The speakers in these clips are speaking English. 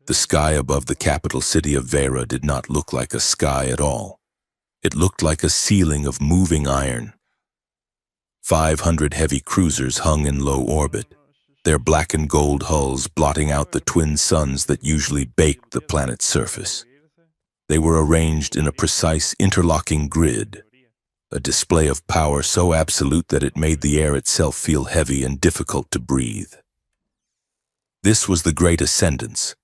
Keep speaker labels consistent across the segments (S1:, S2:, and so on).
S1: The sky above the capital city of Vera did not look like a sky at all. It looked like a ceiling of moving iron. 500 heavy cruisers hung in low orbit, their black and gold hulls blotting out the twin suns that usually baked the planet's surface. They were arranged in a precise interlocking grid, a display of power so absolute that it made the air itself feel heavy and difficult to breathe. This was the Great Ascendance,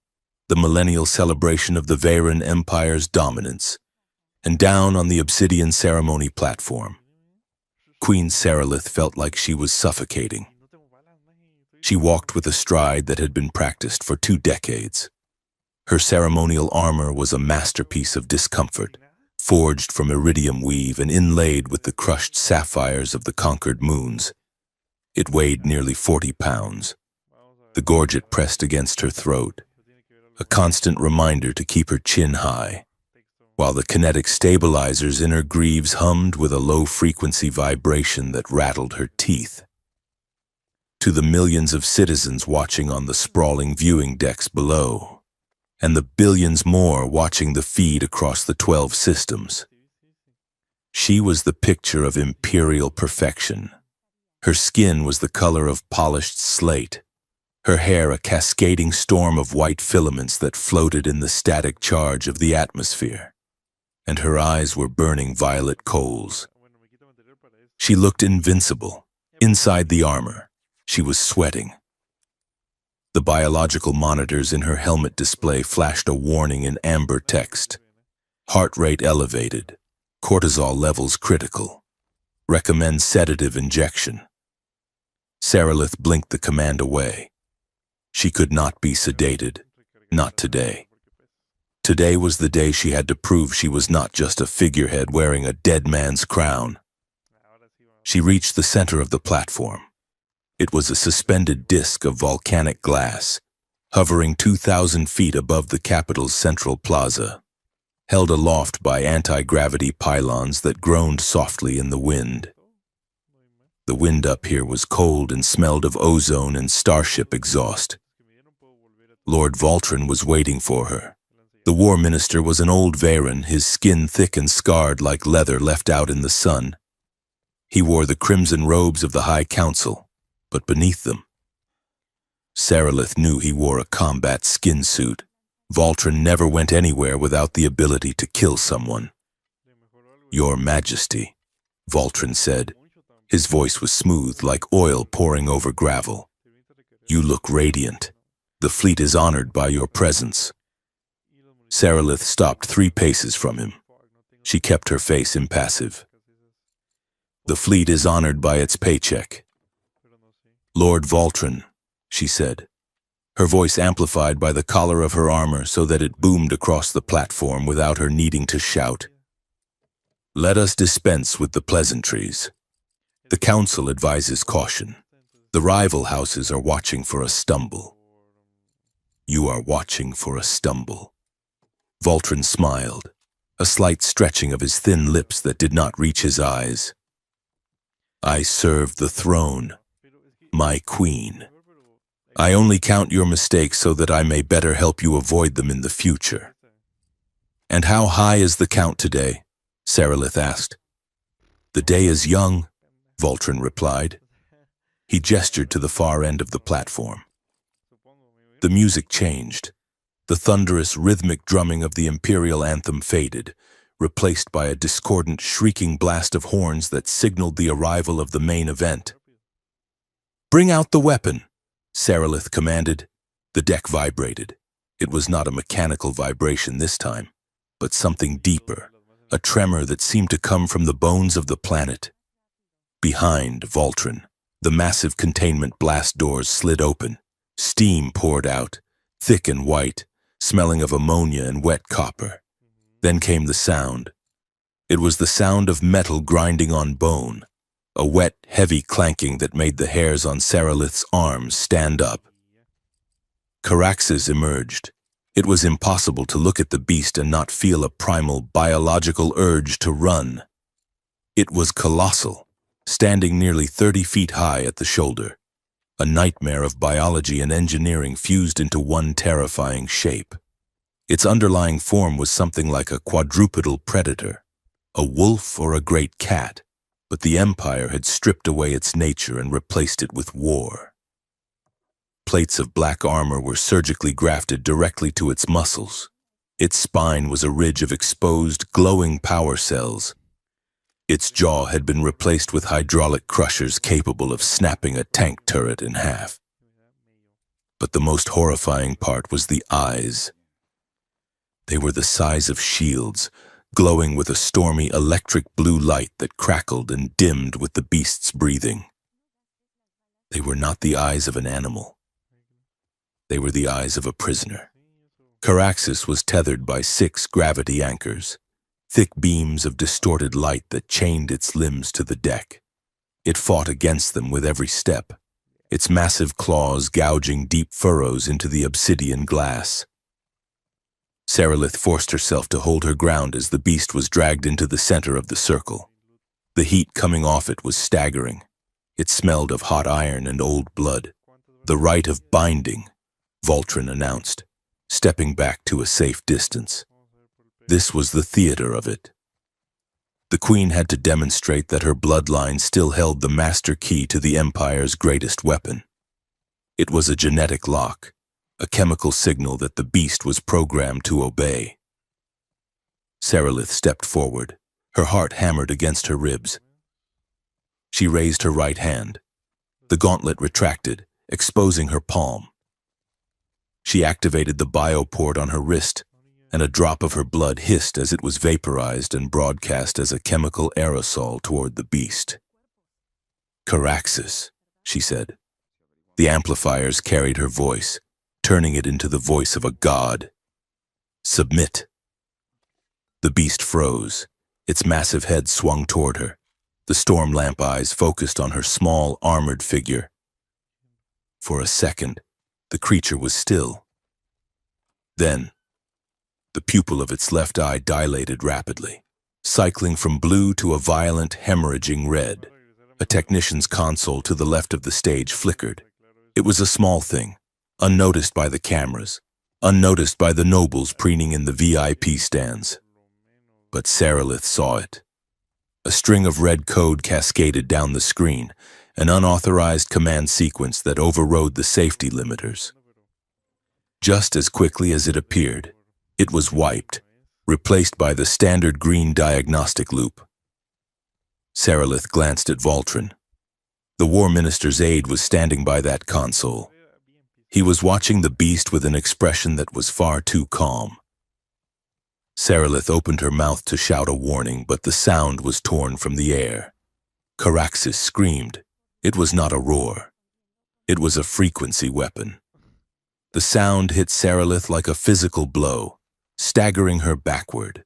S1: the millennial celebration of the Veran Empire's dominance, and down on the obsidian ceremony platform, Queen Sarilith felt like she was suffocating. She walked with a stride that had been practiced for 2 decades. Her ceremonial armor was a masterpiece of discomfort, forged from iridium weave and inlaid with the crushed sapphires of the conquered moons. It weighed nearly 40 pounds. The gorget pressed against her throat, a constant reminder to keep her chin high, while the kinetic stabilizers in her greaves hummed with a low-frequency vibration that rattled her teeth. To the millions of citizens watching on the sprawling viewing decks below, and the billions more watching the feed across the 12 systems, she was the picture of imperial perfection. Her skin was the color of polished slate, her hair a cascading storm of white filaments that floated in the static charge of the atmosphere, and her eyes were burning violet coals. She looked invincible. Inside the armor, she was sweating. The biological monitors in her helmet display flashed a warning in amber text. Heart rate elevated, cortisol levels critical. Recommend sedative injection. Sarilith blinked the command away. She could not be sedated, not today. Today was the day she had to prove she was not just a figurehead wearing a dead man's crown. She reached the center of the platform. It was a suspended disk of volcanic glass, hovering 2,000 feet above the capital's central plaza, held aloft by anti-gravity pylons that groaned softly in the wind. The wind up here was cold and smelled of ozone and starship exhaust. Lord Voltron was waiting for her. The war minister was an old Veran, his skin thick and scarred like leather left out in the sun. He wore the crimson robes of the High Council, but beneath them, Sarilith knew he wore a combat skin suit. Voltron never went anywhere without the ability to kill someone. "Your Majesty," Voltron said. His voice was smooth like oil pouring over gravel. "You look radiant. The fleet is honored by your presence." Sarilith stopped 3 paces from him. She kept her face impassive. "The fleet is honored by its paycheck." "Lord Voltron," she said, her voice amplified by the collar of her armor so that it boomed across the platform without her needing to shout. "Let us dispense with the pleasantries. The Council advises caution. The rival houses are watching for a stumble." "You are watching for a stumble." Voltron smiled, a slight stretching of his thin lips that did not reach his eyes. "I serve the throne, my queen. I only count your mistakes so that I may better help you avoid them in the future." "And how high is the count today?" Sarilith asked. "The day is young," Voltron replied. He gestured to the far end of the platform. The music changed. The thunderous, rhythmic drumming of the Imperial anthem faded, replaced by a discordant, shrieking blast of horns that signaled the arrival of the main event. "Bring out the weapon," Sarilith commanded. The deck vibrated. It was not a mechanical vibration this time, but something deeper, a tremor that seemed to come from the bones of the planet. Behind Voltron, the massive containment blast doors slid open. Steam poured out, thick and white, smelling of ammonia and wet copper. Then came the sound. It was the sound of metal grinding on bone, a wet, heavy clanking that made the hairs on Sarilith's arms stand up. Caraxes emerged. It was impossible to look at the beast and not feel a primal, biological urge to run. It was colossal, standing nearly 30 feet high at the shoulder. a nightmare of biology and engineering fused into one terrifying shape. Its underlying form was something like a quadrupedal predator, a wolf or a great cat, but the Empire had stripped away its nature and replaced it with war. Plates of black armor were surgically grafted directly to its muscles. Its spine was a ridge of exposed, glowing power cells. Its jaw had been replaced with hydraulic crushers capable of snapping a tank turret in half. But the most horrifying part was the eyes. They were the size of shields, glowing with a stormy electric blue light that crackled and dimmed with the beast's breathing. They were not the eyes of an animal. They were the eyes of a prisoner. Caraxus was tethered by 6 gravity anchors, thick beams of distorted light that chained its limbs to the deck. It fought against them with every step, its massive claws gouging deep furrows into the obsidian glass. Sarilith forced herself to hold her ground as the beast was dragged into the center of the circle. The heat coming off it was staggering. It smelled of hot iron and old blood. "The rite of binding," Voltron announced, stepping back to a safe distance. This was the theater of it. The Queen had to demonstrate that her bloodline still held the master key to the Empire's greatest weapon. It was a genetic lock, a chemical signal that the beast was programmed to obey. Sarilith stepped forward, her heart hammered against her ribs. She raised her right hand. The gauntlet retracted, exposing her palm. She activated the bioport on her wrist, and a drop of her blood hissed as it was vaporized and broadcast as a chemical aerosol toward the beast. "Caraxus," she said. The amplifiers carried her voice, turning it into the voice of a god. "Submit." The beast froze. Its massive head swung toward her. The storm lamp eyes focused on her small, armored figure. For a second, the creature was still. Then, the pupil of its left eye dilated rapidly, cycling from blue to a violent, hemorrhaging red. A technician's console to the left of the stage flickered. It was a small thing, unnoticed by the cameras, unnoticed by the nobles preening in the VIP stands. But Sarilith saw it. A string of red code cascaded down the screen, an unauthorized command sequence that overrode the safety limiters. Just as quickly as it appeared, it was wiped, replaced by the standard green diagnostic loop. Sarilith glanced at Voltron. The War Minister's aide was standing by that console. He was watching the beast with an expression that was far too calm. Sarilith opened her mouth to shout a warning, but the sound was torn from the air. Caraxus screamed. It was not a roar. It was a frequency weapon. The sound hit Sarilith like a physical blow, staggering her backward.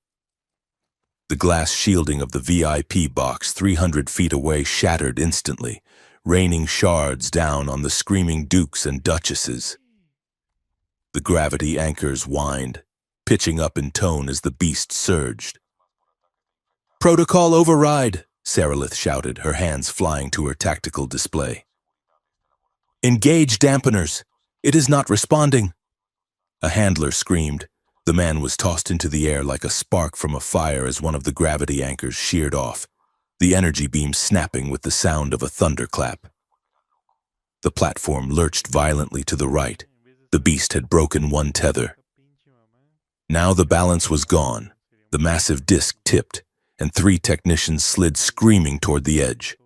S1: The glass shielding of the VIP box 300 feet away shattered instantly, raining shards down on the screaming dukes and duchesses. The gravity anchors whined, pitching up in tone as the beast surged. "Protocol override," Sarilith shouted, her hands flying to her tactical display. "Engage dampeners. It is not responding." A handler screamed. The man was tossed into the air like a spark from a fire as one of the gravity anchors sheared off, the energy beam snapping with the sound of a thunderclap. The platform lurched violently to the right. The beast had broken one tether. Now the balance was gone. The massive disc tipped, and 3 technicians slid screaming toward the edge.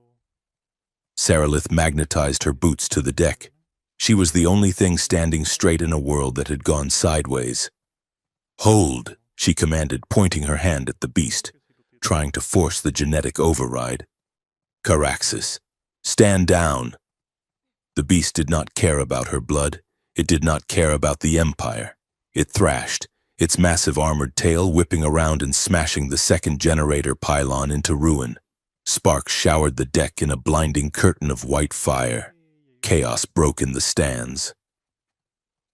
S1: Sarilith magnetized her boots to the deck. She was the only thing standing straight in a world that had gone sideways. "Hold," she commanded, pointing her hand at the beast, trying to force the genetic override. "Caraxus, stand down." The beast did not care about her blood. It did not care about the Empire. It thrashed, its massive armored tail whipping around and smashing the second generator pylon into ruin. Sparks showered the deck in a blinding curtain of white fire. Chaos broke in the stands.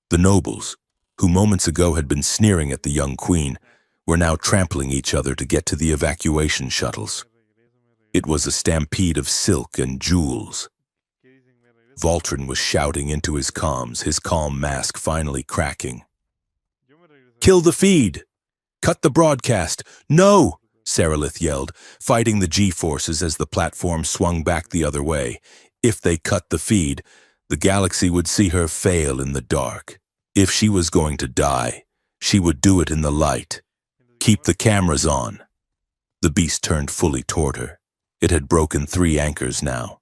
S1: The nobles, who moments ago had been sneering at the young queen, were now trampling each other to get to the evacuation shuttles. It was a stampede of silk and jewels. Voltron was shouting into his comms, his calm mask finally cracking. "Kill the feed! Cut the broadcast! No!" Sarilith yelled, fighting the G-forces as the platform swung back the other way. If they cut the feed, the galaxy would see her fail in the dark. If she was going to die, she would do it in the light. "Keep the cameras on." The beast turned fully toward her. It had broken 3 anchors now.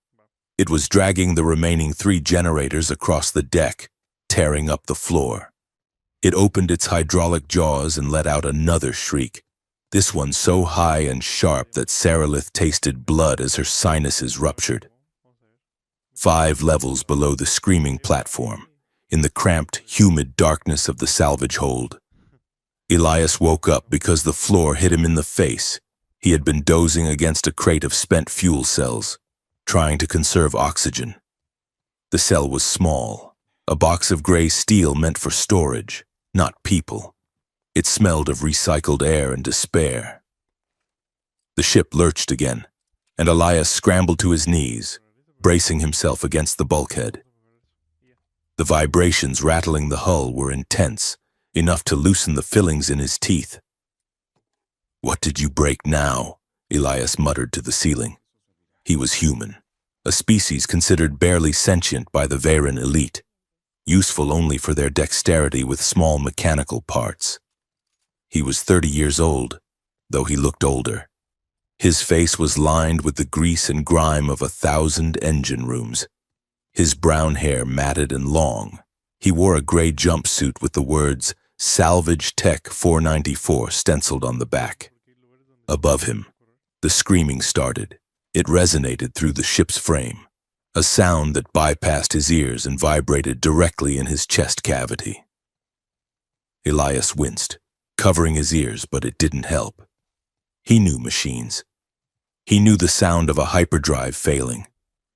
S1: It was dragging the remaining 3 generators across the deck, tearing up the floor. It opened its hydraulic jaws and let out another shriek, this one so high and sharp that Sarilith tasted blood as her sinuses ruptured. 5 levels below the screaming platform, in the cramped, humid darkness of the salvage hold, Elias woke up because the floor hit him in the face. He had been dozing against a crate of spent fuel cells, trying to conserve oxygen. The cell was small, a box of gray steel meant for storage, not people. It smelled of recycled air and despair. The ship lurched again, and Elias scrambled to his knees, bracing himself against the bulkhead. The vibrations rattling the hull were intense, enough to loosen the fillings in his teeth. "What did you break now?" Elias muttered to the ceiling. He was human, a species considered barely sentient by the Veyron elite, useful only for their dexterity with small mechanical parts. He was 30 years old, though he looked older. His face was lined with the grease and grime of 1,000 engine rooms. His brown hair matted and long. He wore a gray jumpsuit with the words Salvage Tech 494 stenciled on the back. Above him, the screaming started. It resonated through the ship's frame, a sound that bypassed his ears and vibrated directly in his chest cavity. Elias winced, covering his ears, but it didn't help. He knew machines. He knew the sound of a hyperdrive failing,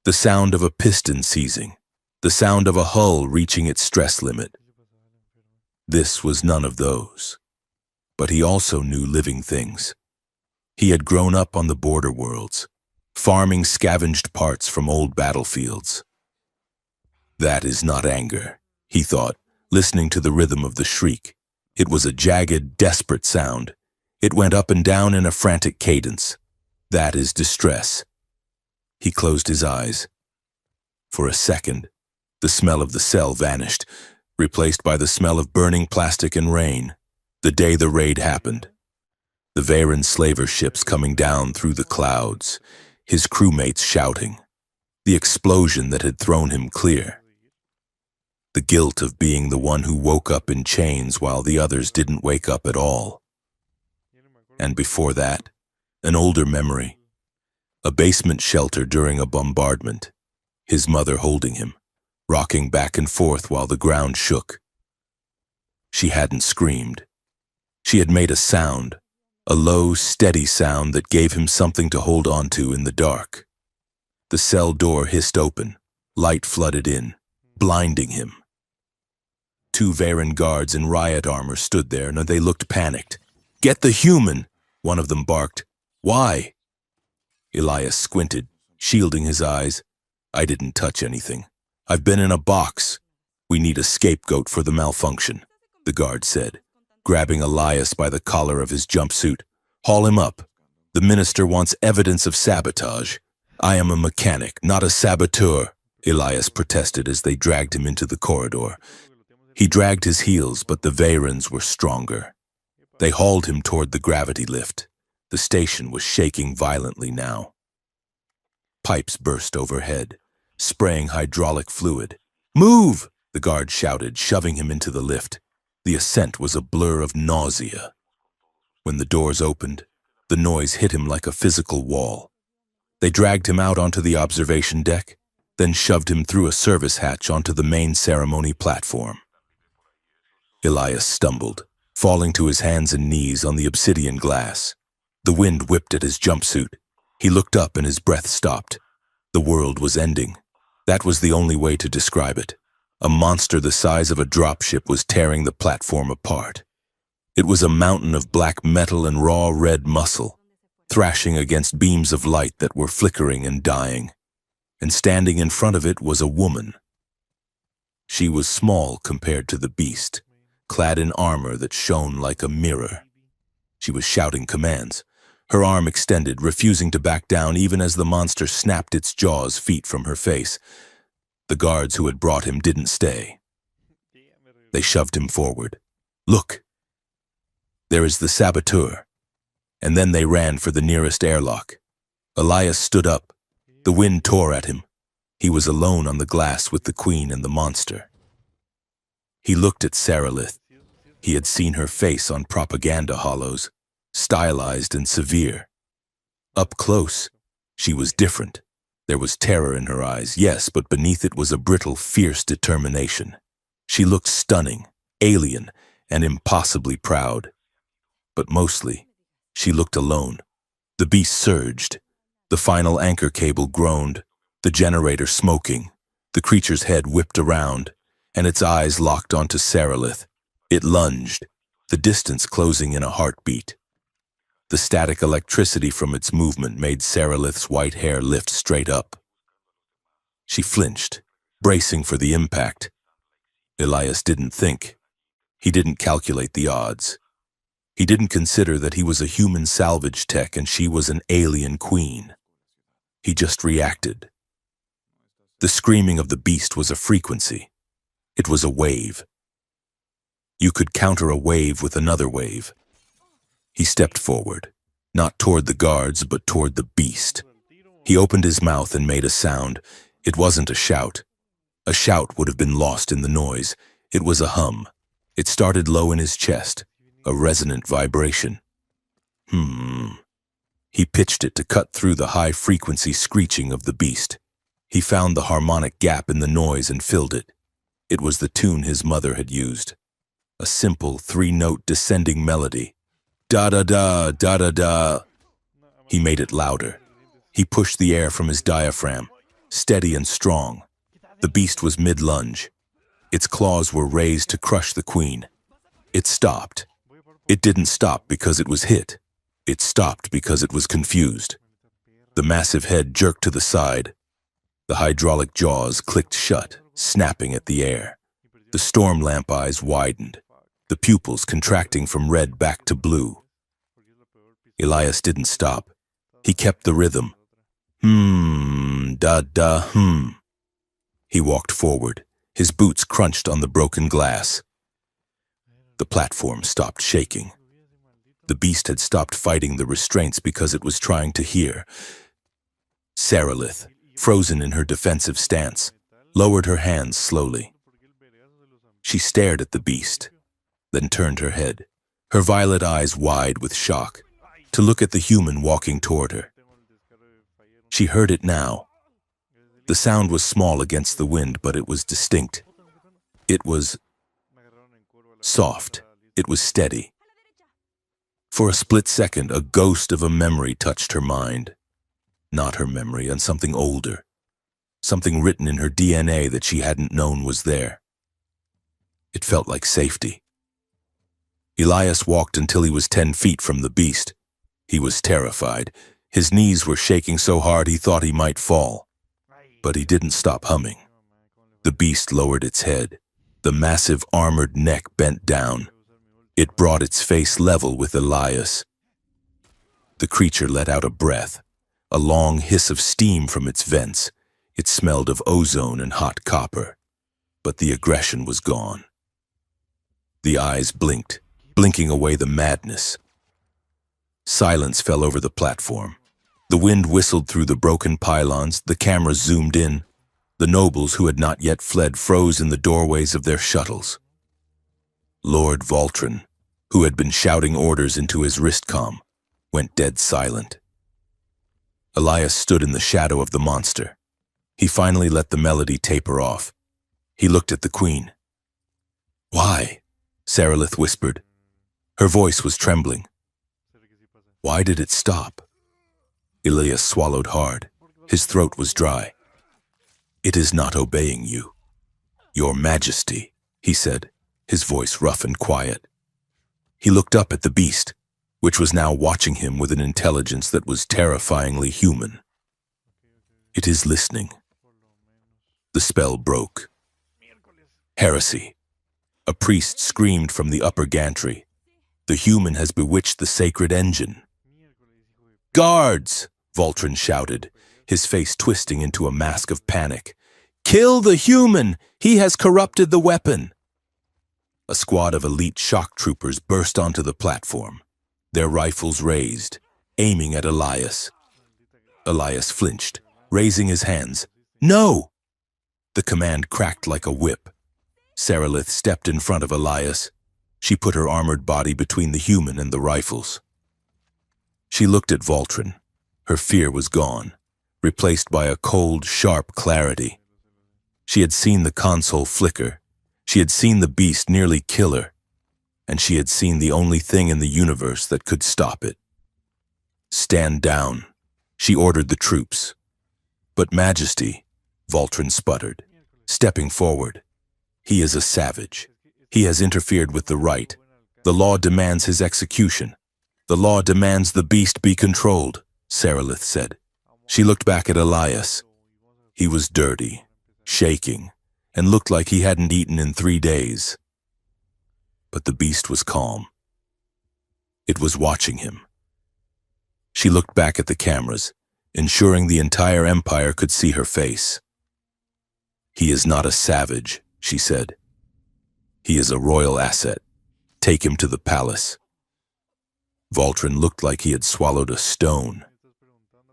S1: the sound of a piston seizing, the sound of a hull reaching its stress limit. This was none of those. But he also knew living things. He had grown up on the border worlds, farming scavenged parts from old battlefields. That is not anger, he thought, listening to the rhythm of the shriek. It was a jagged, desperate sound. It went up and down in a frantic cadence. That is distress. He closed his eyes. For a second, the smell of the cell vanished, replaced by the smell of burning plastic and rain. The day the raid happened. The Veyron slaver ships coming down through the clouds, his crewmates shouting. The explosion that had thrown him clear. The guilt of being the one who woke up in chains while the others didn't wake up at all. And before that, an older memory. A basement shelter during a bombardment. His mother holding him, rocking back and forth while the ground shook. She hadn't screamed. She had made a sound, a low, steady sound that gave him something to hold on to in the dark. The cell door hissed open, light flooded in, blinding him. 2 Veyron guards in riot armor stood there, and they looked panicked. "Get the human!" one of them barked. "Why?" Elias squinted, shielding his eyes. "I didn't touch anything. I've been in a box. We need a scapegoat for the malfunction," the guard said, grabbing Elias by the collar of his jumpsuit. "Haul him up. The minister wants evidence of sabotage." "I am a mechanic, not a saboteur," Elias protested as they dragged him into the corridor. He dragged his heels, but the Veyrons were stronger. They hauled him toward the gravity lift. The station was shaking violently now. Pipes burst overhead, spraying hydraulic fluid. "Move!" the guard shouted, shoving him into the lift. The ascent was a blur of nausea. When the doors opened, the noise hit him like a physical wall. They dragged him out onto the observation deck, then shoved him through a service hatch onto the main ceremony platform. Elias stumbled, falling to his hands and knees on the obsidian glass. The wind whipped at his jumpsuit. He looked up and his breath stopped. The world was ending. That was the only way to describe it. A monster the size of a dropship was tearing the platform apart. It was a mountain of black metal and raw red muscle, thrashing against beams of light that were flickering and dying. and standing in front of it was a woman. She was small compared to the beast, clad in armor that shone like a mirror. She was shouting commands, her arm extended, refusing to back down even as the monster snapped its jaws feet from her face. The guards who had brought him didn't stay. They shoved him forward. Look! There is the saboteur. And then they ran for the nearest airlock. Elias stood up. The wind tore at him. He was alone on the glass with the queen and the monster. He looked at Sarilith. He had seen her face on propaganda hollows, stylized and severe. Up close, she was different. There was terror in her eyes, yes, but beneath it was a brittle, fierce determination. She looked stunning, alien, and impossibly proud. But mostly, she looked alone. The beast surged. The final anchor cable groaned, the generator smoking. The creature's head whipped around, and its eyes locked onto Sarilith. It lunged, the distance closing in a heartbeat. The static electricity from its movement made Sarilith's white hair lift straight up. She flinched, bracing for the impact. Elias didn't think. He didn't calculate the odds. He didn't consider that he was a human salvage tech and she was an alien queen. He just reacted. The screaming of the beast was a frequency. It was a wave. You could counter a wave with another wave. He stepped forward, not toward the guards, but toward the beast. He opened his mouth and made a sound. It wasn't a shout. A shout would have been lost in the noise. It was a hum. It started low in his chest, a resonant vibration. He pitched it to cut through the high-frequency screeching of the beast. He found the harmonic gap in the noise and filled it. It was the tune his mother had used. A simple, three-note descending melody. Da-da-da, da-da-da. He made it louder. He pushed the air from his diaphragm, steady and strong. The beast was mid-lunge. Its claws were raised to crush the queen. It stopped. It didn't stop because it was hit. It stopped because it was confused. The massive head jerked to the side. The hydraulic jaws clicked shut, snapping at the air. The storm lamp eyes widened, the pupils contracting from red back to blue. Elias didn't stop. He kept the rhythm. Da-da, He walked forward. His boots crunched on the broken glass. The platform stopped shaking. The beast had stopped fighting the restraints because it was trying to hear. Sarilith, frozen in her defensive stance, lowered her hands slowly. She stared at the beast, then turned her head, her violet eyes wide with shock, to look at the human walking toward her. She heard it now. The sound was small against the wind, but it was distinct. It was soft. It was steady. For a split second, a ghost of a memory touched her mind. Not her memory, and something older. Something written in her DNA that she hadn't known was there. It felt like safety. Elias walked until he was 10 feet from the beast. He was terrified. His knees were shaking so hard he thought he might fall. But he didn't stop humming. The beast lowered its head. The massive armored neck bent down. It brought its face level with Elias. The creature let out a breath, a long hiss of steam from its vents. It smelled of ozone and hot copper. But the aggression was gone. The eyes blinked, blinking away the madness. Silence fell over the platform. The wind whistled through the broken pylons, the camera zoomed in. The nobles who had not yet fled froze in the doorways of their shuttles. Lord Voltron, who had been shouting orders into his wristcom, went dead silent. Elias stood in the shadow of the monster. He finally let the melody taper off. He looked at the queen. "Why?" Sarilith whispered. Her voice was trembling. "Why did it stop?" Elias swallowed hard. His throat was dry. "It is not obeying you. Your Majesty," he said, his voice rough and quiet. He looked up at the beast, which was now watching him with an intelligence that was terrifyingly human. "It is listening," The spell broke. Heresy. A priest screamed from the upper gantry. The human has bewitched the sacred engine. Guards! Voltron shouted, his face twisting into a mask of panic. Kill the human! He has corrupted the weapon! A squad of elite shock troopers burst onto the platform, their rifles raised, aiming at Elias. Elias flinched, raising his hands. No! The command cracked like a whip. Sarilith stepped in front of Elias. She put her armored body between the human and the rifles. She looked at Voltron. Her fear was gone, replaced by a cold, sharp clarity. She had seen the console flicker. She had seen the beast nearly kill her. And she had seen the only thing in the universe that could stop it. Stand down, she ordered the troops. But Majesty, Voltron sputtered, stepping forward. He is a savage. He has interfered with the right. The law demands his execution. The law demands the beast be controlled, Sarilith said. She looked back at Elias. He was dirty, shaking, and looked like he hadn't eaten in 3 days. But the beast was calm. It was watching him. She looked back at the cameras, ensuring the entire empire could see her face. He is not a savage, she said. He is a royal asset. Take him to the palace. Voltron looked like he had swallowed a stone,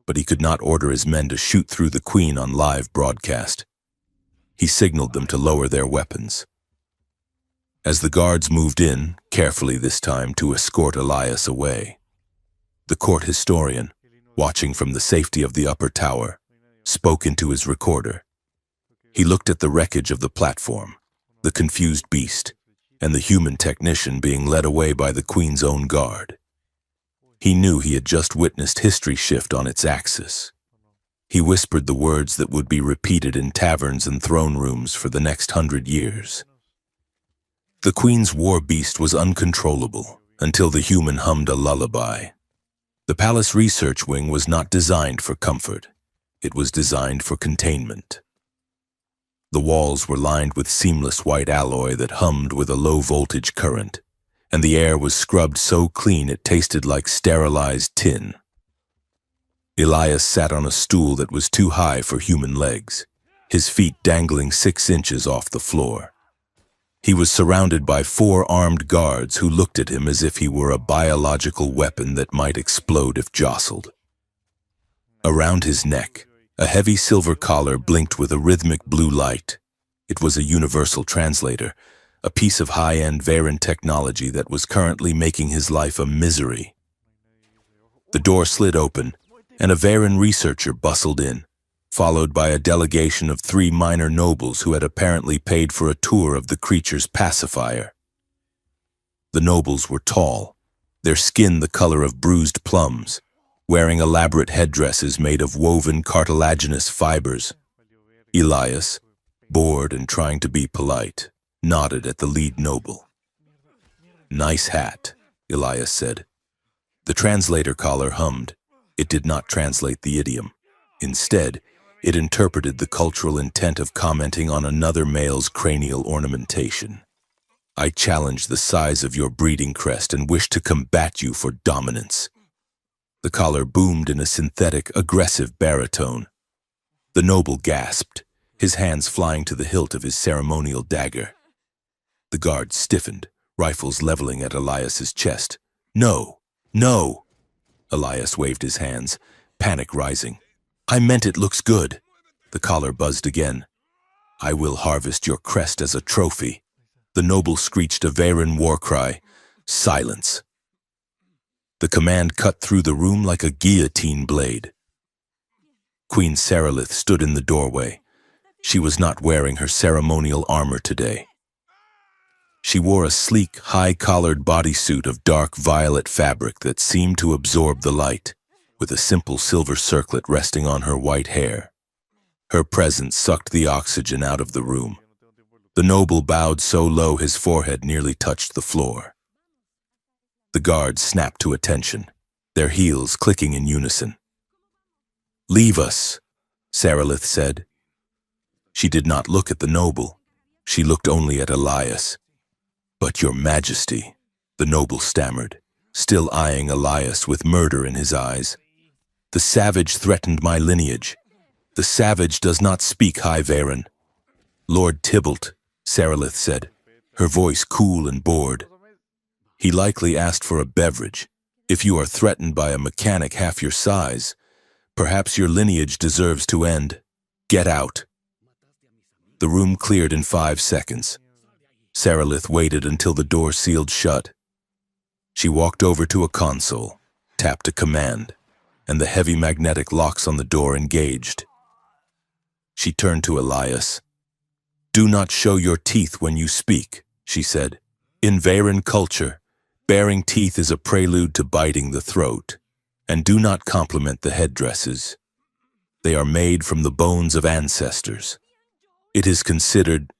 S1: but he could not order his men to shoot through the Queen on live broadcast. He signaled them to lower their weapons. As the guards moved in, carefully this time, to escort Elias away, the court historian, watching from the safety of the upper tower, spoke into his recorder. He looked at the wreckage of the platform, the confused beast, and the human technician being led away by the Queen's own guard. He knew he had just witnessed history shift on its axis. He whispered the words that would be repeated in taverns and throne rooms for the next 100 years. The Queen's war beast was uncontrollable until the human hummed a lullaby. The palace research wing was not designed for comfort. It was designed for containment. The walls were lined with seamless white alloy that hummed with a low-voltage current, and the air was scrubbed so clean it tasted like sterilized tin. Elias sat on a stool that was too high for human legs, his feet dangling 6 inches off the floor. He was surrounded by 4 armed guards who looked at him as if he were a biological weapon that might explode if jostled. Around his neck, a heavy silver collar blinked with a rhythmic blue light. It was a universal translator, a piece of high-end Varen technology that was currently making his life a misery. The door slid open, and a Varen researcher bustled in, followed by a delegation of 3 minor nobles who had apparently paid for a tour of the creature's pacifier. The nobles were tall, their skin the color of bruised plums, wearing elaborate headdresses made of woven cartilaginous fibers. Elias, bored and trying to be polite, nodded at the lead noble. "Nice hat," Elias said. The translator collar hummed. It did not translate the idiom. Instead, it interpreted the cultural intent of commenting on another male's cranial ornamentation. "I challenge the size of your breeding crest and wish to combat you for dominance." The collar boomed in a synthetic, aggressive baritone. The noble gasped, his hands flying to the hilt of his ceremonial dagger. The guards stiffened, rifles leveling at Elias's chest. "No! No!" Elias waved his hands, panic rising. "I meant it looks good." The collar buzzed again. "I will harvest your crest as a trophy." The noble screeched a Varen war cry. "Silence!" The command cut through the room like a guillotine blade. Queen Sarilith stood in the doorway. She was not wearing her ceremonial armor today. She wore a sleek, high-collared bodysuit of dark violet fabric that seemed to absorb the light, with a simple silver circlet resting on her white hair. Her presence sucked the oxygen out of the room. The noble bowed so low his forehead nearly touched the floor. The guards snapped to attention, their heels clicking in unison. "Leave us," Sarilith said. She did not look at the noble. She looked only at Elias. "But your majesty," the noble stammered, still eyeing Elias with murder in his eyes. "The savage threatened my lineage. The savage does not speak, High Varen." "Lord Tybalt," Saralith said, her voice cool and bored. "He likely asked for a beverage. If you are threatened by a mechanic half your size, perhaps your lineage deserves to end. Get out." The room cleared in 5 seconds. Saralith waited until the door sealed shut. She walked over to a console, tapped a command, and the heavy magnetic locks on the door engaged. She turned to Elias. "Do not show your teeth when you speak," she said. "In Varen culture, baring teeth is a prelude to biting the throat. And do not compliment the headdresses. They are made from the bones of ancestors. It is considered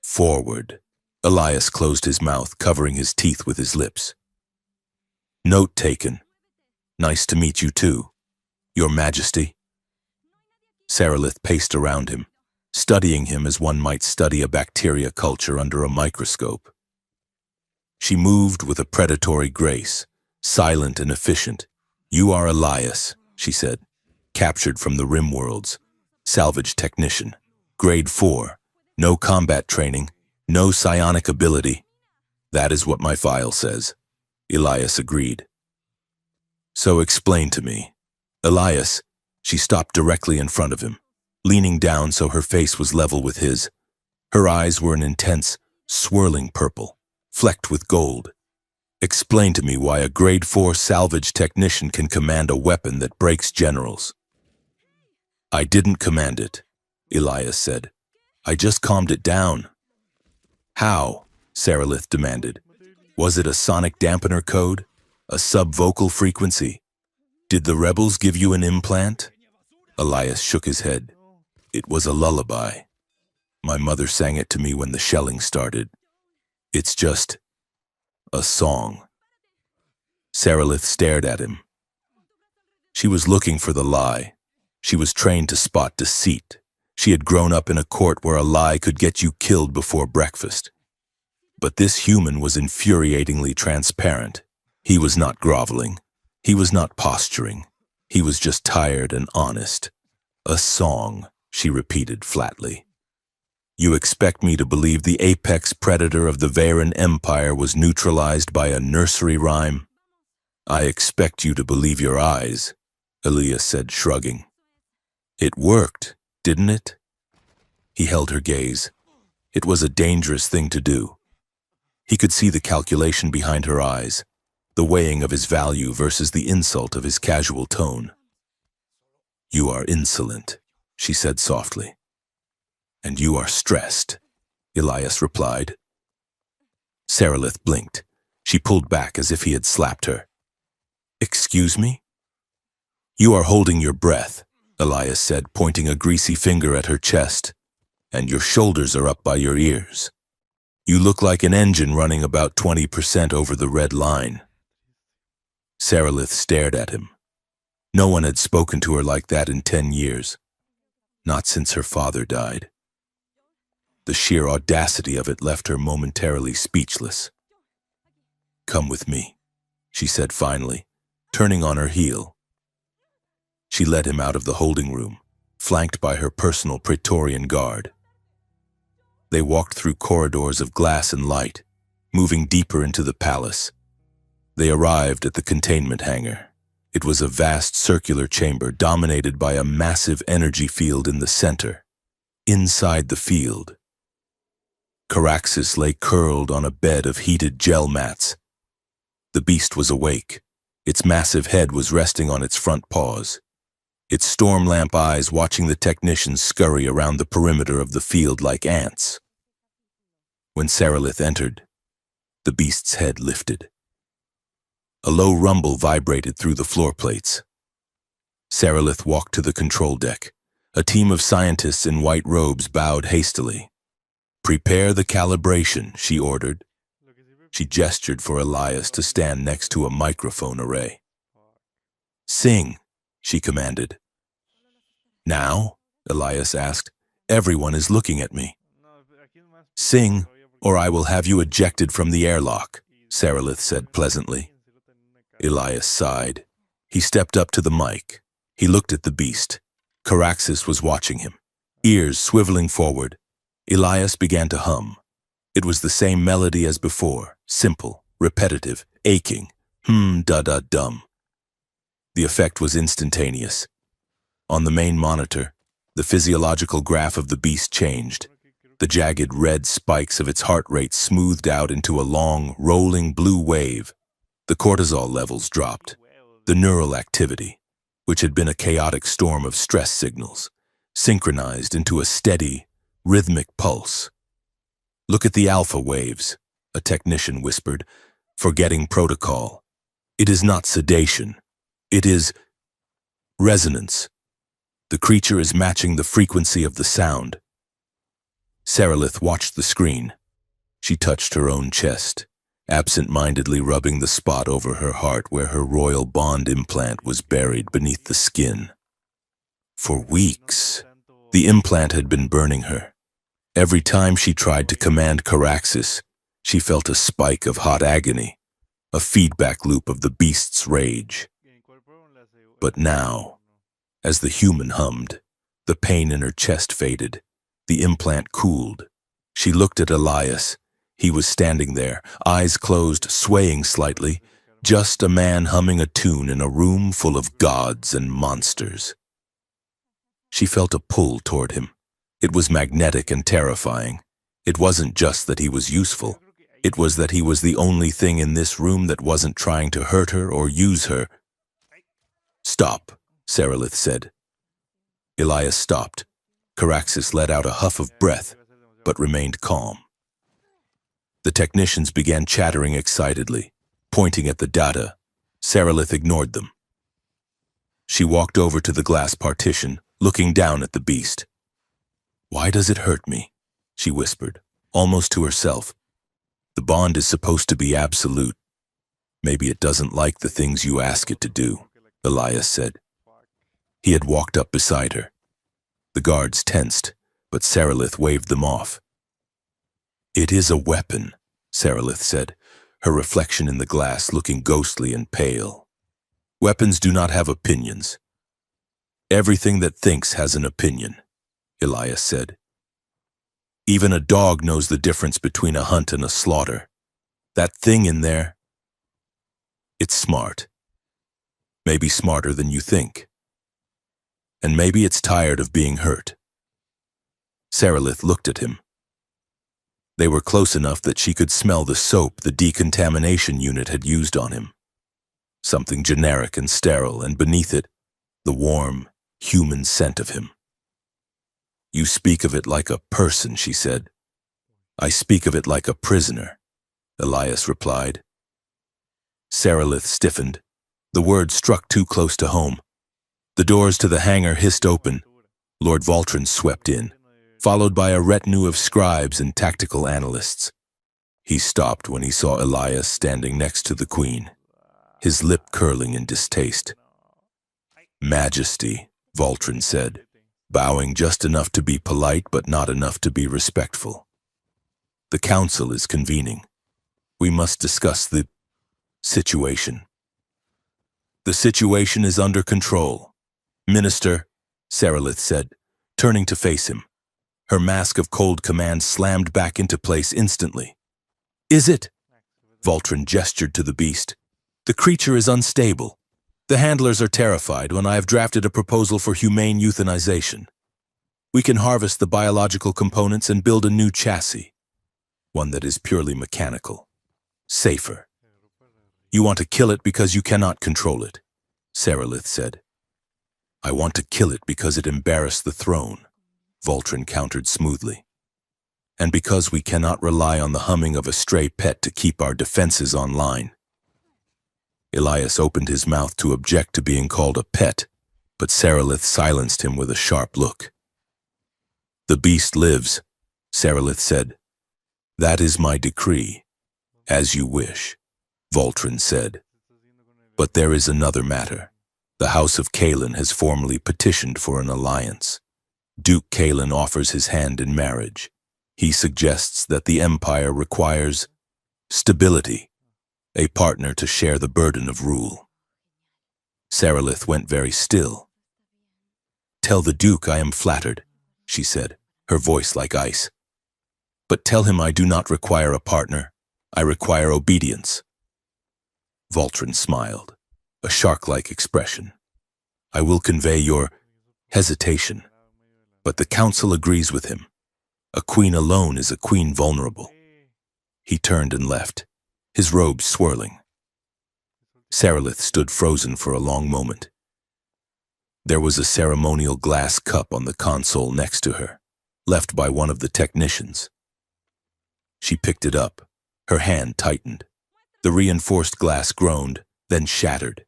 S1: forward." Elias closed his mouth, covering his teeth with his lips. "Note taken. Nice to meet you too, Your Majesty." Saralith paced around him, studying him as one might study a bacteria culture under a microscope. She moved with a predatory grace, silent and efficient. "You are Elias," she said, "captured from the Rim Worlds, salvage technician, grade 4, no combat training, no psionic ability." "That is what my file says," Elias agreed. "So explain to me." "Elias," she stopped directly in front of him, leaning down so her face was level with his. Her eyes were an intense, swirling purple, flecked with gold. "Explain to me why a grade 4 salvage technician can command a weapon that breaks generals." "I didn't command it," Elias said. "I just calmed it down." "How?" Saralith demanded. "Was it a sonic dampener code? A subvocal frequency? Did the rebels give you an implant?" Elias shook his head. "It was a lullaby. My mother sang it to me when the shelling started. It's just a song." Saralith stared at him. She was looking for the lie. She was trained to spot deceit. She had grown up in a court where a lie could get you killed before breakfast. But this human was infuriatingly transparent. He was not groveling. He was not posturing. He was just tired and honest. "A song," she repeated flatly. "You expect me to believe the apex predator of the Varen Empire was neutralized by a nursery rhyme?" "I expect you to believe your eyes," Elias said, shrugging. "It worked, didn't it?" He held her gaze. It was a dangerous thing to do. He could see the calculation behind her eyes, the weighing of his value versus the insult of his casual tone. "You are insolent," she said softly. "And you are stressed," Elias replied. Saralith blinked. She pulled back as if he had slapped her. "Excuse me?" "You are holding your breath," Elias said, pointing a greasy finger at her chest. "And your shoulders are up by your ears. You look like an engine running about 20% over the red line." Saralith stared at him. No one had spoken to her like that in 10 years. Not since her father died. The sheer audacity of it left her momentarily speechless. "Come with me," she said finally, turning on her heel. She led him out of the holding room, flanked by her personal Praetorian guard. They walked through corridors of glass and light, moving deeper into the palace. They arrived at the containment hangar. It was a vast circular chamber dominated by a massive energy field in the center. Inside the field, Caraxes lay curled on a bed of heated gel mats. The beast was awake. Its massive head was resting on its front paws, its storm lamp eyes watching the technicians scurry around the perimeter of the field like ants. When Saralith entered, the beast's head lifted. A low rumble vibrated through the floor plates. Saralith walked to the control deck. A team of scientists in white robes bowed hastily. "Prepare the calibration," she ordered. She gestured for Elias to stand next to a microphone array. "Sing," she commanded. "Now?" Elias asked. Everyone is looking at me. Sing, or I will have you ejected from the airlock, Sarilith said pleasantly. Elias sighed. He stepped up to the mic. He looked at the beast. Caraxes was watching him, ears swiveling forward. Elias began to hum. It was the same melody as before, simple, repetitive, aching, da-da-dum. The effect was instantaneous. On the main monitor, the physiological graph of the beast changed. The jagged red spikes of its heart rate smoothed out into a long, rolling blue wave. The cortisol levels dropped. The neural activity, which had been a chaotic storm of stress signals, synchronized into a steady, rhythmic pulse. Look at the alpha waves, a technician whispered, forgetting protocol. It is not sedation. It is resonance. The creature is matching the frequency of the sound. Sarilith watched the screen. She touched her own chest, absent-mindedly rubbing the spot over her heart where her royal bond implant was buried beneath the skin. For weeks, the implant had been burning her. Every time she tried to command Caraxes, she felt a spike of hot agony, a feedback loop of the beast's rage. But now, as the human hummed, the pain in her chest faded, the implant cooled. She looked at Elias. He was standing there, eyes closed, swaying slightly, just a man humming a tune in a room full of gods and monsters. She felt a pull toward him. It was magnetic and terrifying. It wasn't just that he was useful. It was that he was the only thing in this room that wasn't trying to hurt her or use her. "Stop," Sarilith said. Elias stopped. Caraxes let out a huff of breath, but remained calm. The technicians began chattering excitedly, pointing at the data. Sarilith ignored them. She walked over to the glass partition, looking down at the beast. "Why does it hurt me?" she whispered, almost to herself. "The bond is supposed to be absolute. Maybe it doesn't like the things you ask it to do," Elias said. He had walked up beside her. The guards tensed, but Sarilith waved them off. "It is a weapon," Sarilith said, her reflection in the glass looking ghostly and pale. "Weapons do not have opinions." "Everything that thinks has an opinion," Elias said. "Even a dog knows the difference between a hunt and a slaughter. That thing in there, it's smart. Maybe smarter than you think. And maybe it's tired of being hurt." Sarilith looked at him. They were close enough that she could smell the soap the decontamination unit had used on him. Something generic and sterile, and beneath it, the warm, human scent of him. "You speak of it like a person," she said. "I speak of it like a prisoner," Elias replied. Sarilith stiffened. The word struck too close to home. The doors to the hangar hissed open. Lord Voltron swept in, followed by a retinue of scribes and tactical analysts. He stopped when he saw Elias standing next to the Queen, his lip curling in distaste. "Majesty," Voltron said, bowing just enough to be polite but not enough to be respectful. "The council is convening. We must discuss the situation." "The situation is under control, Minister," Sarilith said, turning to face him. Her mask of cold command slammed back into place instantly. "Is it?" Voltron gestured to the beast. "The creature is unstable. The handlers are terrified when I have drafted a proposal for humane euthanization. We can harvest the biological components and build a new chassis, one that is purely mechanical, safer. You want to kill it because you cannot control it," Sarilith said. "I want to kill it because it embarrassed the throne," Voltron countered smoothly. "And because we cannot rely on the humming of a stray pet to keep our defenses online." Elias opened his mouth to object to being called a pet, but Sarilith silenced him with a sharp look. "The beast lives," Sarilith said. "That is my decree. As you wish," Voltron said. "But there is another matter. The House of Kalen has formally petitioned for an alliance. Duke Kalen offers his hand in marriage. He suggests that the empire requires stability, a partner to share the burden of rule. Sarilith went very still. "Tell the Duke I am flattered," she said, her voice like ice. "But tell him I do not require a partner. I require obedience." Voltron smiled, a shark-like expression. "I will convey your hesitation, but the council agrees with him. A queen alone is a queen vulnerable." He turned and left, his robes swirling. Sarilith stood frozen for a long moment. There was a ceremonial glass cup on the console next to her, left by one of the technicians. She picked it up, her hand tightened. The reinforced glass groaned, then shattered.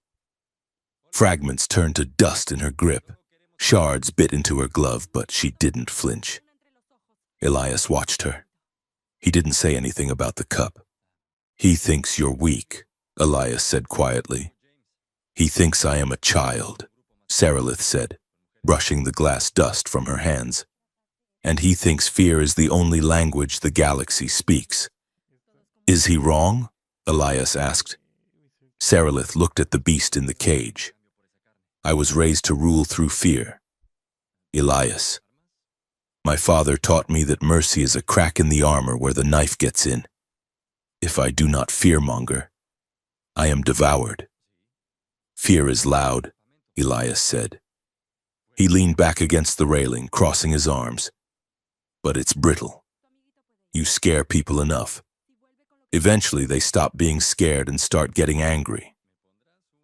S1: Fragments turned to dust in her grip. Shards bit into her glove, but she didn't flinch. Elias watched her. He didn't say anything about the cup. "He thinks you're weak," Elias said quietly. "He thinks I am a child," Sarilith said, brushing the glass dust from her hands. "And he thinks fear is the only language the galaxy speaks." "Is he wrong?" Elias asked. Sarilith looked at the beast in the cage. "I was raised to rule through fear." "Elias, my father taught me that mercy is a crack in the armor where the knife gets in. If I do not fearmonger, I am devoured." "Fear is loud," Elias said. He leaned back against the railing, crossing his arms. "But it's brittle. You scare people enough. Eventually they stop being scared and start getting angry.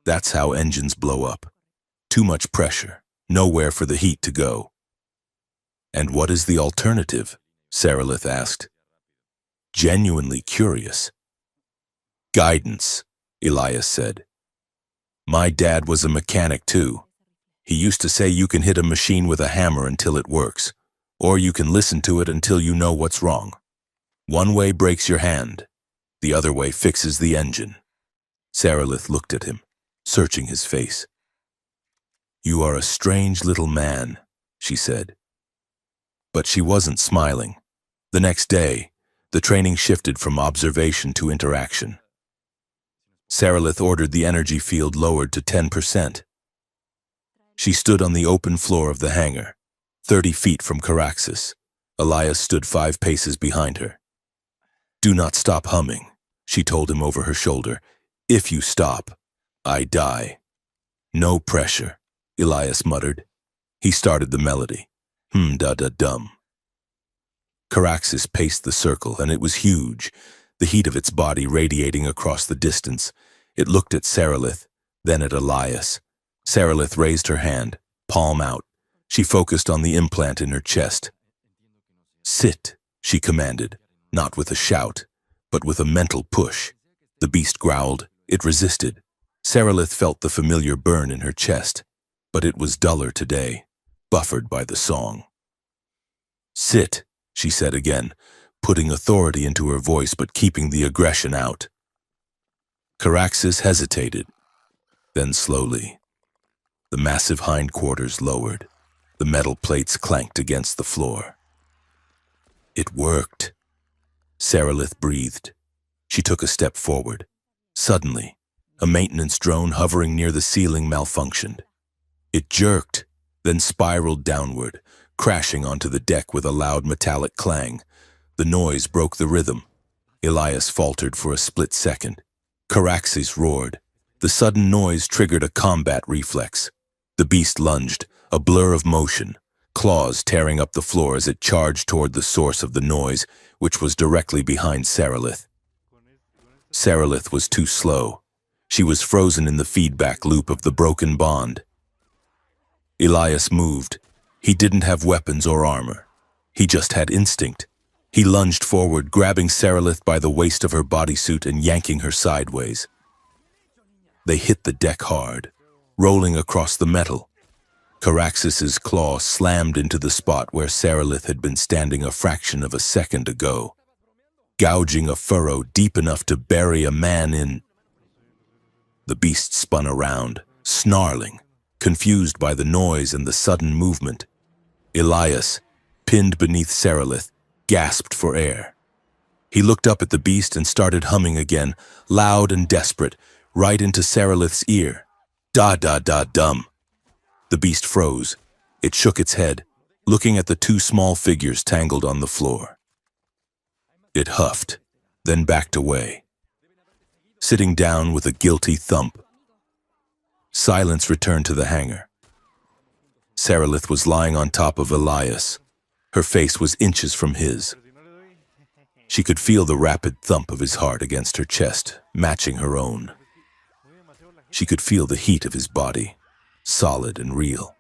S1: That's how engines blow up. Too much pressure, nowhere for the heat to go." "And what is the alternative?" Sarilith asked, genuinely curious. "Guidance," Elias said. "My dad was a mechanic too. He used to say you can hit a machine with a hammer until it works, or you can listen to it until you know what's wrong. One way breaks your hand, the other way fixes the engine." Sarilith looked at him, searching his face. "You are a strange little man," she said. But she wasn't smiling. The next day, the training shifted from observation to interaction. Sarilith ordered the energy field lowered to 10%. She stood on the open floor of the hangar, 30 feet from Caraxes. Elias stood 5 paces behind her. "Do not stop humming," she told him over her shoulder. "If you stop, I die." "No pressure," Elias muttered. He started the melody. Da-da-dum. Caraxes paced the circle, and it was huge, the heat of its body radiating across the distance. It looked at Sarilith, then at Elias. Sarilith raised her hand, palm out. She focused on the implant in her chest. "Sit," she commanded, not with a shout, but with a mental push. The beast growled. It resisted. Sarilith felt the familiar burn in her chest, but it was duller today, buffered by the song. "Sit," she said again, putting authority into her voice but keeping the aggression out. Caraxes hesitated, then slowly. The massive hindquarters lowered. The metal plates clanked against the floor. "It worked." Sarilith breathed. She took a step forward. Suddenly, a maintenance drone hovering near the ceiling malfunctioned. It jerked, then spiraled downward, crashing onto the deck with a loud metallic clang. The noise broke the rhythm. Elias faltered for a split second. Caraxes roared. The sudden noise triggered a combat reflex. The beast lunged, a blur of motion, claws tearing up the floor as it charged toward the source of the noise, which was directly behind Sarilith. Sarilith was too slow. She was frozen in the feedback loop of the broken bond. Elias moved. He didn't have weapons or armor. He just had instinct. He lunged forward, grabbing Sarilith by the waist of her bodysuit and yanking her sideways. They hit the deck hard, rolling across the metal. Caraxes' claw slammed into the spot where Sarilith had been standing a fraction of a second ago, gouging a furrow deep enough to bury a man in. The beast spun around, snarling, confused by the noise and the sudden movement. Elias, pinned beneath Sarilith, gasped for air. He looked up at the beast and started humming again, loud and desperate, right into Sarilith's ear. Da-da-da-dum. The beast froze. It shook its head, looking at the two small figures tangled on the floor. It huffed, then backed away, sitting down with a guilty thump. Silence returned to the hangar. Sarilith was lying on top of Elias. Her face was inches from his. She could feel the rapid thump of his heart against her chest, matching her own. She could feel the heat of his body, solid and real.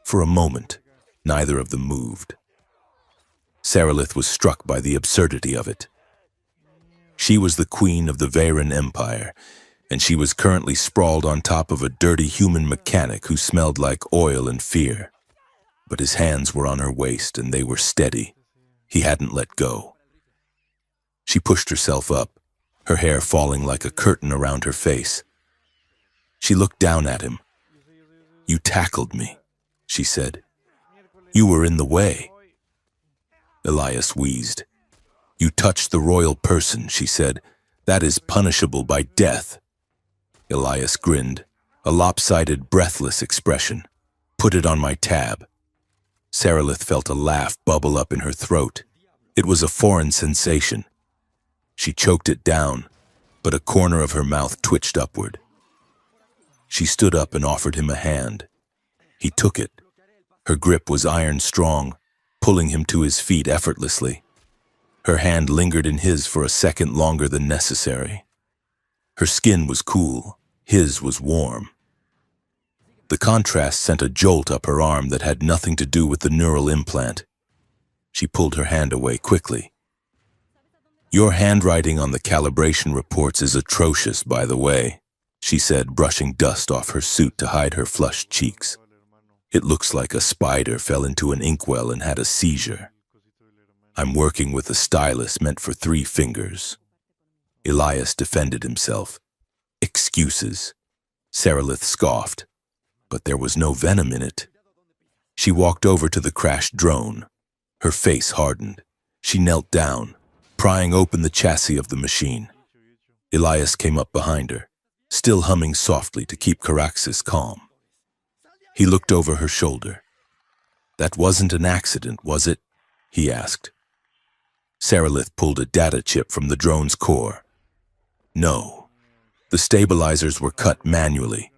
S1: For a moment, neither of them moved. Sarilith was struck by the absurdity of it. She was the queen of the Veyran Empire, and she was currently sprawled on top of a dirty human mechanic who smelled like oil and fear. But his hands were on her waist, and they were steady. He hadn't let go. She pushed herself up, her hair falling like a curtain around her face. She looked down at him. "You tackled me," she said. "You were in the way." Elias wheezed. "You touched the royal person," she said. "That is punishable by death." Elias grinned, a lopsided, breathless expression. "Put it on my tab." Sarilith felt a laugh bubble up in her throat. It was a foreign sensation. She choked it down, but a corner of her mouth twitched upward. She stood up and offered him a hand. He took it. Her grip was iron strong, pulling him to his feet effortlessly. Her hand lingered in his for a second longer than necessary. Her skin was cool, his was warm. The contrast sent a jolt up her arm that had nothing to do with the neural implant. She pulled her hand away quickly. "Your handwriting on the calibration reports is atrocious, by the way," she said, brushing dust off her suit to hide her flushed cheeks. "It looks like a spider fell into an inkwell and had a seizure. I'm working with a stylus meant for 3 fingers." Elias defended himself. "Excuses." Sarilith scoffed, but there was no venom in it. She walked over to the crashed drone. Her face hardened. She knelt down, prying open the chassis of the machine. Elias came up behind her, still humming softly to keep Caraxes calm. He looked over her shoulder. "That wasn't an accident, was it?" he asked. Sarilith pulled a data chip from the drone's core. "No. The stabilizers were cut manually."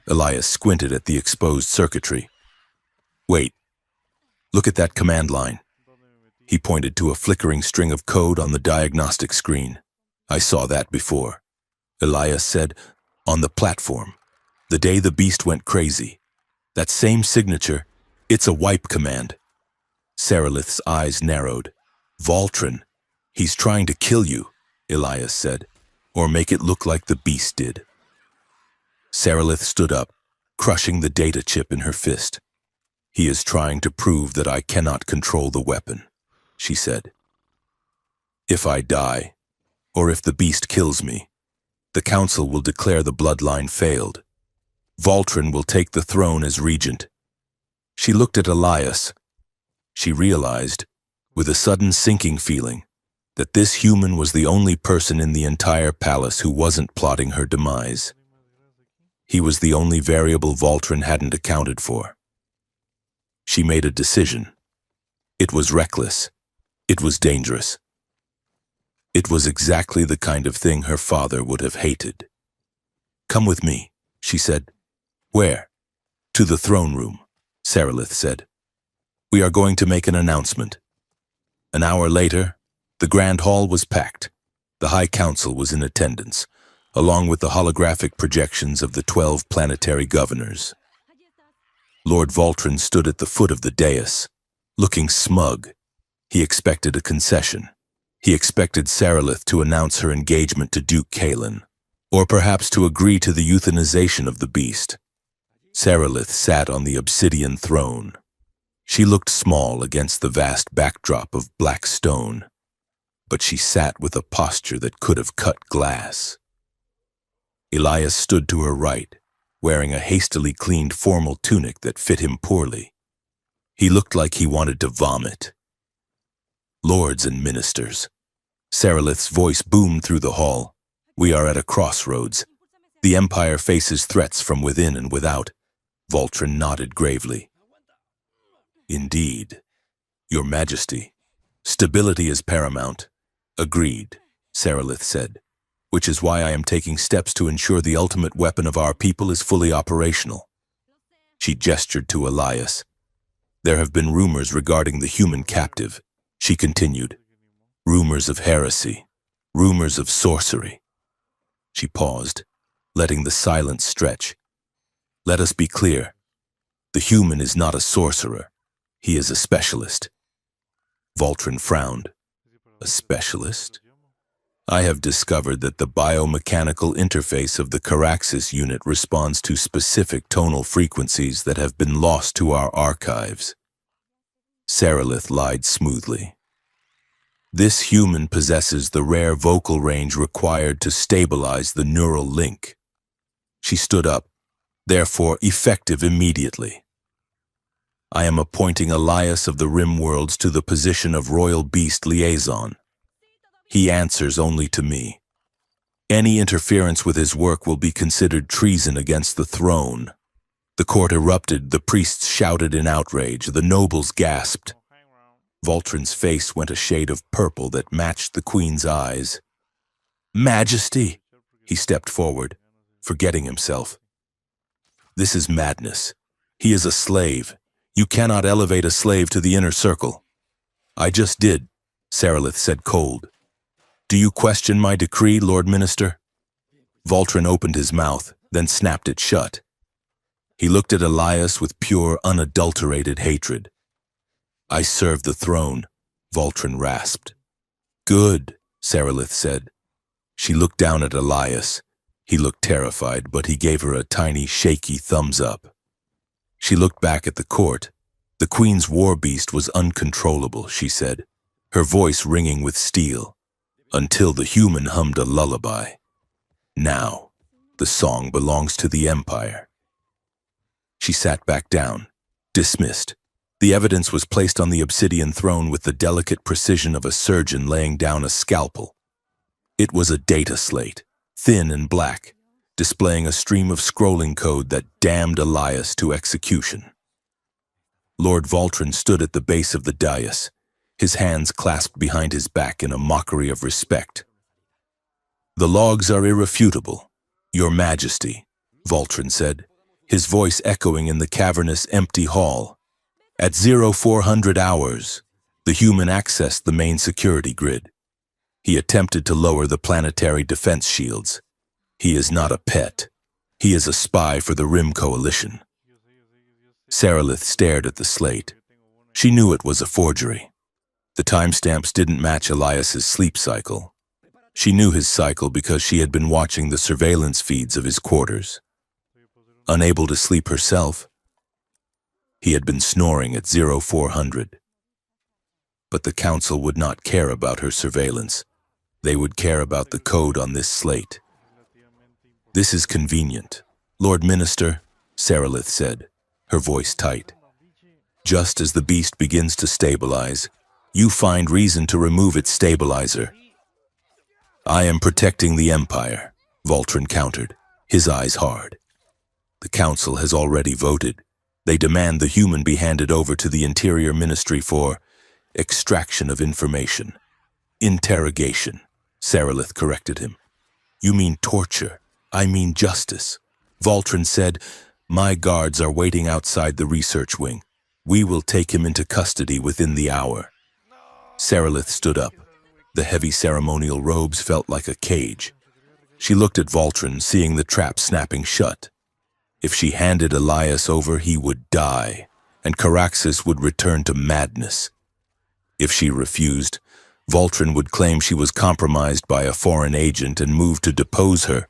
S1: Elias squinted at the exposed circuitry. "Wait. Look at that command line." He pointed to a flickering string of code on the diagnostic screen. "I saw that before," Elias said. "On the platform. The day the beast went crazy. That same signature, it's a wipe command." Sarilith's eyes narrowed. "Voltron, he's trying to kill you," Elias said, "or make it look like the beast did." Sarilith stood up, crushing the data chip in her fist. "He is trying to prove that I cannot control the weapon," she said. "If I die, or if the beast kills me, the council will declare the bloodline failed. Voltron will take the throne as regent." She looked at Elias. She realized, with a sudden sinking feeling, that this human was the only person in the entire palace who wasn't plotting her demise. He was the only variable Voltron hadn't accounted for. She made a decision. It was reckless. It was dangerous. It was exactly the kind of thing her father would have hated. "Come with me," she said. "Where?" "To the throne room," Sarilith said. "We are going to make an announcement." An hour later, the grand hall was packed. The High Council was in attendance, along with the holographic projections of the 12 planetary governors. Lord Voltron stood at the foot of the dais, looking smug. He expected a concession. He expected Sarilith to announce her engagement to Duke Kalen, or perhaps to agree to the euthanization of the beast. Sarilith sat on the obsidian throne. She looked small against the vast backdrop of black stone, but she sat with a posture that could have cut glass. Elias stood to her right, wearing a hastily cleaned formal tunic that fit him poorly. He looked like he wanted to vomit. Lords and ministers. Saralith's voice boomed through the hall. We are at a crossroads. The Empire faces threats from within and without. Voltron nodded gravely. Indeed, Your Majesty. Stability is paramount. Agreed, Saralith said, which is why I am taking steps to ensure the ultimate weapon of our people is fully operational. She gestured to Elias. There have been rumors regarding the human captive, she continued. Rumors of heresy, rumors of sorcery. She paused, letting the silence stretch. Let us be clear. The human is not a sorcerer. He is a specialist. Voltron frowned. A specialist? I have discovered that the biomechanical interface of the Caraxis unit responds to specific tonal frequencies that have been lost to our archives. Saralith lied smoothly. This human possesses the rare vocal range required to stabilize the neural link. She stood up, therefore effective immediately. I am appointing Elias of the Rim Worlds to the position of Royal Beast Liaison. He answers only to me. Any interference with his work will be considered treason against the throne. The court erupted, the priests shouted in outrage, the nobles gasped. Voltron's face went a shade of purple that matched the queen's eyes. Majesty! He stepped forward, forgetting himself. This is madness. He is a slave. You cannot elevate a slave to the inner circle. I just did, Saralith said cold. Do you question my decree, Lord Minister? Voltron opened his mouth, then snapped it shut. He looked at Elias with pure, unadulterated hatred. I serve the throne, Voltron rasped. Good, Saralith said. She looked down at Elias. He looked terrified, but he gave her a tiny, shaky thumbs up. She looked back at the court. The queen's war beast was uncontrollable, she said, her voice ringing with steel, until the human hummed a lullaby. Now, the song belongs to the Empire. She sat back down, dismissed. The evidence was placed on the obsidian throne with the delicate precision of a surgeon laying down a scalpel. It was a data slate, thin and black, displaying a stream of scrolling code that damned Elias to execution. Lord Voltron stood at the base of the dais, his hands clasped behind his back in a mockery of respect. The logs are irrefutable, Your Majesty, Voltron said, his voice echoing in the cavernous, empty hall. At 0400 hours, the human accessed the main security grid. He attempted to lower the planetary defense shields. He is not a pet. He is a spy for the Rim Coalition. Saralith stared at the slate. She knew it was a forgery. The timestamps didn't match Elias's sleep cycle. She knew his cycle because she had been watching the surveillance feeds of his quarters. Unable to sleep herself, he had been snoring at 0400. But the council would not care about her surveillance. They would care about the code on this slate. This is convenient, Lord Minister, Saralith said, her voice tight. Just as the beast begins to stabilize, you find reason to remove its stabilizer. I am protecting the Empire, Voltron countered, his eyes hard. The council has already voted. They demand the human be handed over to the Interior Ministry for extraction of information. Interrogation, Saralith corrected him. You mean torture. I mean justice. Voltron said, my guards are waiting outside the research wing. We will take him into custody within the hour. Saralith stood up. The heavy ceremonial robes felt like a cage. She looked at Voltron, seeing the trap snapping shut. If she handed Elias over, he would die, and Caraxis would return to madness. If she refused, Voltron would claim she was compromised by a foreign agent and move to depose her.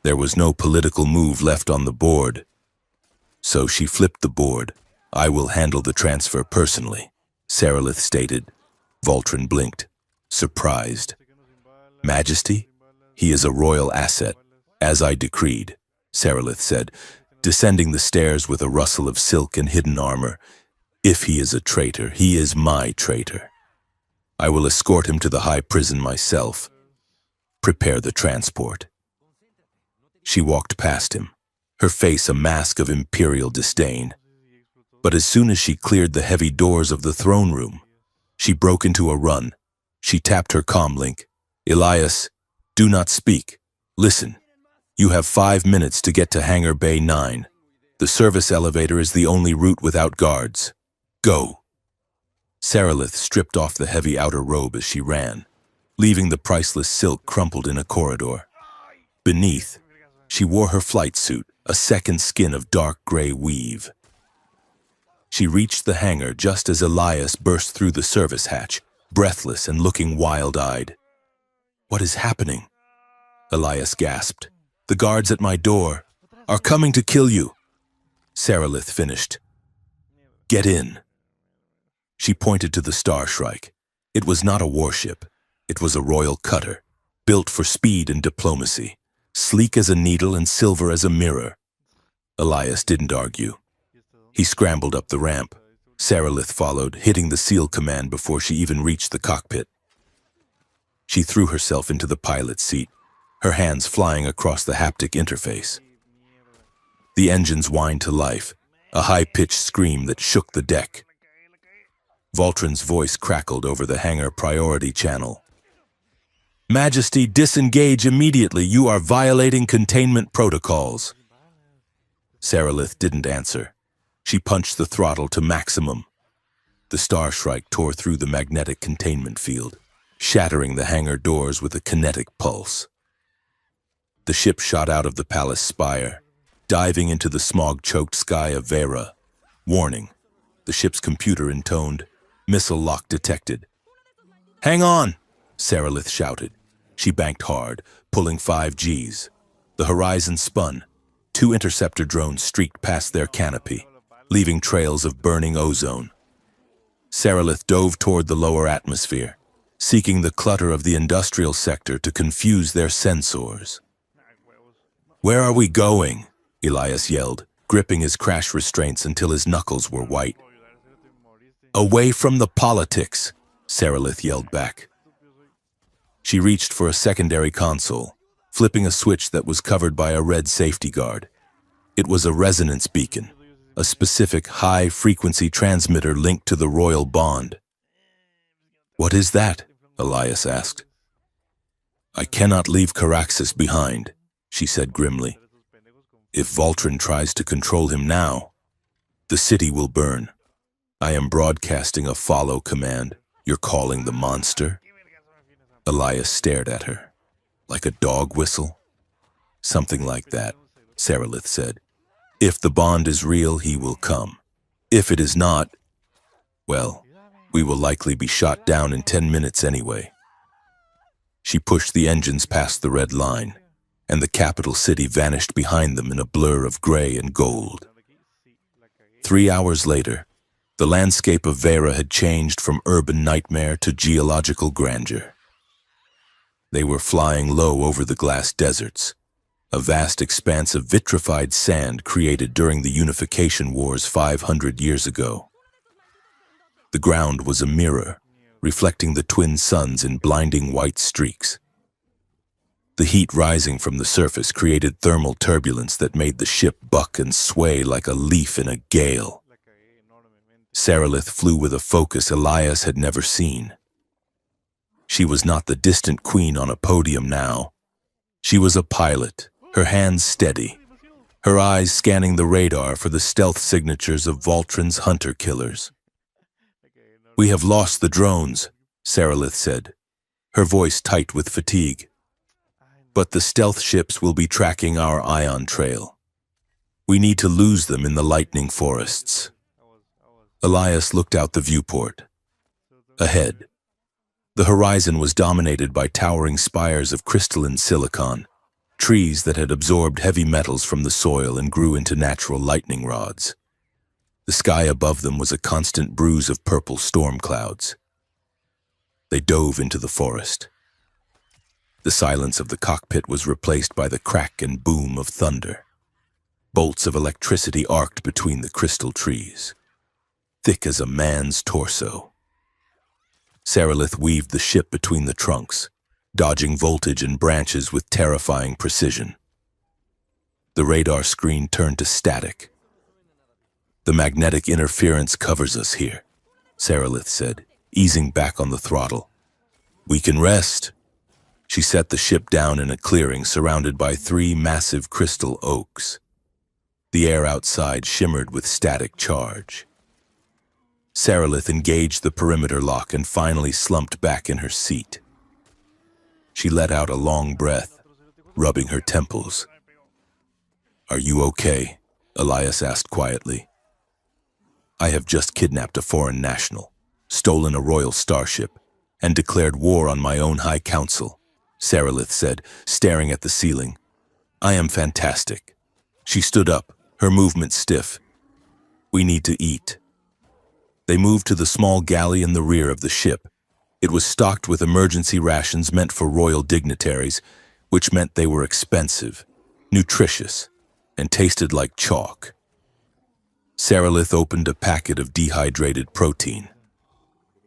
S1: There was no political move left on the board. So she flipped the board. I will handle the transfer personally, Saralith stated. Voltron blinked, surprised. Majesty? He is a royal asset, as I decreed, Saralith said, descending the stairs with a rustle of silk and hidden armor. If he is a traitor, he is my traitor. I will escort him to the high prison myself. Prepare the transport. She walked past him, her face a mask of imperial disdain. But as soon as she cleared the heavy doors of the throne room, she broke into a run. She tapped her comm link. Elias, do not speak. Listen. You have 5 minutes to get to Hangar Bay 9. The service elevator is the only route without guards. Go. Saralith stripped off the heavy outer robe as she ran, leaving the priceless silk crumpled in a corridor. Beneath, she wore her flight suit, a second skin of dark gray weave. She reached the hangar just as Elias burst through the service hatch, breathless and looking wild-eyed. What is happening? Elias gasped. The guards at my door are coming to kill you. Saralith finished. Get in. She pointed to the Star Shrike. It was not a warship. It was a royal cutter, built for speed and diplomacy, sleek as a needle and silver as a mirror. Elias didn't argue. He scrambled up the ramp. Saralith followed, hitting the SEAL command before she even reached the cockpit. She threw herself into the pilot's seat, her hands flying across the haptic interface. The engines whined to life, a high-pitched scream that shook the deck. Voltron's voice crackled over the hangar priority channel. Majesty, disengage immediately. You are violating containment protocols. Saralith didn't answer. She punched the throttle to maximum. The Star Shrike tore through the magnetic containment field, shattering the hangar doors with a kinetic pulse. The ship shot out of the palace spire, diving into the smog-choked sky of Vera. Warning. The ship's computer intoned, missile lock detected. Hang on, Saralith shouted. She banked hard, pulling 5 Gs. The horizon spun. 2 interceptor drones streaked past their canopy, leaving trails of burning ozone. Saralith dove toward the lower atmosphere, seeking the clutter of the industrial sector to confuse their sensors. Where are we going? Elias yelled, gripping his crash restraints until his knuckles were white. Away from the politics, Saralith yelled back. She reached for a secondary console, flipping a switch that was covered by a red safety guard. It was a resonance beacon, a specific high-frequency transmitter linked to the royal bond. What is that? Elias asked. I cannot leave Caraxes behind, she said grimly. If Voltron tries to control him now, the city will burn. I am broadcasting a follow command. You're calling the monster? Elias stared at her. Like a dog whistle? Something like that, Saralith said. If the bond is real, he will come. If it is not, well, we will likely be shot down in 10 minutes anyway. She pushed the engines past the red line, and the capital city vanished behind them in a blur of gray and gold. 3 hours later, the landscape of Vera had changed from urban nightmare to geological grandeur. They were flying low over the glass deserts, a vast expanse of vitrified sand created during the Unification Wars 500 years ago. The ground was a mirror, reflecting the twin suns in blinding white streaks. The heat rising from the surface created thermal turbulence that made the ship buck and sway like a leaf in a gale. Saralith flew with a focus Elias had never seen. She was not the distant queen on a podium now. She was a pilot, her hands steady, her eyes scanning the radar for the stealth signatures of Voltron's hunter-killers. We have lost the drones, Saralith said, her voice tight with fatigue. But the stealth ships will be tracking our ion trail. We need to lose them in the lightning forests. Elias looked out the viewport. Ahead, the horizon was dominated by towering spires of crystalline silicon, trees that had absorbed heavy metals from the soil and grew into natural lightning rods. The sky above them was a constant bruise of purple storm clouds. They dove into the forest. The silence of the cockpit was replaced by the crack and boom of thunder. Bolts of electricity arced between the crystal trees. thick as a man's torso. Sarilith weaved the ship between the trunks, dodging voltage and branches with terrifying precision. The radar screen turned to static. "The magnetic interference covers us here," Sarilith said, easing back on the throttle. "We can rest." She set the ship down in a clearing surrounded by 3 massive crystal oaks. The air outside shimmered with static charge. Sarilith engaged the perimeter lock and finally slumped back in her seat. She let out a long breath, rubbing her temples. "Are you okay?" Elias asked quietly. "I have just kidnapped a foreign national, stolen a royal starship, and declared war on my own High Council," Sarilith said, staring at the ceiling. "I am fantastic." She stood up, her movement stiff. "We need to eat." They moved to the small galley in the rear of the ship. It was stocked with emergency rations meant for royal dignitaries, which meant they were expensive, nutritious, and tasted like chalk. Sarilith opened a packet of dehydrated protein.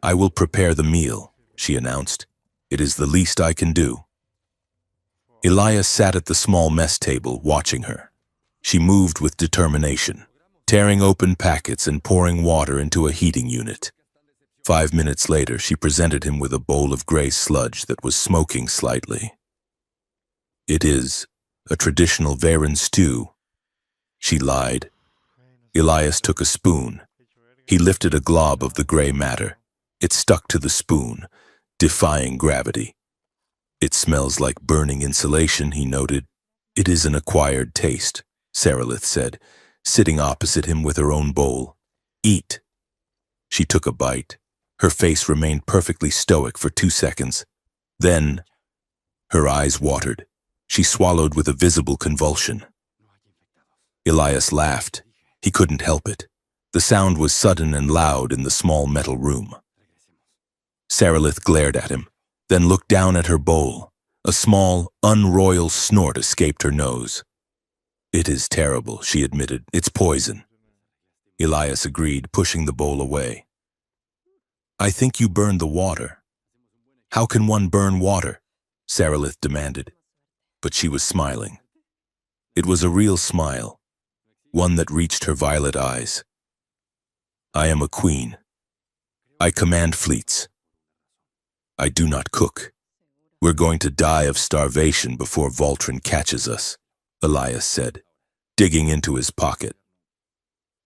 S1: "I will prepare the meal," she announced. "It is the least I can do." Elias sat at the small mess table, watching her. She moved with determination, tearing open packets and pouring water into a heating unit. 5 minutes later, she presented him with a bowl of gray sludge that was smoking slightly. "It is a traditional Varen stew," she lied. Elias took a spoon. He lifted a glob of the gray matter. It stuck to the spoon, defying gravity. "It smells like burning insulation," he noted. "It is an acquired taste," Sarilith said, sitting opposite him with her own bowl. "Eat." She took a bite. Her face remained perfectly stoic for 2 seconds. Then, her eyes watered. She swallowed with a visible convulsion. Elias laughed. He couldn't help it. The sound was sudden and loud in the small metal room. Sarilith glared at him, then looked down at her bowl. A small, unroyal snort escaped her nose. "It is terrible," she admitted. "It's poison." Elias agreed, pushing the bowl away. "I think you burned the water." "How can one burn water?" Sarilith demanded. But she was smiling. It was a real smile, one that reached her violet eyes. "I am a queen. I command fleets. I do not cook. We're going to die of starvation before Voltron catches us," Elias said, digging into his pocket.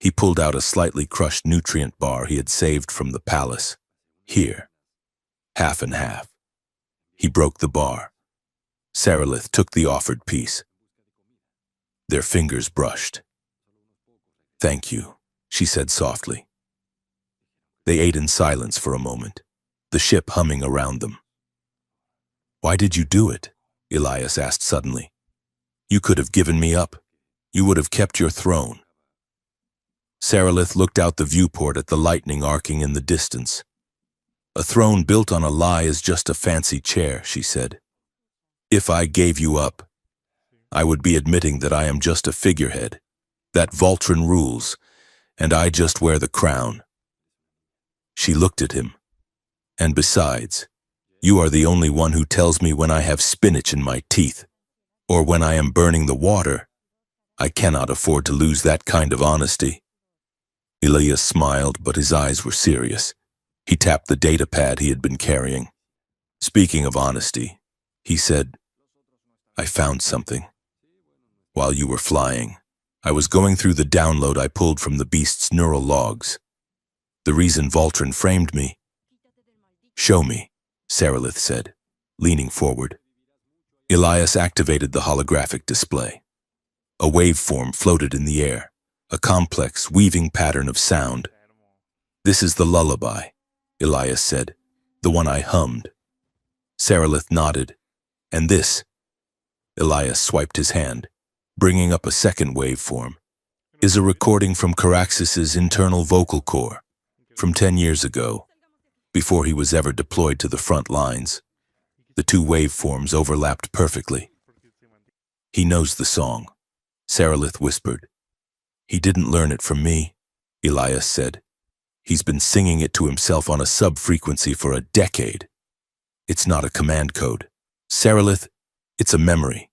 S1: He pulled out a slightly crushed nutrient bar he had saved from the palace. "Here, half and half." He broke the bar. Sarilith took the offered piece. Their fingers brushed. "Thank you," she said softly. They ate in silence for a moment, the ship humming around them. "Why did you do it?" Elias asked suddenly. "You could have given me up. You would have kept your throne." Sarilith looked out the viewport at the lightning arcing in the distance. "A throne built on a lie is just a fancy chair," she said. "If I gave you up, I would be admitting that I am just a figurehead, that Voltron rules, and I just wear the crown." She looked at him. "And besides, you are the only one who tells me when I have spinach in my teeth, or when I am burning the water. I cannot afford to lose that kind of honesty." Elias smiled, but his eyes were serious. He tapped the data pad he had been carrying. "Speaking of honesty," he said, "I found something. While you were flying, I was going through the download I pulled from the beast's neural logs. The reason Voltron framed me." "Show me," Sarilith said, leaning forward. Elias activated the holographic display. A waveform floated in the air, a complex, weaving pattern of sound. "This is the lullaby," Elias said, "the one I hummed." Sarilith nodded. "And this?" Elias swiped his hand, bringing up a second waveform. "Is a recording from Caraxis's internal vocal core, from 10 years ago, before he was ever deployed to the front lines." The 2 waveforms overlapped perfectly. "He knows the song," Sarilith whispered. "He didn't learn it from me," Elias said. He's been singing it to himself on a sub-frequency for a decade. It's not a command code. Sarilith, it's a memory.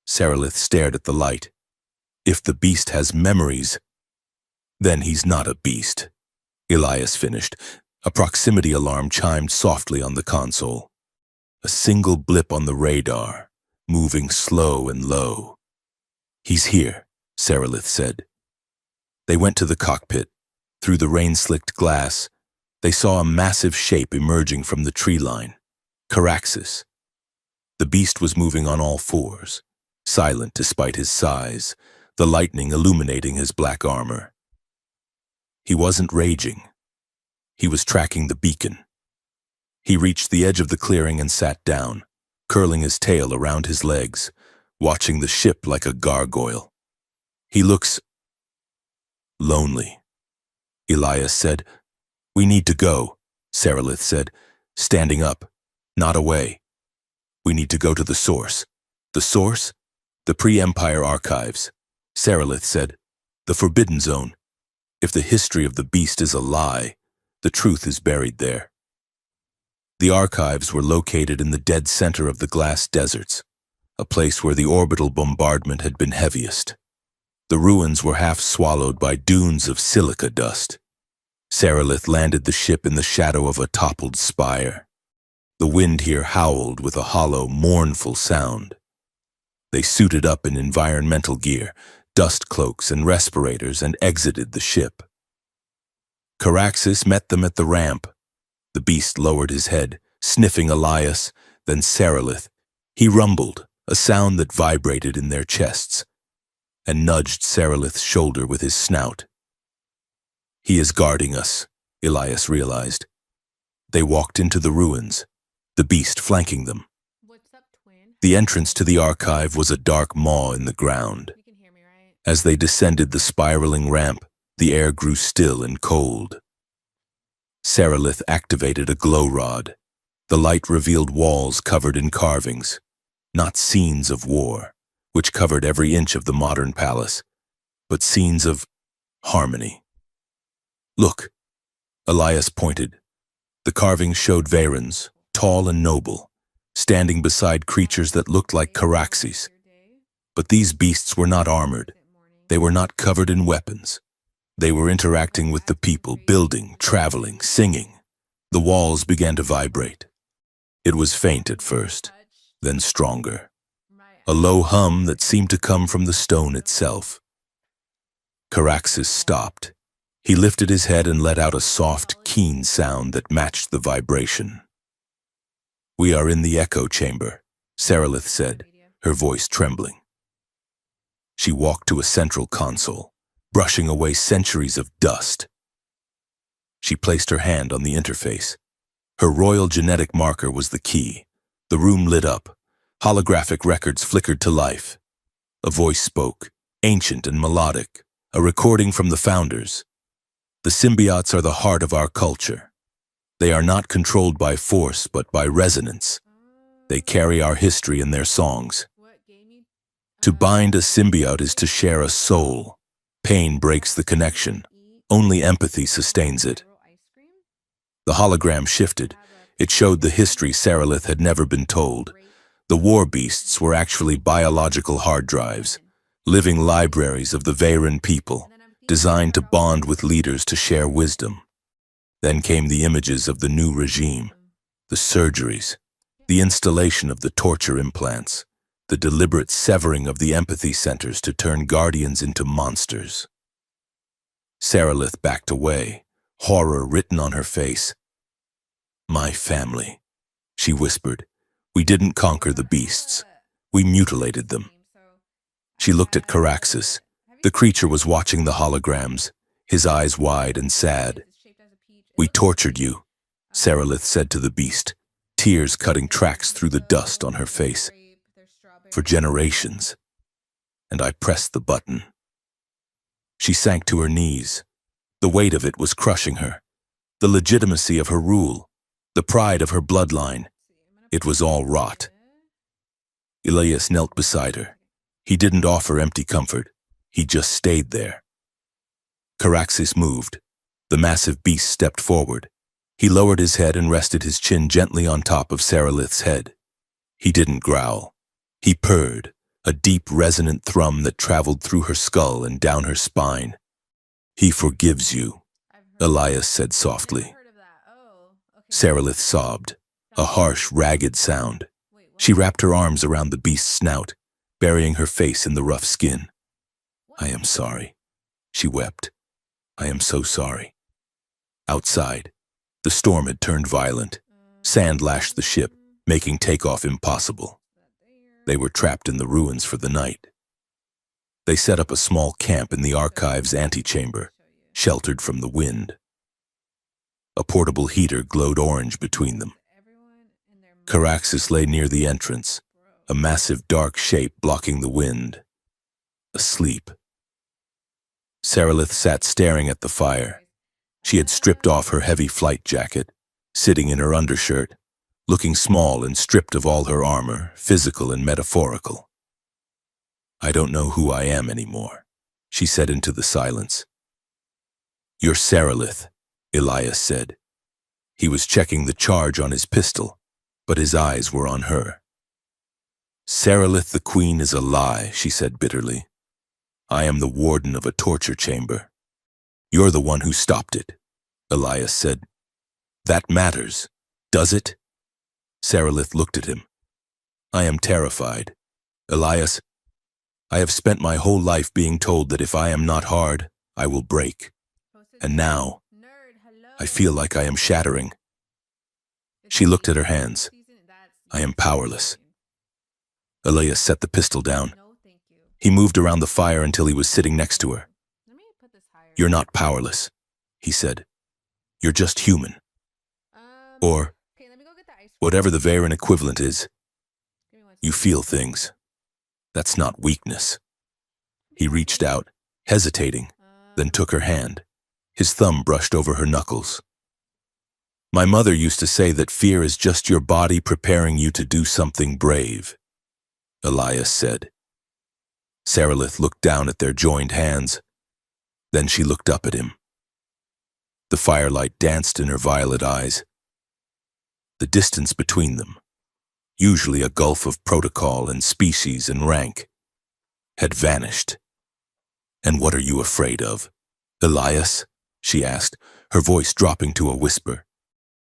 S1: Sarilith stared at the light. If the beast has memories, then he's not a beast. Elias finished. A proximity alarm chimed softly on the console. A single blip on the radar, moving slow and low. He's here, Sarilith said. They went to the cockpit. Through the rain-slicked glass, they saw a massive shape emerging from the tree line. Caraxes. The beast was moving on all fours, silent despite his size, the lightning illuminating his black armor. He wasn't raging. He was tracking the beacon. He reached the edge of the clearing and sat down, curling his tail around his legs, watching the ship like a gargoyle. He looks lonely. Elias said. We need to go, Sarilith said, standing up, not away. We need to go to the source. The source? The pre-Empire archives. Sarilith said. The Forbidden Zone. If the history of the beast is a lie, the truth is buried there. The archives were located in the dead center of the glass deserts, a place where the orbital bombardment had been heaviest. The ruins were half swallowed by dunes of silica dust. Sarilith landed the ship in the shadow of a toppled spire. The wind here howled with a hollow, mournful sound. They suited up in environmental gear, dust cloaks and respirators, and exited the ship. Caraxes met them at the ramp. The beast lowered his head, sniffing Elias, then Sarilith. He rumbled, a sound that vibrated in their chests, and nudged Sarilith's shoulder with his snout. He is guarding us, Elias realized. They walked into the ruins, the beast flanking them.
S2: What's up, twin?
S1: The entrance to the archive was a dark maw in the ground.
S2: You can hear me, right?
S1: As they descended the spiraling ramp, the air grew still and cold. Sarilith activated a glow rod. The light revealed walls covered in carvings, not scenes of war, which covered every inch of the modern palace, but scenes of harmony. Look, Elias pointed. The carvings showed Varans, tall and noble, standing beside creatures that looked like Caraxes. But these beasts were not armored. They were not covered in weapons. They were interacting with the people, building, traveling, singing. The walls began to vibrate. It was faint at first, then stronger. A low hum that seemed to come from the stone itself. Caraxes stopped. He lifted his head and let out a soft, keen sound that matched the vibration. We are in the echo chamber, Sarilith said, her voice trembling. She walked to a central console, brushing away centuries of dust. She placed her hand on the interface. Her royal genetic marker was the key. The room lit up. Holographic records flickered to life. A voice spoke, ancient and melodic, a recording from the founders. The symbiotes are the heart of our culture. They are not controlled by force, but by resonance. They carry our history in their songs. To bind a symbiote is to share a soul. Pain breaks the connection. Only empathy sustains it. The hologram shifted. It showed the history Sarilith had never been told. The war beasts were actually biological hard drives, living libraries of the Varan people, designed to bond with leaders to share wisdom. Then came the images of the new regime, the surgeries, the installation of the torture implants, the deliberate severing of the empathy centers to turn guardians into monsters. Sarilith backed away, horror written on her face. My family, she whispered. We didn't conquer the beasts. We mutilated them. She looked at Caraxes. The creature was watching the holograms, his eyes wide and sad. We tortured you, Sarilith said to the beast, tears cutting tracks through the dust on her face. For generations. And I pressed the button. She sank to her knees. The weight of it was crushing her. The legitimacy of her rule, the pride of her bloodline. It was all rot. Elias knelt beside her. He didn't offer empty comfort. He just stayed there. Caraxes moved. The massive beast stepped forward. He lowered his head and rested his chin gently on top of Sarilith's head. He didn't growl. He purred, a deep, resonant thrum that traveled through her skull and down her spine. "He forgives you," Elias said softly. Sarilith sobbed, a harsh, ragged sound. She wrapped her arms around the beast's snout, burying her face in the rough skin. "I am sorry," she wept. "I am so sorry." Outside, the storm had turned violent. Sand lashed the ship, making takeoff impossible. They were trapped in the ruins for the night. They set up a small camp in the archive's antechamber, sheltered from the wind. A portable heater glowed orange between them. Caraxes lay near the entrance, a massive dark shape blocking the wind. Asleep. Sarilith sat staring at the fire. She had stripped off her heavy flight jacket, sitting in her undershirt, looking small and stripped of all her armor, physical and metaphorical. "I don't know who I am anymore," she said into the silence. "You're Sarilith," Elias said. He was checking the charge on his pistol, but his eyes were on her. "Sarilith the Queen is a lie," she said bitterly. "I am the warden of a torture chamber. You're the one who stopped it," Elias said. "That matters, does it?" Sarilith looked at him. "I am terrified. Elias, I have spent my whole life being told that if I am not hard, I will break. And now, I feel like I am shattering." She looked at her hands. "I am powerless." Elias set the pistol down. He moved around the fire until he was sitting next to her. "You're not powerless," he said. "You're just human. Or whatever the Varen equivalent is. You feel things. That's not weakness." He reached out, hesitating, then took her hand. His thumb brushed over her knuckles. "My mother used to say that fear is just your body preparing you to do something brave," Elias said. Sarilith looked down at their joined hands. Then she looked up at him. The firelight danced in her violet eyes. The distance between them, usually a gulf of protocol and species and rank, had vanished. "And what are you afraid of, Elias?" she asked, her voice dropping to a whisper.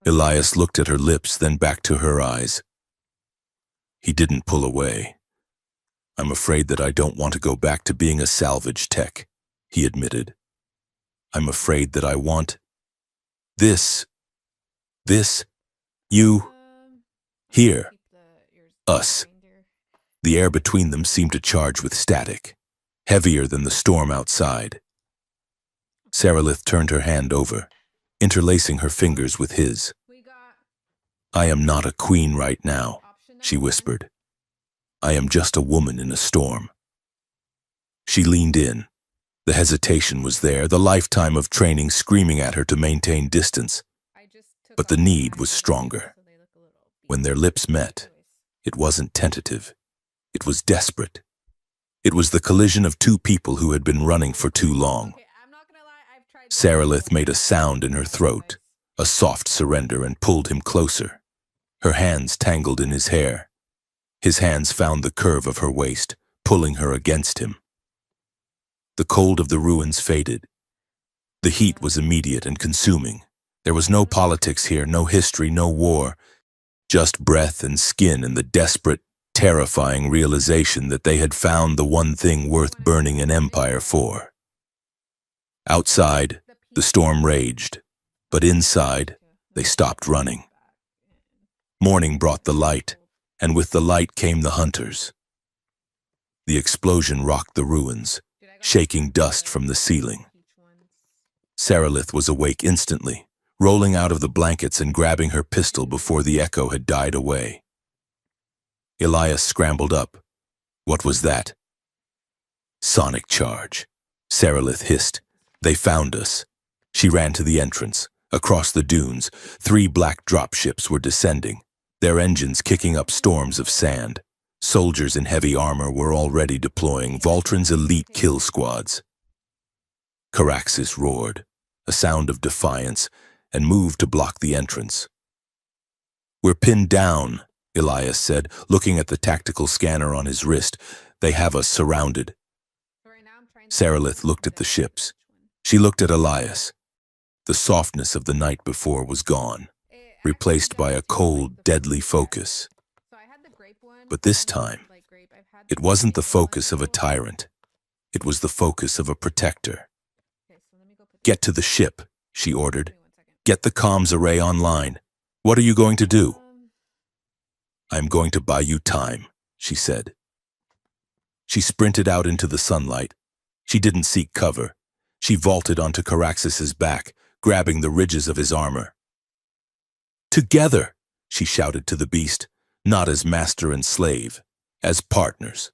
S1: Elias looked at her lips, then back to her eyes. He didn't pull away. "I'm afraid that I don't want to go back to being a salvage tech," he admitted. "I'm afraid that I want this, you, here, us." The air between them seemed to charge with static, heavier than the storm outside. Sarilith turned her hand over, interlacing her fingers with his. "I am not a queen right now," she whispered. "I am just a woman in a storm." She leaned in. The hesitation was there, the lifetime of training screaming at her to maintain distance. But the need was stronger. When their lips met, it wasn't tentative. It was desperate. It was the collision of two people who had been running for too long. Sarilith made a sound in her throat, a soft surrender, and pulled him closer. Her hands tangled in his hair. His hands found the curve of her waist, pulling her against him. The cold of the ruins faded. The heat was immediate and consuming. There was no politics here, no history, no war. Just breath and skin and the desperate, terrifying realization that they had found the one thing worth burning an empire for. Outside, the storm raged, but inside, they stopped running. Morning brought the light, and with the light came the hunters. The explosion rocked the ruins, shaking dust from the ceiling. Sarilith was awake instantly, rolling out of the blankets and grabbing her pistol before the echo had died away. Elias scrambled up. What was that? "Sonic charge," Sarilith hissed. "They found us." She ran to the entrance. Across the dunes, 3 black dropships were descending, their engines kicking up storms of sand. Soldiers in heavy armor were already deploying Voltron's elite kill squads. Caraxes roared. a sound of defiance, and moved to block the entrance. "We're pinned down," Elias said, looking at the tactical scanner on his wrist. "They have us surrounded." Sarilith looked at the ships. She looked at Elias. The softness of the night before was gone, replaced by a cold, deadly focus. But this time, it wasn't the focus of a tyrant. It was the focus of a protector. "Get to the ship," she ordered. "Get the comms array online. What are you going to do?" "I'm going to buy you time," she said. She sprinted out into the sunlight. She didn't seek cover. She vaulted onto Caraxes's back, grabbing the ridges of his armor. "Together," she shouted to the beast, not as master and slave, as partners.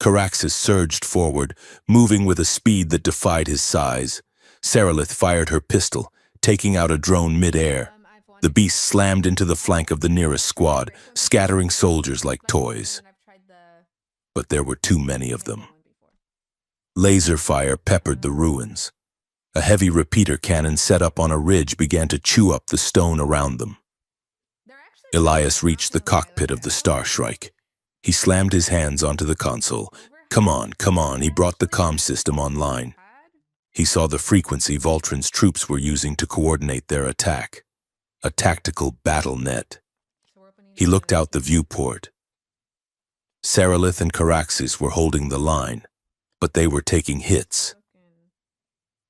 S1: Caraxes surged forward, moving with a speed that defied his size. Sarilith fired her pistol, taking out a drone mid-air. The beast slammed into the flank of the nearest squad, scattering soldiers like toys. But there were too many of them. Laser fire peppered the ruins. A heavy repeater cannon set up on a ridge began to chew up the stone around them. Elias reached the cockpit of the Star Shrike. He slammed his hands onto the console. Come on, he brought the comm system online. He saw the frequency Voltron's troops were using to coordinate their attack. A tactical battle net. He looked out the viewport. Sarilith and Caraxes were holding the line, but they were taking hits.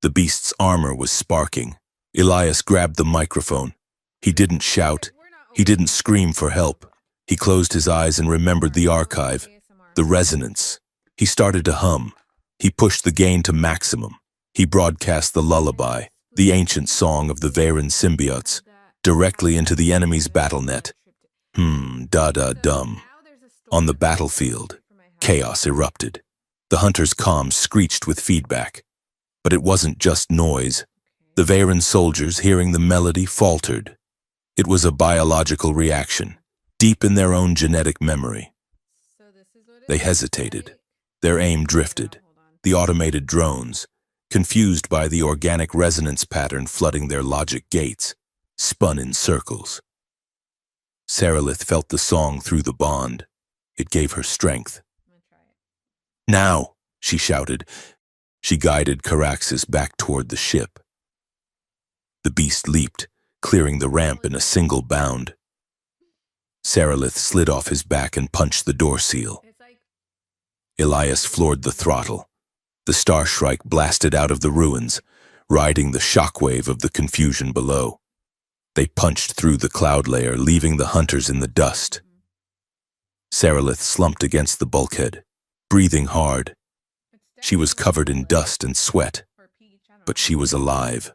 S1: The beast's armor was sparking. Elias grabbed the microphone. He didn't shout. He didn't scream for help. He closed his eyes and remembered the archive, the resonance. He started to hum. He pushed the gain to maximum. He broadcast the lullaby, the ancient song of the Varen symbiotes, directly into the enemy's battle net. Da-da-dum. On the battlefield, chaos erupted. The hunter's comms screeched with feedback. But it wasn't just noise. The Varen soldiers, hearing the melody, faltered. It was a biological reaction, deep in their own genetic memory. They hesitated. Their aim drifted. The automated drones, confused by the organic resonance pattern flooding their logic gates, spun in circles. Sarilith felt the song through the bond. It gave her strength. "Now," she shouted. She guided Caraxes back toward the ship. The beast leaped, clearing the ramp in a single bound. Sarilith slid off his back and punched the door seal. Elias floored the throttle. The Star Shrike blasted out of the ruins, riding the shockwave of the confusion below. They punched through the cloud layer, leaving the hunters in the dust. Sarilith slumped against the bulkhead, breathing hard. She was covered in dust and sweat, but she was alive.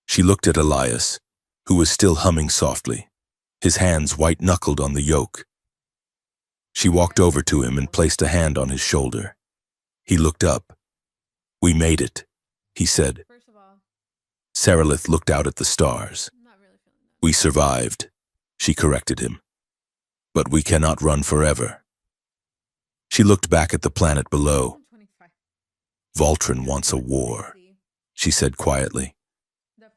S1: She looked at Elias, who was still humming softly, his hands white-knuckled on the yoke. She walked over to him and placed a hand on his shoulder. He looked up. "We made it," he said. Sarilith looked out at the stars. "We survived," she corrected him. "But we cannot run forever." She looked back at the planet below. "Voltron wants a war," she said quietly.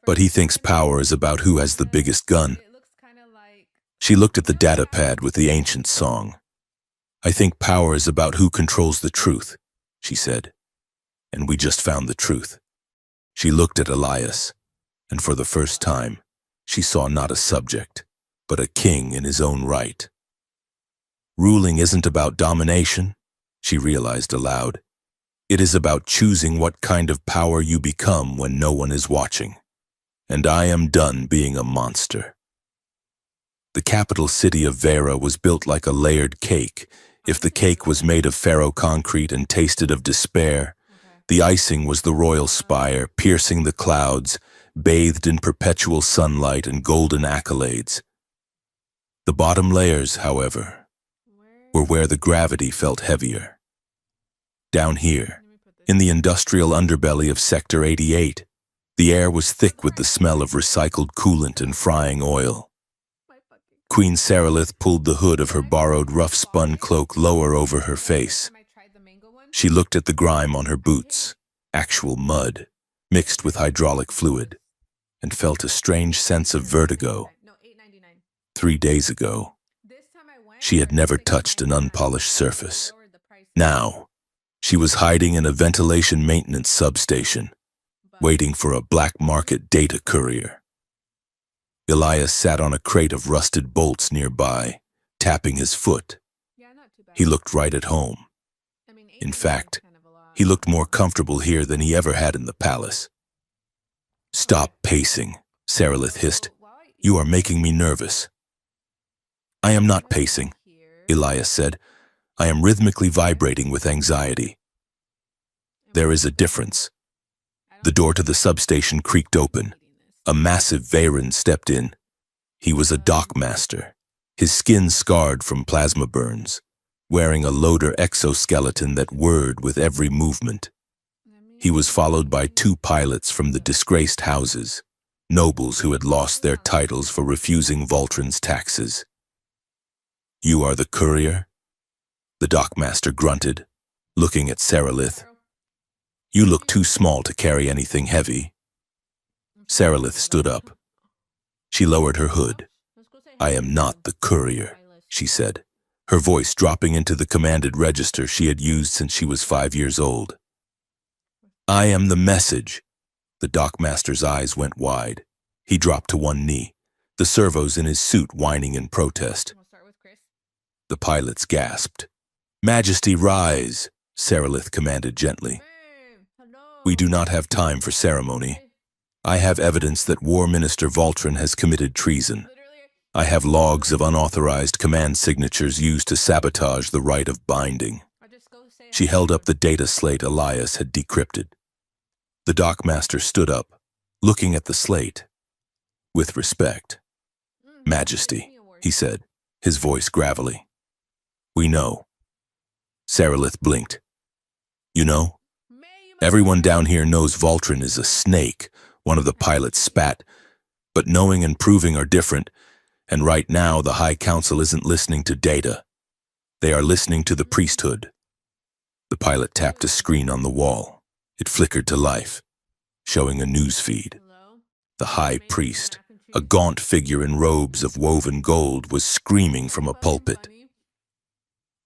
S1: "But he thinks power is about who has the biggest gun." She looked at the data pad with the ancient song. "I think power is about who controls the truth," she said. "And we just found the truth." She looked at Elias, and for the first time, she saw not a subject, but a king in his own right. Ruling isn't about domination, she realized aloud. It is about choosing what kind of power you become when no one is watching. And I am done being a monster. The capital city of Vera was built like a layered cake. If the cake was made of ferroconcrete and tasted of despair, the icing was the royal spire, piercing the clouds, bathed in perpetual sunlight and golden accolades. The bottom layers, however, were where the gravity felt heavier. Down here, in the industrial underbelly of Sector 88, the air was thick with the smell of recycled coolant and frying oil. Queen Sarilith pulled the hood of her borrowed rough-spun cloak lower over her face. She looked at the grime on her boots, actual mud, mixed with hydraulic fluid, and felt a strange sense of vertigo.
S2: No, $8.99.
S1: 3 days ago,
S2: This time I went,
S1: she had
S2: or
S1: never
S2: it's like
S1: touched an
S2: $8.99.
S1: unpolished surface.
S2: They lowered the price.
S1: Now, she was hiding in a ventilation maintenance substation,
S2: But-
S1: waiting for a black market data courier. Elias sat on a crate of rusted bolts nearby, tapping his foot.
S2: Yeah, not too bad.
S1: He looked right at home.
S2: I mean,
S1: In
S2: 8.99 is
S1: fact,
S2: kind of a lot.
S1: he looked more comfortable here than he ever had in the palace. "Stop pacing," Sarilith hissed. "You are making me nervous." "I am not pacing," Elias said. "I am rhythmically vibrating with anxiety. There is a difference." The door to the substation creaked open. A massive Veyron stepped in. He was a dockmaster, his skin scarred from plasma burns, wearing a loader exoskeleton that whirred with every movement. He was followed by 2 pilots from the disgraced houses, nobles who had lost their titles for refusing Voltron's taxes. "You are the courier?" The dockmaster grunted, looking at Sarilith. "You look too small to carry anything heavy." Sarilith stood up. She lowered her hood. "I am not the courier," she said, her voice dropping into the commanded register she had used since she was 5 years old. "I am the message." The dockmaster's eyes went wide. He dropped to one knee, the servos in his suit whining in protest.
S2: We'll start with Chris.
S1: The pilots gasped. "Majesty, rise," Sarilith commanded gently.
S2: Hello.
S1: "We do not have time for ceremony. I have evidence that War Minister Voltron has committed treason.
S2: Literally,
S1: I have logs of unauthorized command signatures used to sabotage the rite of binding."
S2: I'll just go say
S1: She
S2: hi.
S1: held up the data slate Elias had decrypted. The dockmaster stood up, looking at the slate. "With respect, Majesty," he said, his voice gravelly. "We know." Sarilith blinked. "You know? Everyone down here knows Voltron is a snake," one of the pilots spat. "But knowing and proving are different, and right now the High Council isn't listening to data. They are listening to the priesthood." The pilot tapped a screen on the wall. It flickered to life, showing a news feed.
S2: Hello?
S1: The high
S2: Maybe
S1: priest,
S2: mac and
S1: a
S2: cheese.
S1: gaunt figure in robes of woven gold, was screaming from a
S2: Fucking
S1: pulpit.
S2: funny.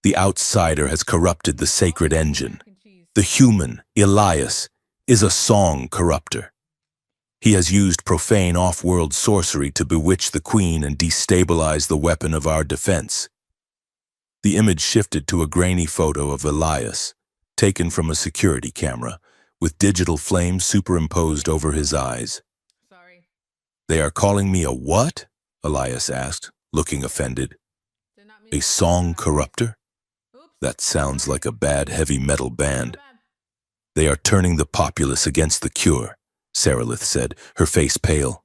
S1: "The outsider has corrupted the sacred
S2: Always
S1: engine.
S2: mac and cheese.
S1: The human, Elias, is a song corrupter. He has used profane off-world sorcery to bewitch the queen and destabilize the weapon of our defense." The image shifted to a grainy photo of Elias, taken from a security camera, with digital flames superimposed over his eyes.
S2: Sorry.
S1: "They are calling me a what?" Elias asked, looking offended.
S2: Did not mean
S1: "A
S2: to
S1: song
S2: say that.
S1: corrupter?
S2: Oops.
S1: That sounds like a bad heavy metal band."
S2: My bad.
S1: "They are turning the populace against the cure," Sarilith said, her face pale.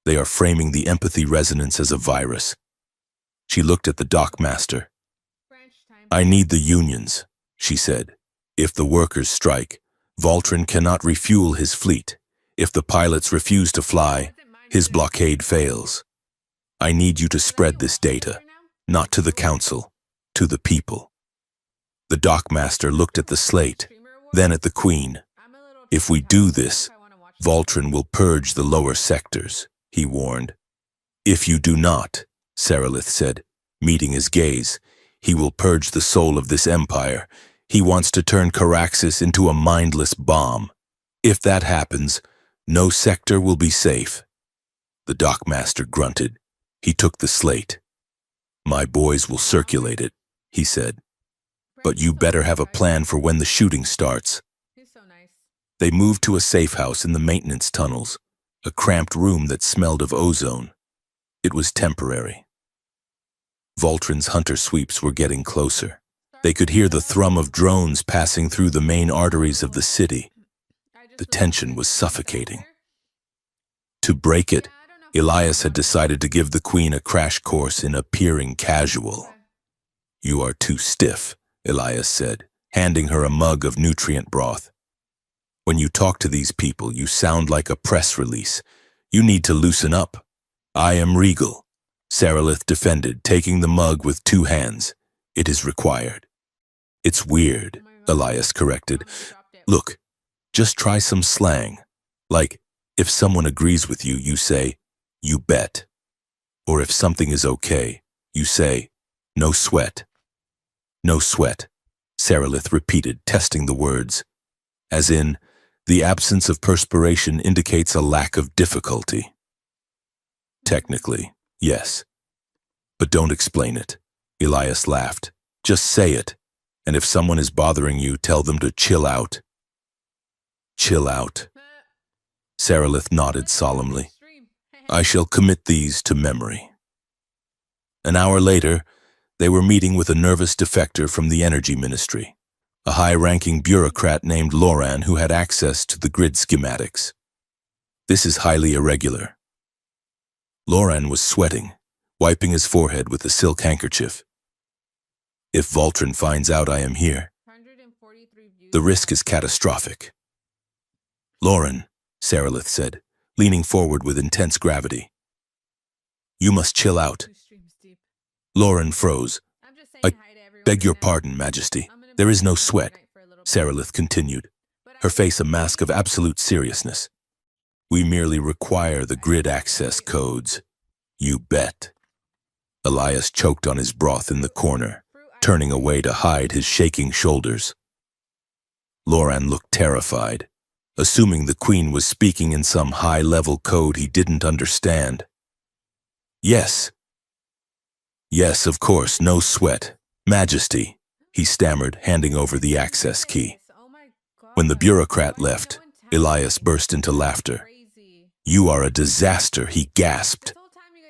S1: "They are framing the empathy resonance as a virus." She looked at the dockmaster.
S2: Branch time.
S1: "I need the unions," she said. "If the workers strike, Voltron cannot refuel his fleet. If the pilots refuse to fly,
S2: Wasn't mine
S1: his
S2: either.
S1: blockade fails. I need you to
S2: Did I
S1: spread
S2: do
S1: this
S2: all
S1: data,
S2: over now?
S1: not to the council, to the people." The dockmaster looked at the slate,
S2: Streamer award?
S1: then at the queen.
S2: I'm a little
S1: "If we
S2: traumatized.
S1: do
S2: I don't know
S1: this,
S2: if I wanna watch
S1: Voltron will purge the lower sectors," he warned. "If you do not," Sarilith said, meeting his gaze, "he will purge the soul of this empire. He wants to turn Caraxes into a mindless bomb. If that happens, no sector will be safe." The dockmaster grunted. He took the slate. "My boys will circulate it," he said. "But you better have a plan for when the shooting starts."
S2: He's so nice.
S1: They moved to a safe house in the maintenance tunnels, a cramped room that smelled of ozone. It was temporary. Voltron's hunter sweeps were getting closer. They could hear the thrum of drones passing through the main arteries of the city. The tension was suffocating. To break it, Elias had decided to give the queen a crash course in appearing casual. "You are too stiff," Elias said, handing her a mug of nutrient broth. "When you talk to these people, you sound like a press release. You need to loosen up." "I am regal," Sarilith defended, taking the mug with 2 hands. "It is required." "It's weird," Elias corrected. "Look, just try some slang. Like, if someone agrees with you, you say, "You bet." Or if something is okay, you say, "No sweat." No sweat, Saralith repeated, testing the words. As in, the absence of perspiration indicates a lack of difficulty. Technically, yes. But don't explain it. Elias laughed. Just say it. And if someone is bothering you, tell them to chill out. Chill out. Saralith nodded solemnly. I shall commit these to memory. An hour later, they were meeting with a nervous defector from the Energy Ministry, a high-ranking bureaucrat named Loran who had access to the grid schematics. This is highly irregular. Loran was sweating, wiping his forehead with a silk handkerchief. If Voltron finds out I am here, the risk is catastrophic. Loran, Saralith said, leaning forward with intense gravity. You must chill out. Loran froze. I beg your pardon, Majesty. There is no sweat, Saralith continued, her face a mask of absolute seriousness. We merely require the grid access codes. You bet. Elias choked on his broth in the corner, turning away to hide his shaking shoulders. Loran looked terrified, assuming the Queen was speaking in some high-level code he didn't understand. Yes. Yes, of course, no sweat. Majesty, he stammered, handing over the access key. When the bureaucrat left, Elias burst into laughter. You are a disaster, he gasped.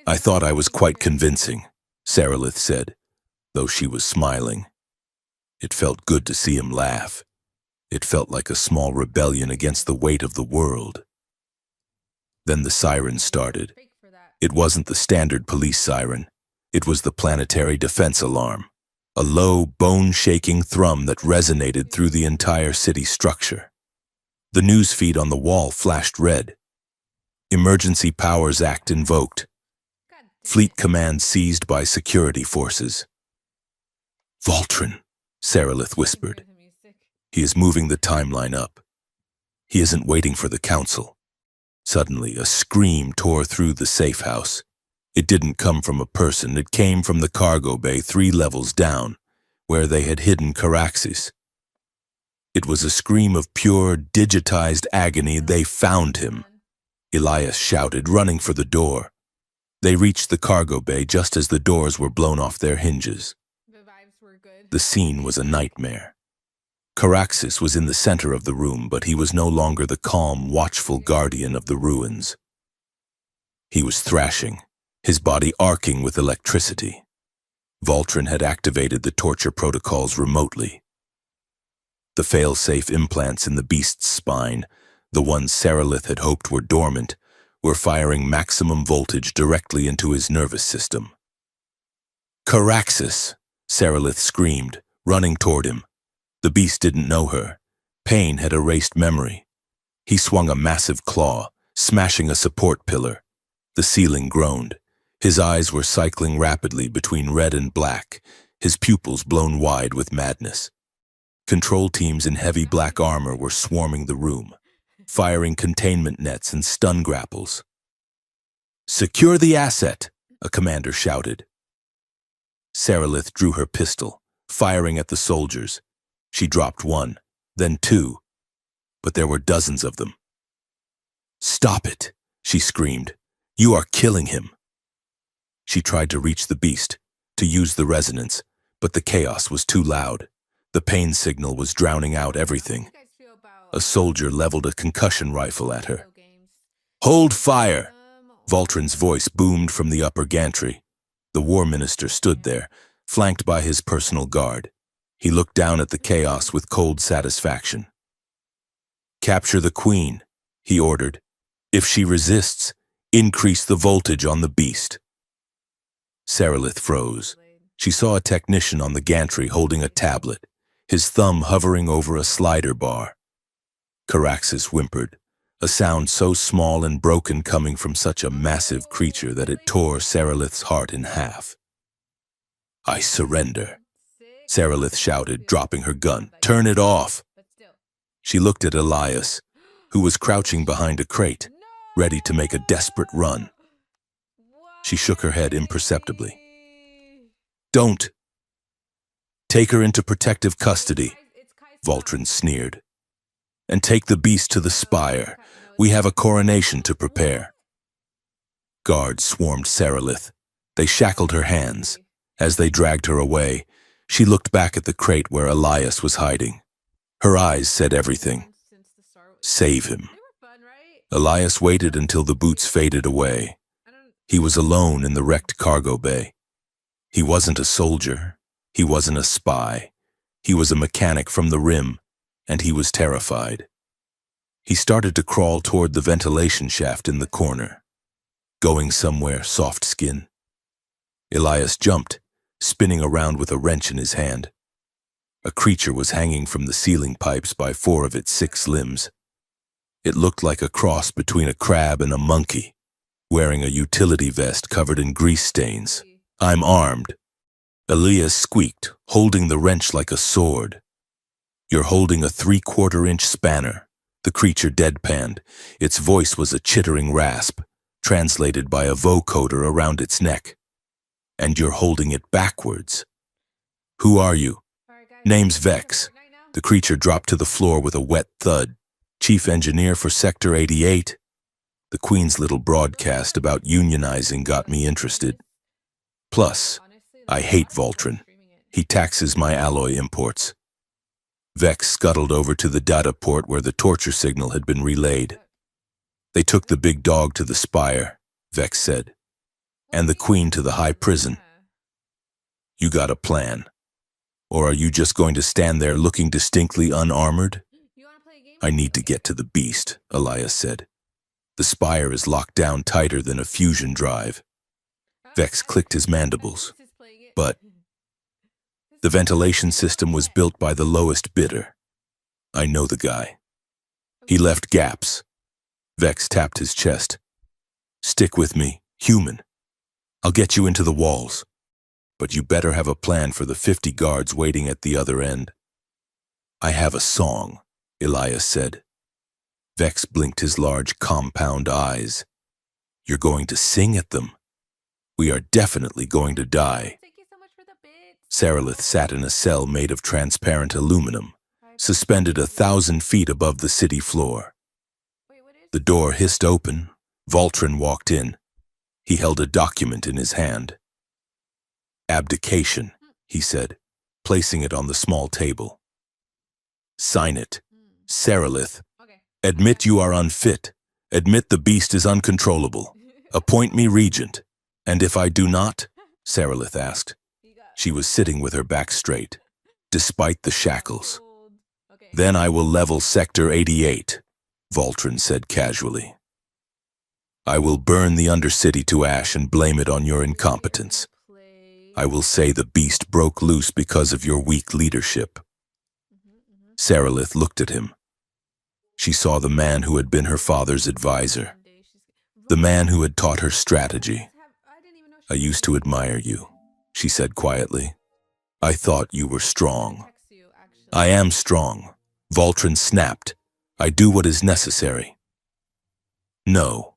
S1: I thought I was quite convincing, Saralith said, though she was smiling. It felt good to see him laugh. It felt like a small rebellion against the weight of the world. Then the siren started. It wasn't the standard police siren. It was the planetary defense alarm, a low, bone-shaking thrum that resonated through the entire city structure. The news feed on the wall flashed red. Emergency Powers Act invoked. Fleet command seized by security forces. Voltron, Saralith whispered. He is moving the timeline up. He isn't waiting for the council. Suddenly, a scream tore through the safe house. It didn't come from a person, it came from the cargo bay 3 levels down, where they had hidden Caraxes. It was a scream of pure, digitized agony. They found him. Elias shouted, running for the door. They reached the cargo bay just as the doors were blown off their hinges. The scene was a nightmare. Caraxes was in the center of the room, but he was no longer the calm, watchful guardian of the ruins. He was thrashing, his body arcing with electricity. Voltron had activated the torture protocols remotely. The fail-safe implants in the beast's spine, the ones Saralith had hoped were dormant, were firing maximum voltage directly into his nervous system. Caraxes, Saralith screamed, running toward him. The beast didn't know her. Pain had erased memory. He swung a massive claw, smashing a support pillar. The ceiling groaned. His eyes were cycling rapidly between red and black, his pupils blown wide with madness. Control teams in heavy black armor were swarming the room, firing containment nets and stun grapples. Secure the asset, a commander shouted. Saralith drew her pistol, firing at the soldiers. She dropped one, then two, but there were dozens of them. Stop it, she screamed. You are killing him. She tried to reach the beast, to use the resonance, but the chaos was too loud. The pain signal was drowning out everything. A soldier leveled a concussion rifle at her. Hold fire! Voltron's voice boomed from the upper gantry. The war minister stood there, flanked by his personal guard. He looked down at the chaos with cold satisfaction. Capture the queen, he ordered. If she resists, increase the voltage on the beast. Saralith froze. She saw a technician on the gantry holding a tablet, his thumb hovering over a slider bar. Caraxes whimpered, a sound so small and broken coming from such a massive creature that it tore Saralith's heart in half. I surrender, Saralith shouted, dropping her gun. Turn it off. She looked at Elias, who was crouching behind a crate,
S2: No!
S1: ready to make a desperate run. She shook her head imperceptibly.
S2: Why?
S1: Don't! Take her into protective custody,
S2: It's Kai's
S1: Voltron sneered. And take the beast to the spire. We have a coronation to prepare. Guards swarmed Seralith. They shackled her hands. As they dragged her away, she looked back at the crate where Elias was hiding. Her eyes said everything.
S2: Since the start.
S1: Save him.
S2: They were fun, right?
S1: Elias waited until the boots faded away.
S2: I don't.
S1: He was alone in the wrecked cargo bay. He wasn't a soldier. He wasn't a spy. He was a mechanic from the rim, and he was terrified. He started to crawl toward the ventilation shaft in the corner. Going somewhere, soft skin. Elias jumped, spinning around with a wrench in his hand. A creature was hanging from the ceiling pipes by 4 of its 6 limbs. It looked like a cross between a crab and a monkey, wearing a utility vest covered in grease stains. I'm armed. Elias squeaked, holding the wrench like a sword. You're holding a 3/4-inch spanner, the creature deadpanned. Its voice was a chittering rasp, translated by a vocoder around its neck. And you're holding it backwards. Who are you?
S2: Alright, guys.
S1: Name's Vex.
S2: Fortnite now?
S1: The creature dropped to the floor with a wet thud. Chief engineer for Sector 88. The Queen's little broadcast about unionizing got me interested. Plus,
S2: Honestly,
S1: I
S2: like,
S1: hate
S2: a lot of people
S1: Voltron.
S2: are streaming it.
S1: He taxes my alloy imports. Vex scuttled over to the data port where the torture signal had been relayed. They took the big dog to the spire, Vex said, and the Queen to the high prison. You got a plan? Or are you just going to stand there looking distinctly unarmored?
S2: You wanna play a game?
S1: I need to get to the beast, Elias said. The spire is locked down tighter than a fusion drive. Vex clicked his mandibles. But the ventilation system was built by the lowest bidder. I know the guy. He left gaps. Vex tapped his chest. Stick with me, human. I'll get you into the walls. But you better have a plan for the 50 guards waiting at the other end. I have a song, Elias said. Vex blinked his large compound eyes. You're going to sing at them. We are definitely going to die.
S2: Thank you so much for the bits.
S1: Seralith sat in a cell made of transparent aluminum, suspended 1,000 feet above the city floor.
S2: Wait, what is
S1: The door hissed open. Voltron walked in. He held a document in his hand. Abdication, he said, placing it on the small table. Sign it. Seralith.
S2: Okay.
S1: Admit you are unfit. Admit the beast is uncontrollable. Appoint me regent. And if I do not? Seralith asked.
S2: You got
S1: She was sitting with her back straight, despite the shackles.
S2: gold. Okay.
S1: Then I will level Sector 88, Voltron said casually. I will burn the Undercity to ash and blame it on your incompetence. I will say the beast broke loose because of your weak leadership. Seralith looked at him. She saw the man who had been her father's advisor, the man who had taught her strategy. I used to admire you, she said quietly. I thought you were strong. I am strong. Voltron snapped. I do what is necessary. No.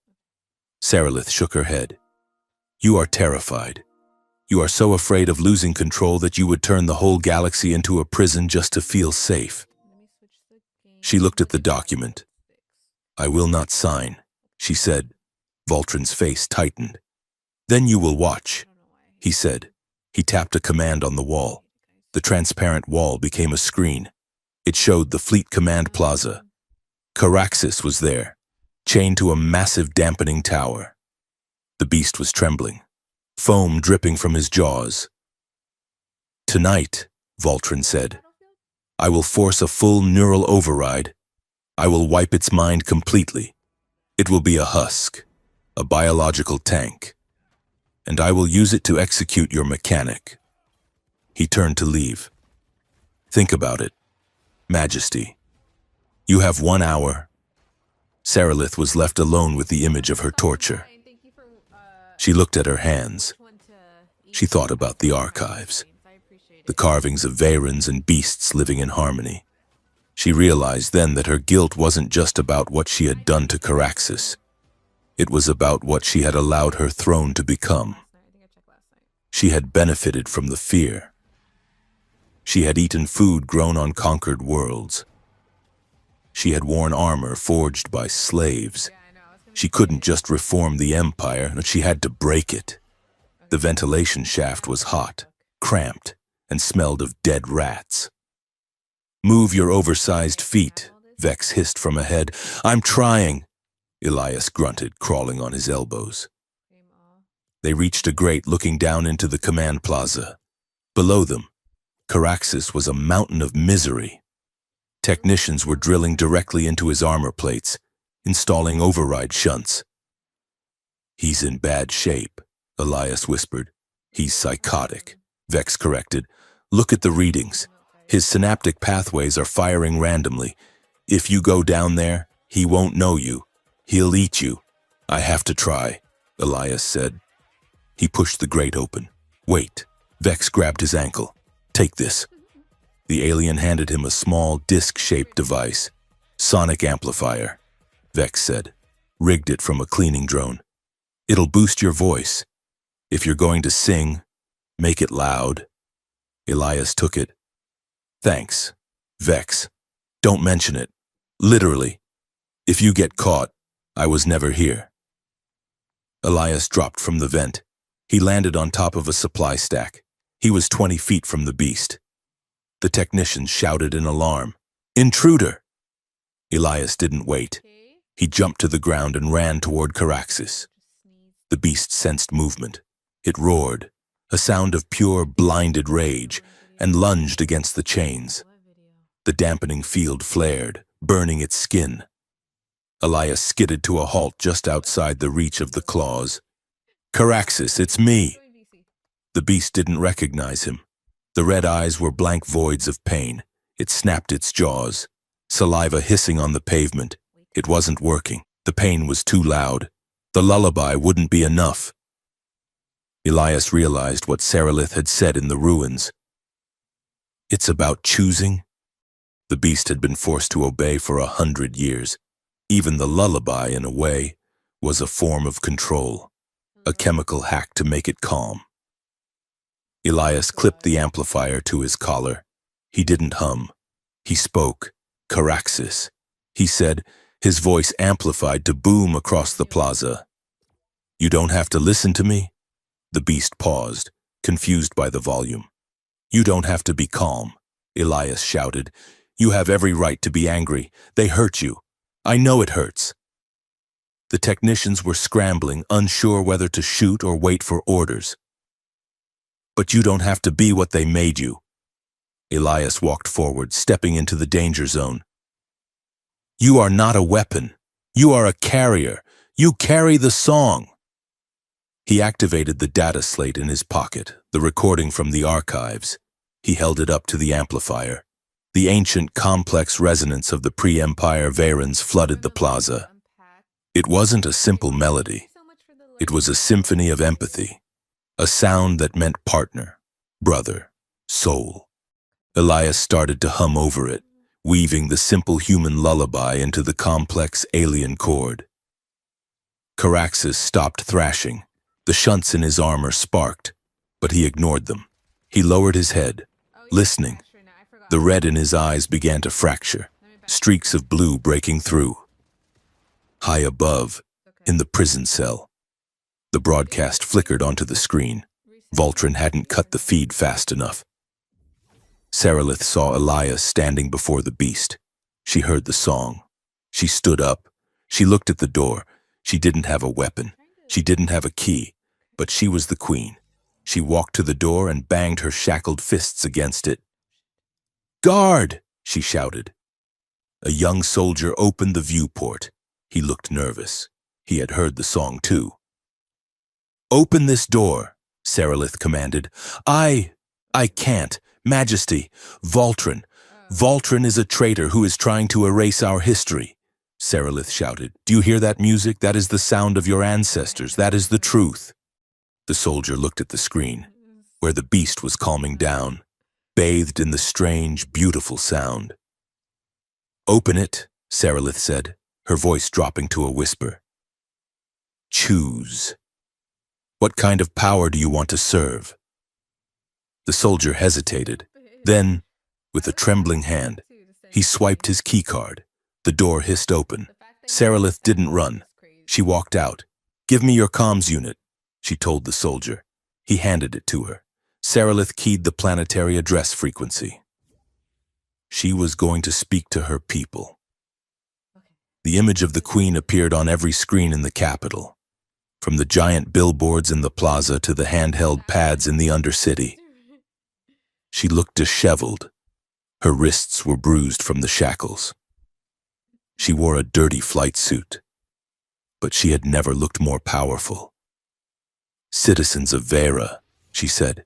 S1: Seralith shook her head. You are terrified. You are so afraid of losing control that you would turn the whole galaxy into a prison just to feel safe. She looked at the document. I will not sign, she said. Voltron's face tightened. Then you will watch, he said. He tapped a command on the wall. The transparent wall became a screen. It showed the Fleet Command Plaza. Caraxes was there, chained to a massive dampening tower. The beast was trembling, foam dripping from his jaws. Tonight, Voltron said, I will force a full neural override. I will wipe its mind completely. It will be a husk, a biological tank, and I will use it to execute your mechanic. He turned to leave. Think about it, Majesty. You have 1 hour. Seralith was left alone with the image of her torture. She looked at her hands. She thought about the archives, the carvings of Vayrans and beasts living in harmony. She realized then that her guilt wasn't just about what she had done to Caraxes. It was about what she had allowed her throne to become.
S2: Last night. I think I checked last night.
S1: She had benefited from the fear. She had eaten food grown on conquered worlds. She had worn armor forged by slaves.
S2: Yeah, I know. I was gonna
S1: She
S2: say
S1: couldn't
S2: it.
S1: just reform the empire, but she had to break it. The ventilation shaft was hot, cramped, and smelled of dead rats. "Move your oversized feet," Vex hissed from ahead. "I'm trying," Elias grunted, crawling on his elbows.
S2: Game all.
S1: They reached a grate looking down into the command plaza. Below them, Caraxes was a mountain of misery. Technicians were drilling directly into his armor plates, installing override shunts. "He's in bad shape," Elias whispered. "He's psychotic," Vex corrected. "Look at the readings. His synaptic pathways are firing randomly. If you go down there, he won't know you. He'll eat you." "I have to try," Elias said. He pushed the grate open. "Wait." Vex grabbed his ankle. "Take this." The alien handed him a small, disc-shaped device. "Sonic amplifier," Vex said. "Rigged it from a cleaning drone. It'll boost your voice. If you're going to sing, make it loud." Elias took it. "Thanks, Vex. Don't mention it. Literally. If you get caught, I was never here." Elias dropped from the vent. He landed on top of a supply stack. He was 20 feet from the beast. The technicians shouted in alarm. "Intruder!" Elias didn't wait.
S2: Okay.
S1: He jumped to the ground and ran toward Caraxes.
S2: Just sneeze.
S1: The beast sensed movement. It roared, a sound of pure, blinded rage, and lunged against the chains.
S2: What video?
S1: The dampening field flared, burning its skin. Elias skidded to a halt just outside the reach of the claws. "Caraxes, it's me!"
S2: Join VC.
S1: The beast didn't recognize him. The red eyes were blank voids of pain. It snapped its jaws, saliva hissing on the pavement. It wasn't working. The pain was too loud. The lullaby wouldn't be enough. Elias realized what Sarilith had said in the ruins. "It's about choosing." The beast had been forced to obey for 100 years. Even the lullaby, in a way, was a form of control, a chemical hack to make it calm. Elias clipped the amplifier to his collar. He didn't hum. He spoke. "Caraxes," he said, his voice amplified to boom across the plaza. "You don't have to listen to me?" The beast paused, confused by the volume. "You don't have to be calm," Elias shouted. "You have every right to be angry. They hurt you. I know it hurts." The technicians were scrambling, unsure whether to shoot or wait for orders. "But you don't have to be what they made you." Elias walked forward, stepping into the danger zone. "You are not a weapon. You are a carrier. You carry the song." He activated the data slate in his pocket, the recording from the archives. He held it up to the amplifier. The ancient, complex resonance of the pre-Empire Varans flooded the plaza. It wasn't a simple melody. It was a symphony of empathy, a sound that meant partner, brother, soul. Elias started to hum over it, weaving the simple human lullaby into the complex alien chord. Caraxes stopped thrashing. The shunts in his armor sparked, but he ignored them. He lowered his head, listening. The red in his eyes began to fracture, streaks of blue breaking through. High above, in the prison cell, the broadcast flickered onto the screen. Voltron hadn't cut the feed fast enough. Sarilith saw Elias standing before the beast. She heard the song. She stood up. She looked at the door. She didn't have a weapon. She didn't have a key, but she was the queen. She walked to the door and banged her shackled fists against it. "Guard!" she shouted. A young soldier opened the viewport. He looked nervous. He had heard the song too. "Open this door," Sarilith commanded. I can't. Majesty, Voltron. Voltron is a traitor who is trying to erase our history," Sarilith shouted. "Do you hear that music? That is the sound of your ancestors. That is the truth." The soldier looked at the screen, where the beast was calming down, bathed in the strange, beautiful sound. Open it, Sarilith said, her voice dropping to a whisper. Choose. What kind of power do you want to serve? The soldier hesitated. Then, with a trembling hand, he swiped his keycard. The door hissed open. Sarilith didn't run. She walked out. Give me your comms unit, she told the soldier. He handed it to her. Sarilith keyed the planetary address frequency. She was going to speak to her people. The image of the Queen appeared on every screen in the capital, from the giant billboards in the plaza to the handheld pads in the Undercity. She looked disheveled. Her wrists were bruised from the shackles. She wore a dirty flight suit, but she had never looked more powerful. Citizens of Vera, she said.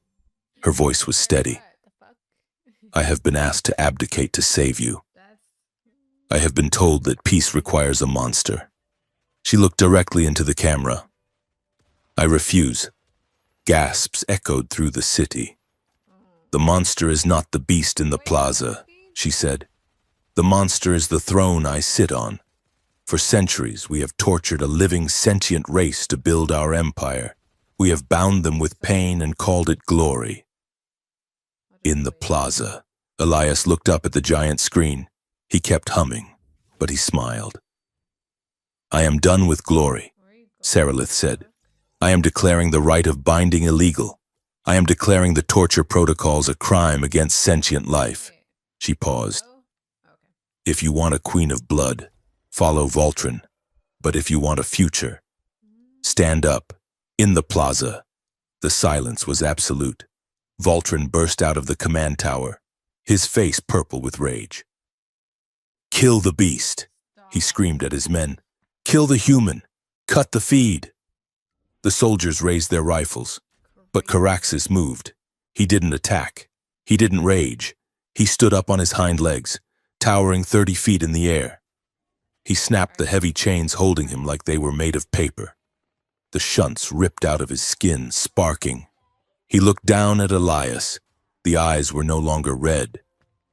S1: Her voice was steady. I have been asked to abdicate to save you. I have been told that peace requires a monster. She looked directly into the camera. I refuse. Gasps echoed through the city. The monster is not the beast in the plaza, she said. The monster is the throne I sit on. For centuries, we have tortured a living sentient race to build our empire. We have bound them with pain and called it glory. In the plaza, Elias looked up at the giant screen. He kept humming, but he smiled. I am done with glory, Sarilith said. I am declaring the right of binding illegal. I am declaring the torture protocols a crime against sentient life. She paused. If you want a queen of blood, follow Voltron. But if you want a future, stand up. In the plaza, the silence was absolute. Voltron burst out of the command tower, his face purple with rage. Kill the beast, he screamed at his men. Kill the human. Cut the feed. The soldiers raised their rifles, but Caraxes moved. He didn't attack. He didn't rage. He stood up on his hind legs, towering 30 feet in the air. He snapped the heavy chains holding him like they were made of paper. The shunts ripped out of his skin, sparking. He looked down at Elias. The eyes were no longer red.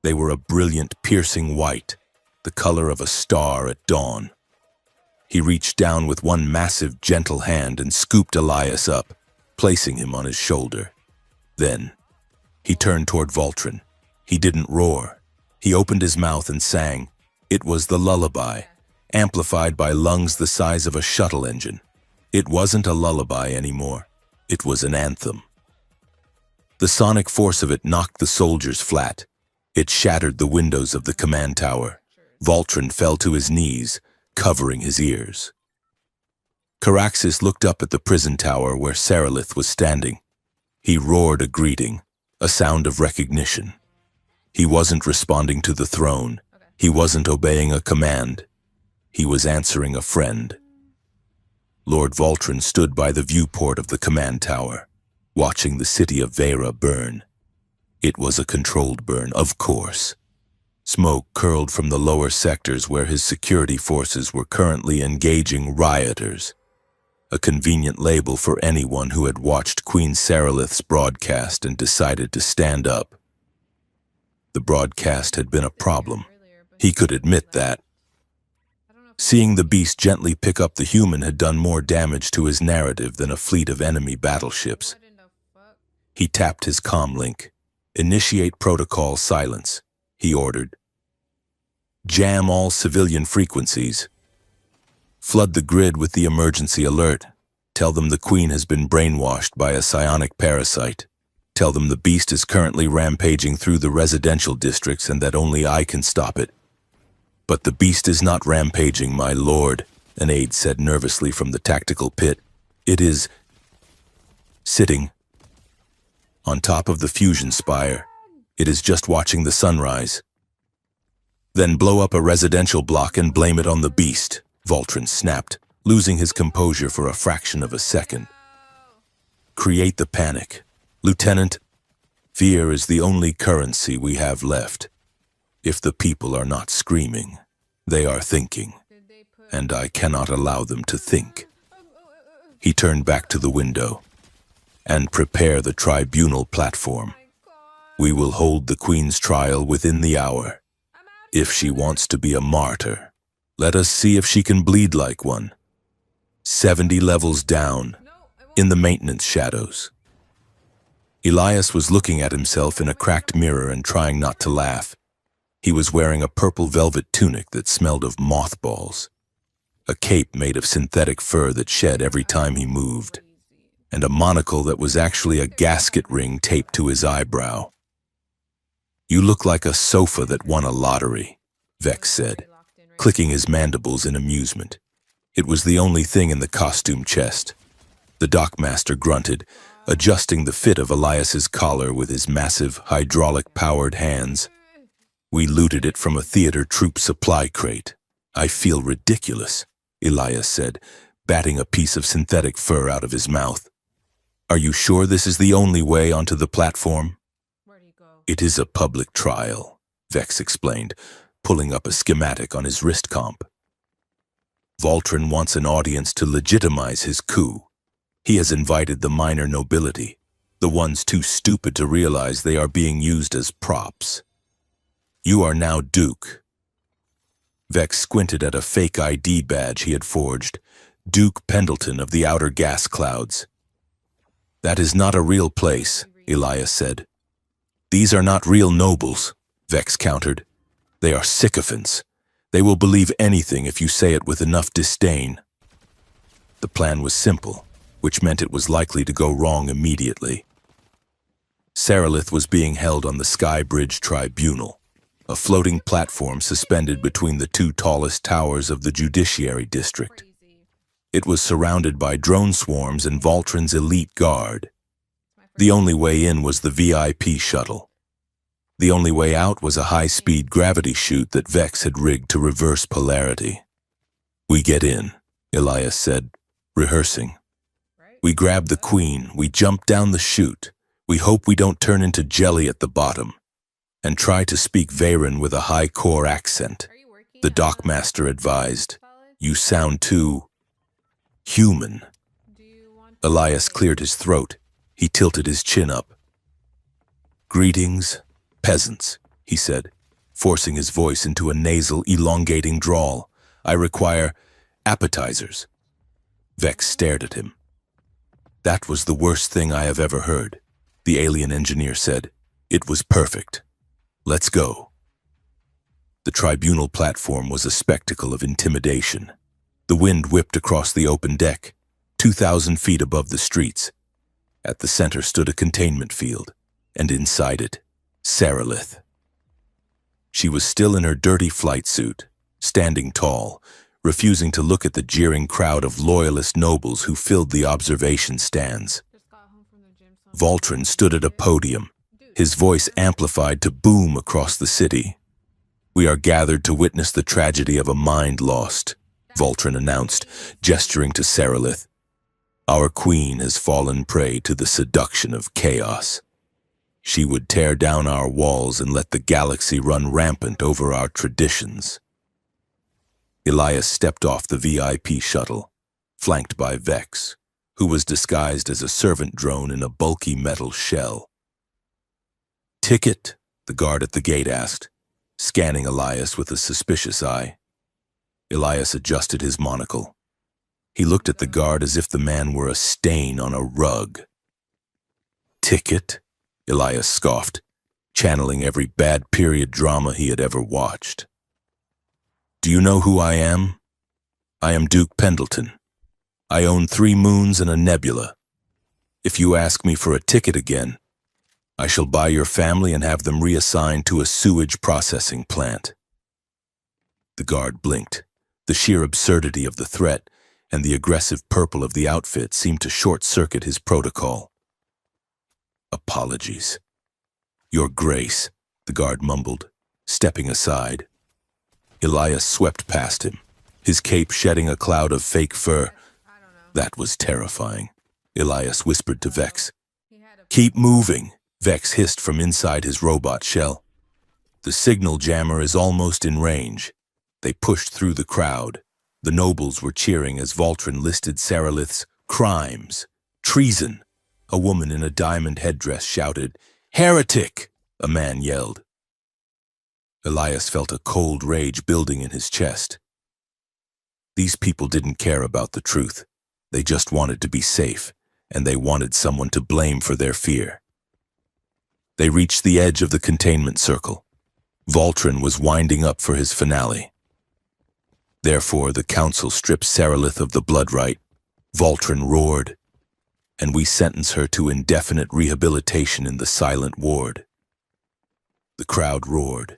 S1: They were a brilliant, piercing white, the color of a star at dawn. He reached down with one massive, gentle hand and scooped Elias up, placing him on his shoulder. Then, he turned toward Voltron. He didn't roar. He opened his mouth and sang. It was the lullaby, amplified by lungs the size of a shuttle engine. It wasn't a lullaby anymore. It was an anthem. The sonic force of it knocked the soldiers flat. It shattered the windows of the command tower. Voltron fell to his knees, covering his ears. Caraxes looked up at the prison tower where Sarilith was standing. He roared a greeting, a sound of recognition. He wasn't responding to the throne. He wasn't obeying a command. He was answering a friend. Lord Voltron stood by the viewport of the command tower, watching the city of Vera burn. It was a controlled burn, of course. Smoke curled from the lower sectors where his security forces were currently engaging rioters. A convenient label for anyone who had watched Queen Sarilith's broadcast and decided to stand up. The broadcast had been a problem. He could admit that. Seeing the beast gently pick up the human had done more damage to his narrative than a fleet of enemy battleships. He tapped his comm link. Initiate protocol silence, he ordered. Jam all civilian frequencies. Flood the grid with the emergency alert. Tell them the Queen has been brainwashed by a psionic parasite. Tell them the beast is currently rampaging through the residential districts and that only I can stop it. But the beast is not rampaging, my lord, an aide said nervously from the tactical pit. It is sitting on top of the fusion spire. It is just watching the sunrise. Then blow up a residential block and blame it on the beast, Voltron snapped, losing his composure for a fraction of a second. Create the panic. Lieutenant, fear is the only currency we have left. If the people are not screaming, they are thinking, and I cannot allow them to think. He turned back to the window. And prepare the tribunal platform. We will hold the Queen's trial within the hour. If she wants to be a martyr, let us see if she can bleed like one. 70 levels down,
S2: No, I won't.
S1: in the maintenance shadows. Elias was looking at himself in a cracked mirror and trying not to laugh. He was wearing a purple velvet tunic that smelled of mothballs, a cape made of synthetic fur that shed every time he moved, and a monocle that was actually a gasket ring taped to his eyebrow. "You look like a sofa that won a lottery," Vex said, clicking his mandibles in amusement. It was the only thing in the costume chest. The dockmaster grunted, adjusting the fit of Elias's collar with his massive, hydraulic-powered hands. "We looted it from a theater troupe supply crate. I feel ridiculous," Elias said, batting a piece of synthetic fur out of his mouth. "Are you sure this is the only way onto the platform?"
S2: Where do you go?
S1: "It is a public trial," Vex explained, pulling up a schematic on his wrist comp. "Voltron wants an audience to legitimize his coup. He has invited the minor nobility, the ones too stupid to realize they are being used as props. You are now Duke." Vex squinted at a fake ID badge he had forged, Duke Pendleton of the Outer Gas Clouds. "That is not a real place," Elias said. "These are not real nobles," Vex countered. "They are sycophants. They will believe anything if you say it with enough disdain." The plan was simple, which meant it was likely to go wrong immediately. Sarilith was being held on the Sky Bridge Tribunal, a floating platform suspended between the two tallest towers of the Judiciary District.
S2: Crazy.
S1: It was surrounded by drone swarms and Voltron's elite guard. The only way in was the VIP shuttle. The only way out was a high-speed gravity chute that Vex had rigged to reverse polarity. "We get in," Elias said, rehearsing.
S2: Right?
S1: "We grab the queen, we jump down the chute, we hope we don't turn into jelly at the bottom, and try to speak Veyron with a high-core accent,"
S2: Are you working?
S1: the dockmaster advised.
S2: College?
S1: "You sound too human."
S2: Do you want to
S1: Elias
S2: stay?
S1: cleared his throat. He tilted his chin up. "Greetings, peasants," he said, forcing his voice into a nasal, elongating drawl. "I require appetizers." Vex stared at him. "That was the worst thing I have ever heard," the alien engineer said. "It was perfect. Let's go." The tribunal platform was a spectacle of intimidation. The wind whipped across the open deck, 2,000 feet above the streets. At the center stood a containment field, and inside it, Sarilith. She was still in her dirty flight suit, standing tall, refusing to look at the jeering crowd of loyalist nobles who filled the observation stands.
S2: Just got home from the gym. So
S1: Voltron stood at a podium, his voice amplified to boom across the city. "We are gathered to witness the tragedy of a mind lost," Voltron announced, gesturing to Sarilith. "Our queen has fallen prey to the seduction of chaos. She would tear down our walls and let the galaxy run rampant over our traditions." Elias stepped off the VIP shuttle, flanked by Vex, who was disguised as a servant drone in a bulky metal shell. "Ticket?" the guard at the gate asked, scanning Elias with a suspicious eye. Elias adjusted his monocle. He looked at the guard as if the man were a stain on a rug. "Ticket?" Elias scoffed, channeling every bad period drama he had ever watched. "Do you know who I am? I am Duke Pendleton. I own 3 moons and a nebula. If you ask me for a ticket again, I shall buy your family and have them reassigned to a sewage processing plant." The guard blinked. The sheer absurdity of the threat and the aggressive purple of the outfit seemed to short-circuit his protocol. "Apologies." "Your Grace," the guard mumbled, stepping aside. Elias swept past him, his cape shedding a cloud of fake fur.
S2: I don't know.
S1: "That was terrifying," Elias whispered to Vex.
S2: He had a
S1: "Keep moving," Vex hissed from inside his robot shell. "The signal jammer is almost in range." They pushed through the crowd. The nobles were cheering as Voltron listed Sarilith's crimes. "Treason!" A woman in a diamond headdress shouted. "Heretic!" a man yelled. Elias felt a cold rage building in his chest. These people didn't care about the truth. They just wanted to be safe, and they wanted someone to blame for their fear. They reached the edge of the containment circle. Voltron was winding up for his finale. Therefore, the council stripped Sarilith of the blood right. Voltron roared, and we sentence her to indefinite rehabilitation in the silent ward. The crowd roared.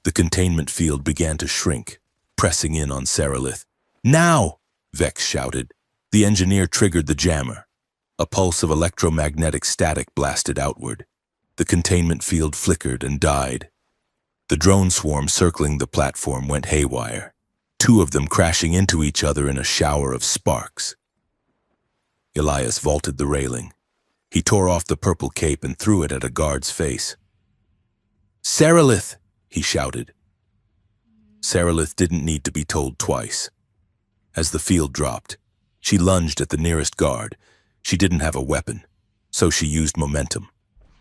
S1: The containment field began to shrink, pressing in on Sarilith. Now! Vex shouted. The engineer triggered the jammer. A pulse of electromagnetic static blasted outward. The containment field flickered and died. The drone swarm circling the platform went haywire, two of them crashing into each other in a shower of sparks. Elias vaulted the railing. He tore off the purple cape and threw it at a guard's face. "Sarilith!" he shouted. Sarilith didn't need to be told twice. As the field dropped, she lunged at the nearest guard. She didn't have a weapon, so she used momentum.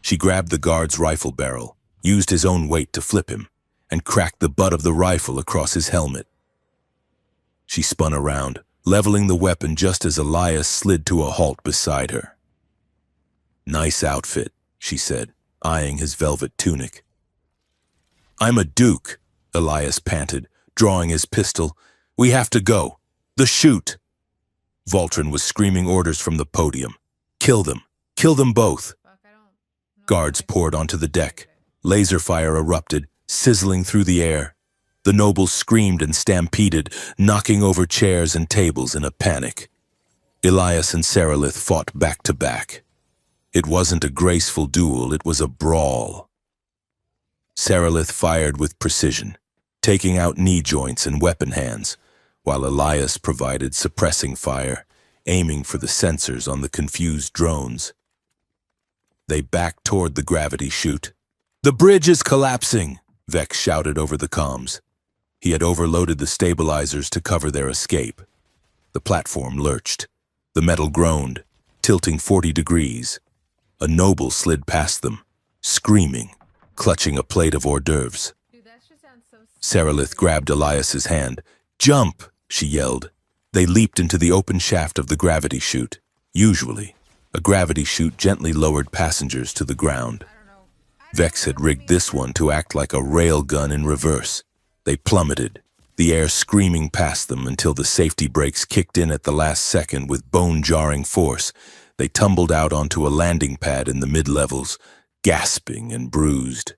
S1: She grabbed the guard's rifle barrel, used his own weight to flip him, and cracked the butt of the rifle across his helmet. She spun around, leveling the weapon just as Elias slid to a halt beside her. "Nice outfit," she said, eyeing his velvet tunic. "I'm a duke," Elias panted, drawing his pistol. "We have to go. The chute!" Voltron was screaming orders from the podium. "Kill them! Kill them both!"
S2: Fuck, I don't know
S1: Guards
S2: why.
S1: poured onto the deck. Laser fire erupted, sizzling through the air. The nobles screamed and stampeded, knocking over chairs and tables in a panic. Elias and Sarilith fought back to back. It wasn't a graceful duel, it was a brawl. Sarilith fired with precision, taking out knee joints and weapon hands, while Elias provided suppressing fire, aiming for the sensors on the confused drones. They backed toward the gravity chute. "The bridge is collapsing!" Vex shouted over the comms. He had overloaded the stabilizers to cover their escape. The platform lurched. The metal groaned, tilting 40 degrees. A noble slid past them, screaming, clutching a plate of hors d'oeuvres.
S2: Dude, that shit sounds so
S1: Sarilith grabbed Elias's hand. "Jump!" she yelled. They leaped into the open shaft of the gravity chute. Usually, a gravity chute gently lowered passengers to the ground.
S2: I don't know.
S1: Vex had rigged this one to act like a rail gun in reverse. They plummeted, the air screaming past them until the safety brakes kicked in at the last second with bone-jarring force. They tumbled out onto a landing pad in the mid-levels, gasping and bruised.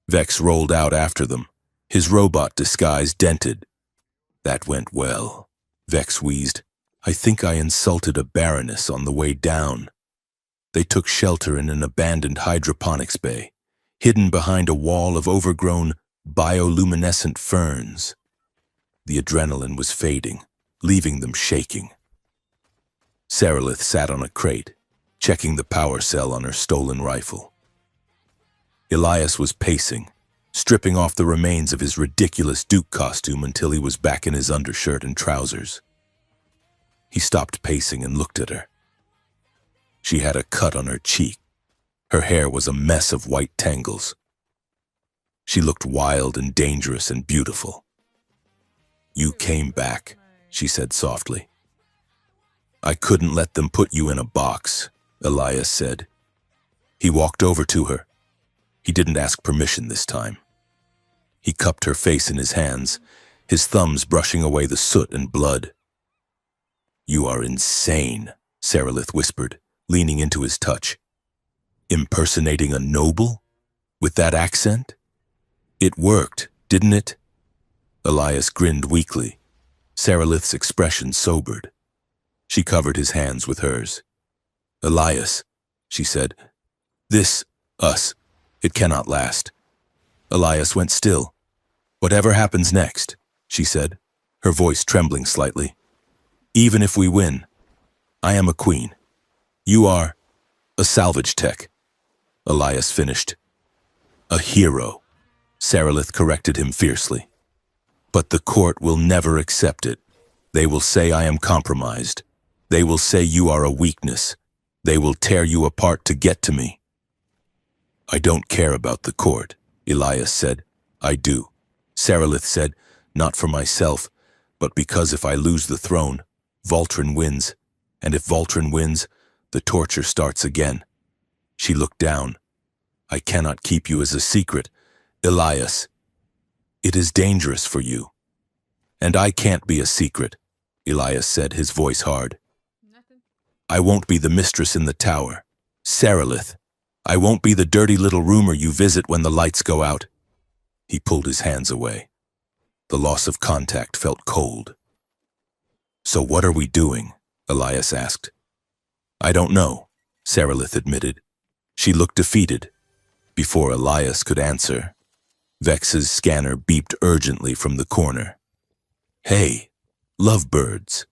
S1: Vex rolled out after them, his robot disguise dented. "That went well," Vex wheezed. "I think I insulted a baroness on the way down." They took shelter in an abandoned hydroponics bay, hidden behind a wall of overgrown bioluminescent ferns. The adrenaline was fading, leaving them shaking. Sarilith sat on a crate, checking the power cell on her stolen rifle. Elias was pacing, stripping off the remains of his ridiculous Duke costume until he was back in his undershirt and trousers. He stopped pacing and looked at her. She had a cut on her cheek. Her hair was a mess of white tangles. She looked wild and dangerous and beautiful. "You came back," she said softly. "I couldn't let them put you in a box," Elias said. He walked over to her. He didn't ask permission this time. He cupped her face in his hands, his thumbs brushing away the soot and blood. "You are insane," Sarilith whispered, leaning into his touch. "Impersonating a noble? With that accent? It worked, didn't it?" Elias grinned weakly. Sarilith's expression sobered. She covered his hands with hers. "Elias," she said, us, it cannot last." Elias went still. "Whatever happens next," she said, her voice trembling slightly. "Even if we win, I am a queen. You are a salvage tech." Elias finished. "A hero," Sarilith corrected him fiercely. "But the court will never accept it. They will say I am compromised. They will say you are a weakness. They will tear you apart to get to me." "I don't care about the court," Elias said. I do, Sarilith said, not for myself, but because if I lose the throne, Voltron wins, and if Voltron wins, the torture starts again. She looked down. I cannot keep you as a secret, Elias. It is dangerous for you. And I can't be a secret, Elias said, his voice hard.
S2: Nothing.
S1: I won't be the mistress in the tower. Sarilith. I won't be the dirty little roomer you visit when the lights go out. He pulled his hands away. The loss of contact felt cold. So what are we doing? Elias asked. I don't know, Sarilith admitted. She looked defeated. Before Elias could answer, Vex's scanner beeped urgently from the corner. Hey, lovebirds.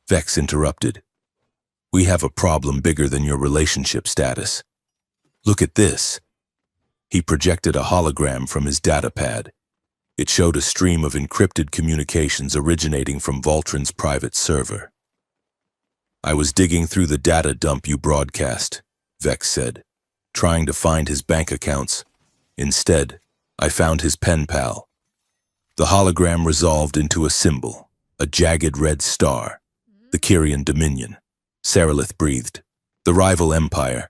S1: Vex interrupted. We have a problem bigger than your relationship status. Look at this. He projected a hologram from his datapad. It showed a stream of encrypted communications originating from Voltron's private server. I was digging through the data dump you broadcast, Vex said, trying to find his bank accounts. Instead, I found his pen pal. The hologram resolved into a symbol, a jagged red star, the Kyrian Dominion. Sarilith breathed. The rival empire.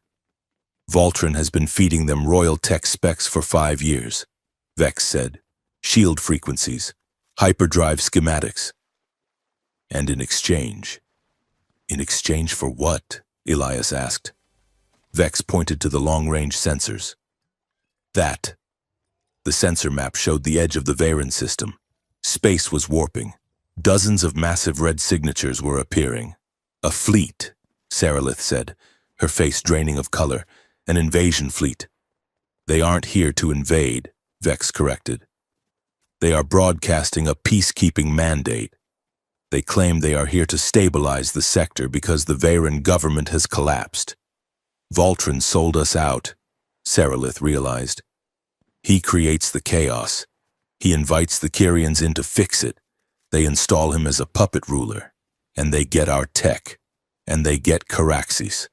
S1: Voltron has been feeding them royal tech specs for 5 years, Vex said. Shield frequencies, hyperdrive schematics. And in exchange for what? Elias asked. Vex pointed to the long-range sensors. That. The sensor map showed the edge of the Veyron system. Space was warping. Dozens of massive red signatures were appearing. A fleet, Sarilith said, her face draining of color. An invasion fleet. They aren't here to invade, Vex corrected. They are broadcasting a peacekeeping mandate. They claim they are here to stabilize the sector because the Veyron government has collapsed. Voltron sold us out, Sarilith realized. He creates the chaos. He invites the Kyrians in to fix it. They install him as a puppet ruler. And they get our tech. And they get Caraxes.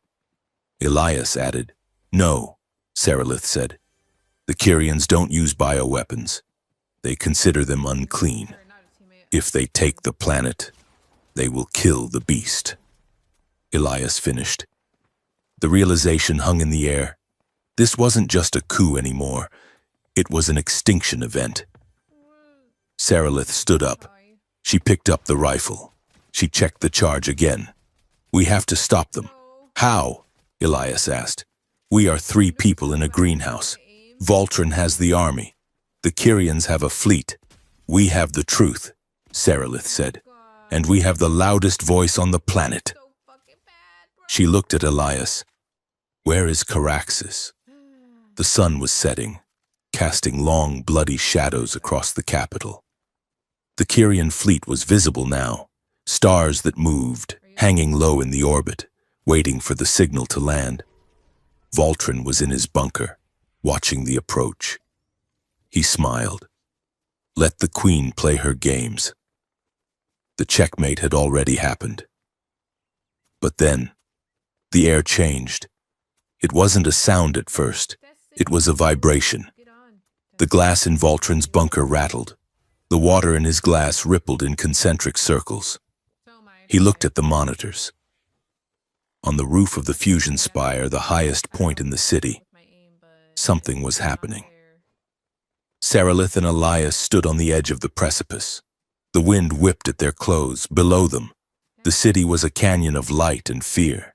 S1: Elias added, No, Sarilith said. The Kyrians don't use bioweapons. They consider them unclean. If they take the planet, they will kill the beast. Elias finished. The realization hung in the air. This wasn't just a coup anymore. It was an extinction event. Sarilith stood up. She picked up the rifle. She checked the charge again. We have to stop them. How? Elias asked. We are 3 people in a greenhouse. Voltron has the army. The Kyrians have a fleet. We have the truth, Sarilith said. And we have the loudest voice on the planet. She looked at Elias. Where is Caraxes? The sun was setting, casting long, bloody shadows across the capital. The Kyrian fleet was visible now, stars that moved, hanging low in the orbit, waiting for the signal to land. Voltron was in his bunker, watching the approach. He smiled. Let the queen play her games. The checkmate had already happened. But then, the air changed. It wasn't a sound at first. It was a vibration. The glass in Voltron's bunker rattled. The water in his glass rippled in concentric circles. He looked at the monitors. On the roof of the fusion spire, the highest point in the city, something was happening. Sarilith and Elias stood on the edge of the precipice. The wind whipped at their clothes. Below them, the city was a canyon of light and fear.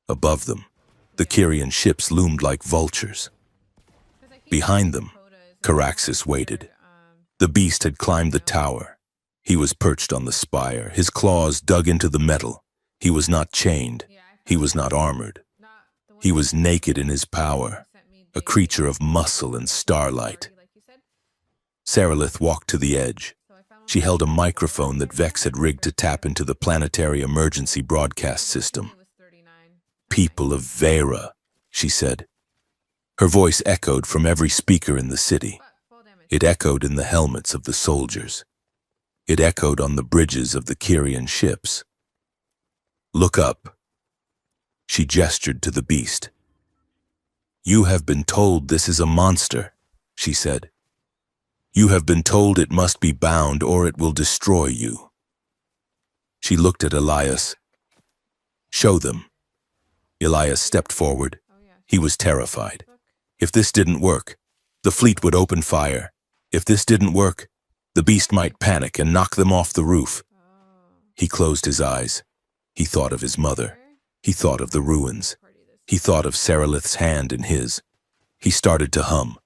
S1: Above them, the Kyrian ships loomed like vultures. Behind them, Caraxes waited. The beast had climbed the tower. He was perched on the spire, his claws dug into the metal. He was not chained. He was not armored. He was naked in his power, a creature of muscle and starlight. Sarilith walked to the edge. She held a microphone that Vex had rigged to tap into the planetary emergency broadcast system. People of Vera, she said. Her voice echoed from every speaker in the city. It echoed in the helmets of the soldiers. It echoed on the bridges of the Kyrian ships. Look up. She gestured to the beast. You have been told this is a monster, she said. You have been told it must be bound or it will destroy you. She looked at Elias. Show them. Elias stepped forward.
S2: Oh yeah.
S1: He was terrified.
S2: Book.
S1: If this didn't work, the fleet would open fire. If this didn't work, the beast might panic and knock them off the roof.
S2: Oh.
S1: He closed his eyes. He thought of his mother.
S2: Where?
S1: He thought of the ruins.
S2: Party this.
S1: He thought of Saralith's hand in his. He started to hum.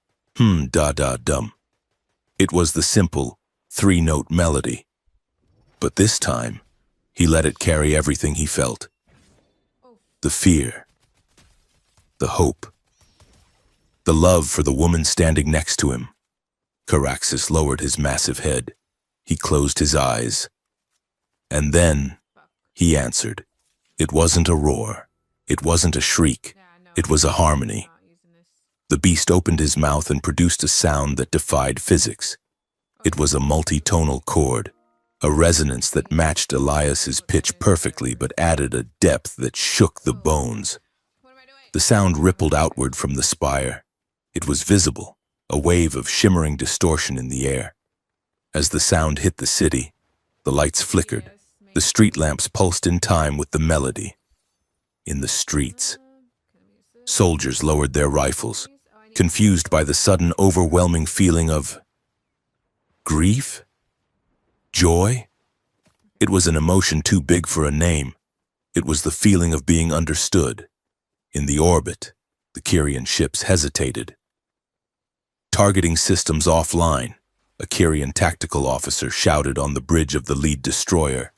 S1: Da-da-dum. It was the simple, three-note melody. But this time, he let it carry everything he felt.
S2: Oh.
S1: The fear. The hope. The love for the woman standing next to him. Caraxes lowered his massive head. He closed his eyes. And then,
S2: Fuck.
S1: he answered. It wasn't a roar. It wasn't a shriek.
S2: Yeah, no.
S1: It was a harmony.
S2: Not using this.
S1: The beast opened his mouth and produced a sound that defied physics. It was a multi-tonal chord, a resonance that matched Elias's pitch perfectly but added a depth that shook the bones.
S2: What am I doing?
S1: The sound rippled outward from the spire. It was visible, a wave of shimmering distortion in the air. As the sound hit the city, the lights flickered.
S2: Yes,
S1: The
S2: maybe.
S1: street lamps pulsed in time with the melody. In the streets,
S2: Can we use this?
S1: soldiers lowered their rifles,
S2: Please? Oh, I need
S1: confused by the sudden overwhelming feeling of grief? Joy? It was an emotion too big for a name. It was the feeling of being understood. In the orbit, the Kyrian ships hesitated. Targeting systems offline, a Kyrian tactical officer shouted on the bridge of the lead destroyer.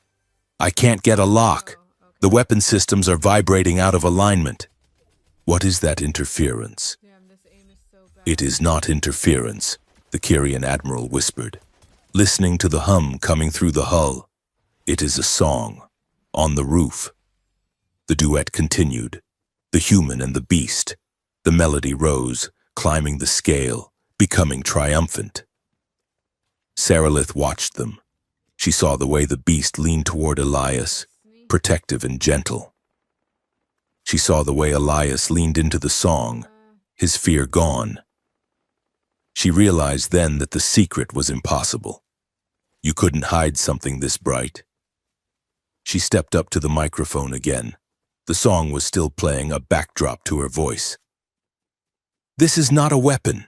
S1: I can't get a lock.
S2: Oh, okay.
S1: The weapon systems are vibrating out of alignment. What is that interference?
S2: Damn, this aim is so bad.
S1: It is not interference, the Kyrian admiral whispered, listening to the hum coming through the hull. It is a song, on the roof. The duet continued, the human and the beast. The melody rose, climbing the scale, becoming triumphant. Saralith watched them. She saw the way the beast leaned toward Elias, protective and gentle. She saw the way Elias leaned into the song, his fear gone. She realized then that the secret was impossible. You couldn't hide something this bright. She stepped up to the microphone again. The song was still playing, a backdrop to her voice. This is not a weapon,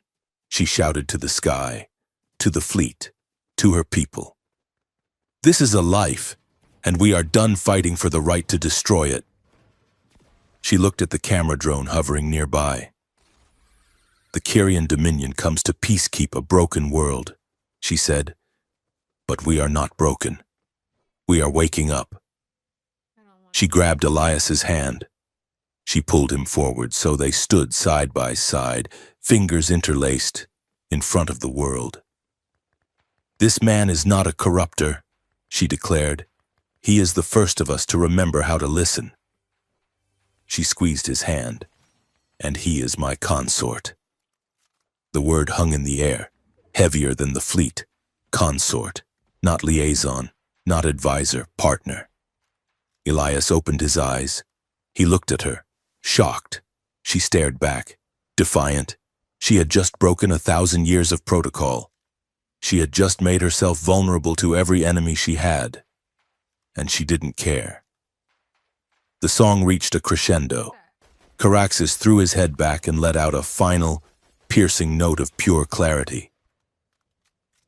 S1: she shouted to the sky, to the fleet, to her people. This is a life, and we are done fighting for the right to destroy it. She looked at the camera drone hovering nearby. The Kyrian Dominion comes to peacekeep a broken world, she said. But we are not broken. We are waking up.
S2: I don't want
S1: She grabbed Elias's hand. She pulled him forward so they stood side by side, fingers interlaced, in front of the world. This man is not a corrupter, she declared. He is the first of us to remember how to listen. She squeezed his hand. And he is my consort. The word hung in the air, heavier than the fleet. Consort, not liaison, not advisor, partner. Elias opened his eyes. He looked at her, shocked. She stared back, defiant. She had just broken 1,000 years of protocol. She had just made herself vulnerable to every enemy she had. And she didn't care. The song reached a crescendo. Caraxes threw his head back and let out a final, piercing note of pure clarity.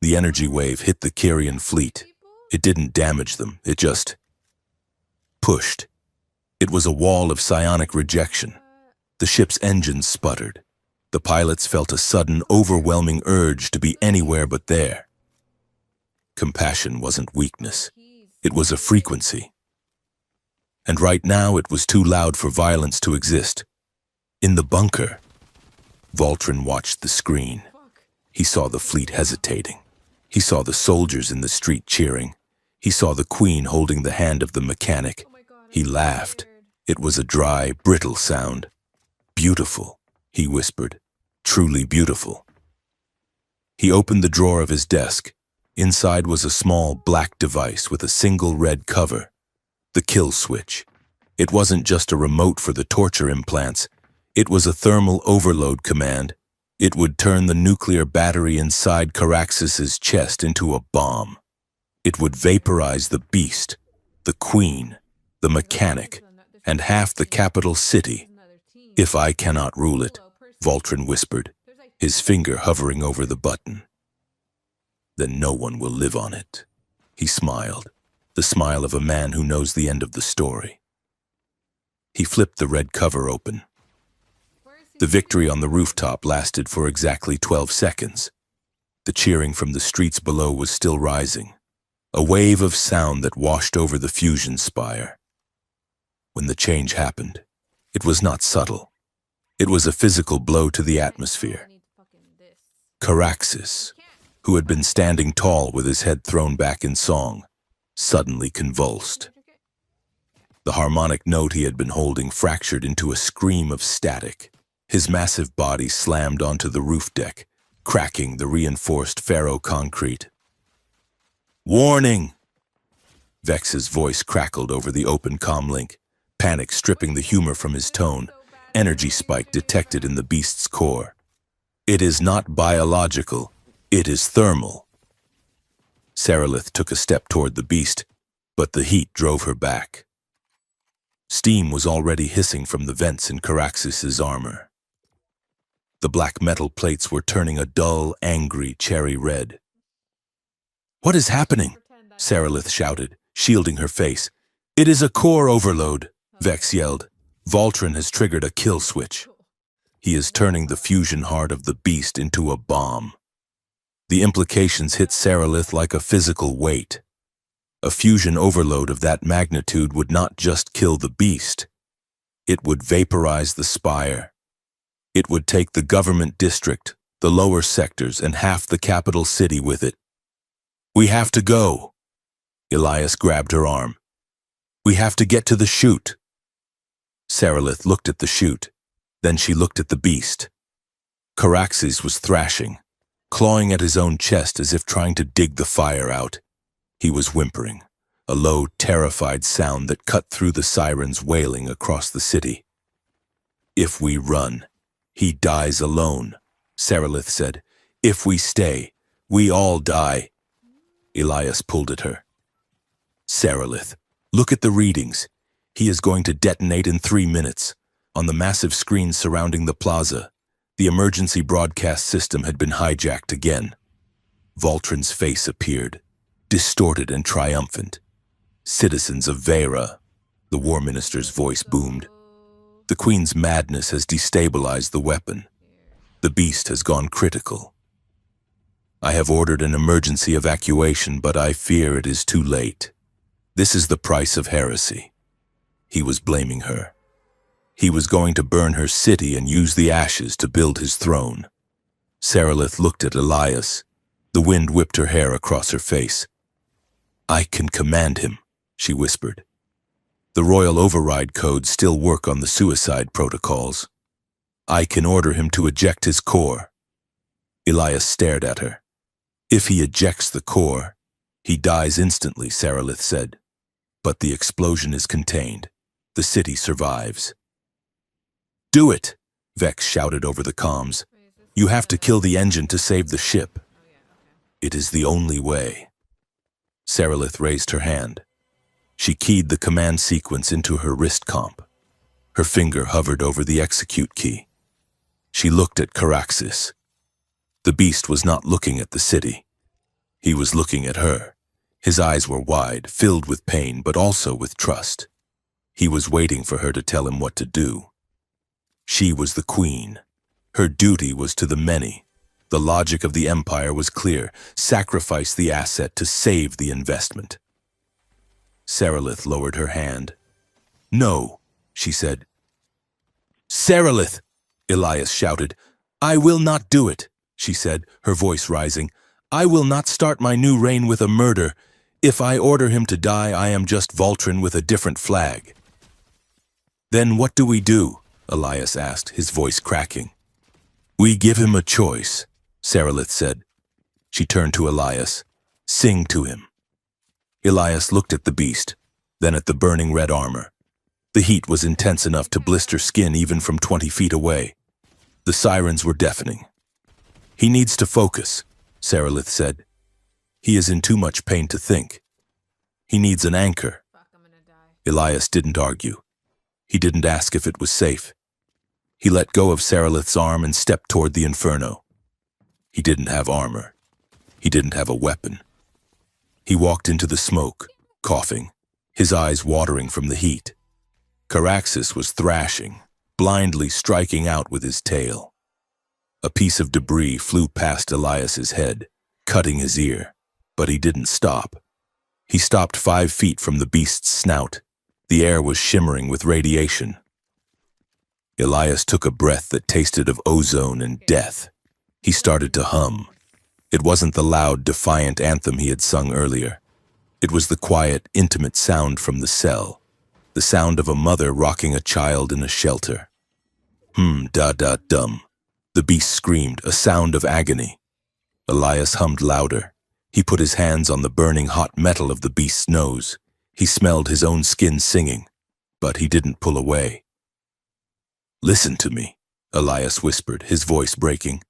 S1: The energy wave hit the Kyrian fleet. It didn't damage them, it just pushed. It was a wall of psionic rejection. The ship's engines sputtered. The pilots felt a sudden, overwhelming urge to be anywhere but there. Compassion wasn't weakness. It was a frequency. And right now it was too loud for violence to exist. In the bunker, Voltron watched the screen. He saw the fleet hesitating. He saw the soldiers in the street cheering. He saw the queen holding the hand of the mechanic.
S2: Oh my God,
S1: He
S2: I'm so
S1: laughed.
S2: scared.
S1: It was a dry, brittle sound. Beautiful, he whispered. Truly beautiful. He opened the drawer of his desk. Inside was a small black device with a single red cover. The kill switch. It wasn't just a remote for the torture implants. It was a thermal overload command. It would turn the nuclear battery inside Caraxes's chest into a bomb. It would vaporize the beast, the queen, the mechanic, and half the capital city. If I cannot rule it, Voltron whispered, his finger hovering over the button. Then no one will live on it. He smiled, the smile of a man who knows the end of the story. He flipped the red cover open. The victory on the rooftop lasted for exactly 12 seconds. The cheering from the streets below was still rising, a wave of sound that washed over the fusion spire. When the change happened, it was not subtle. It was a physical blow to the atmosphere. Caraxes, who had been standing tall with his head thrown back in song, suddenly convulsed. The harmonic note he had been holding fractured into a scream of static. His massive body slammed onto the roof deck, cracking the reinforced ferro-concrete. "Warning!" Vex's voice crackled over the open comlink, panic stripping the humor from his tone, energy spike detected in the beast's core. "It is not biological, it is thermal." Sarilith took a step toward the beast, but the heat drove her back. Steam was already hissing from the vents in Caraxes's armor. The black metal plates were turning a dull, angry cherry red. "What is happening?" Sarilith shouted, shielding her face. "It is a core overload," Vex yelled. "Voltron has triggered a kill switch. He is turning the fusion heart of the beast into a bomb." The implications hit Sarilith like a physical weight. A fusion overload of that magnitude would not just kill the beast. It would vaporize the spire. It would take the government district, the lower sectors, and half the capital city with it. "We have to go." Elias grabbed her arm. "We have to get to the chute." Sarilith looked at the chute. Then she looked at the beast. Caraxes was thrashing, clawing at his own chest as if trying to dig the fire out. He was whimpering, a low, terrified sound that cut through the sirens wailing across the city. "If we run, he dies alone," Sarilith said. "If we stay, we all die." Elias pulled at her. "Sarilith, look at the readings. He is going to detonate in 3 minutes. On the massive screens surrounding the plaza, the emergency broadcast system had been hijacked again." Voltron's face appeared, distorted and triumphant. "Citizens of Vera," the war minister's voice boomed. "The Queen's madness has destabilized the weapon. The beast has gone critical. I have ordered an emergency evacuation, but I fear it is too late. This is the price of heresy." He was blaming her. He was going to burn her city and use the ashes to build his throne. Sarilith looked at Elias. The wind whipped her hair across her face. "I can command him," she whispered. "The royal override codes still work on the suicide protocols. I can order him to eject his core." Elias stared at her. "If he ejects the core, he dies instantly," Sarilith said. "But the explosion is contained. The city survives." "Do it!" Vex shouted over the comms. "You have to kill the engine to save the ship. It is the only way." Sarilith raised her hand. She keyed the command sequence into her wrist comp. Her finger hovered over the execute key. She looked at Caraxes. The beast was not looking at the city. He was looking at her. His eyes were wide, filled with pain, but also with trust. He was waiting for her to tell him what to do. She was the queen. Her duty was to the many. The logic of the empire was clear. Sacrifice the asset to save the investment. Sarilith lowered her hand. "No," she said. "Sarilith!" Elias shouted. "I will not do it," she said, her voice rising. "I will not start my new reign with a murder. If I order him to die, I am just Voltron with a different flag." "Then what do we do?" Elias asked, his voice cracking. "We give him a choice," Sarilith said. She turned to Elias. "Sing to him." Elias looked at the beast, then at the burning red armor. The heat was intense enough to blister skin even from 20 feet away. The sirens were deafening. He needs to focus, Sarilith said. He is in too much pain to think. He needs an anchor.
S2: Fuck, I'm gonna die.
S1: Elias didn't argue. He didn't ask if it was safe. He let go of Sarilith's arm and stepped toward the inferno. He didn't have armor. He didn't have a weapon. He walked into the smoke, coughing, his eyes watering from the heat. Caraxus was thrashing, blindly striking out with his tail. A piece of debris flew past Elias's head, cutting his ear, but he didn't stop. He stopped 5 feet from the beast's snout. The air was shimmering with radiation. Elias took a breath that tasted of ozone and death. He started to hum. It wasn't the loud, defiant anthem he had sung earlier. It was the quiet, intimate sound from the cell, the sound of a mother rocking a child in a shelter. Da-da-dum. The beast screamed, a sound of agony. Elias hummed louder. He put his hands on the burning hot metal of the beast's nose. He smelled his own skin singing, but he didn't pull away. "Listen to me," Elias whispered, his voice breaking.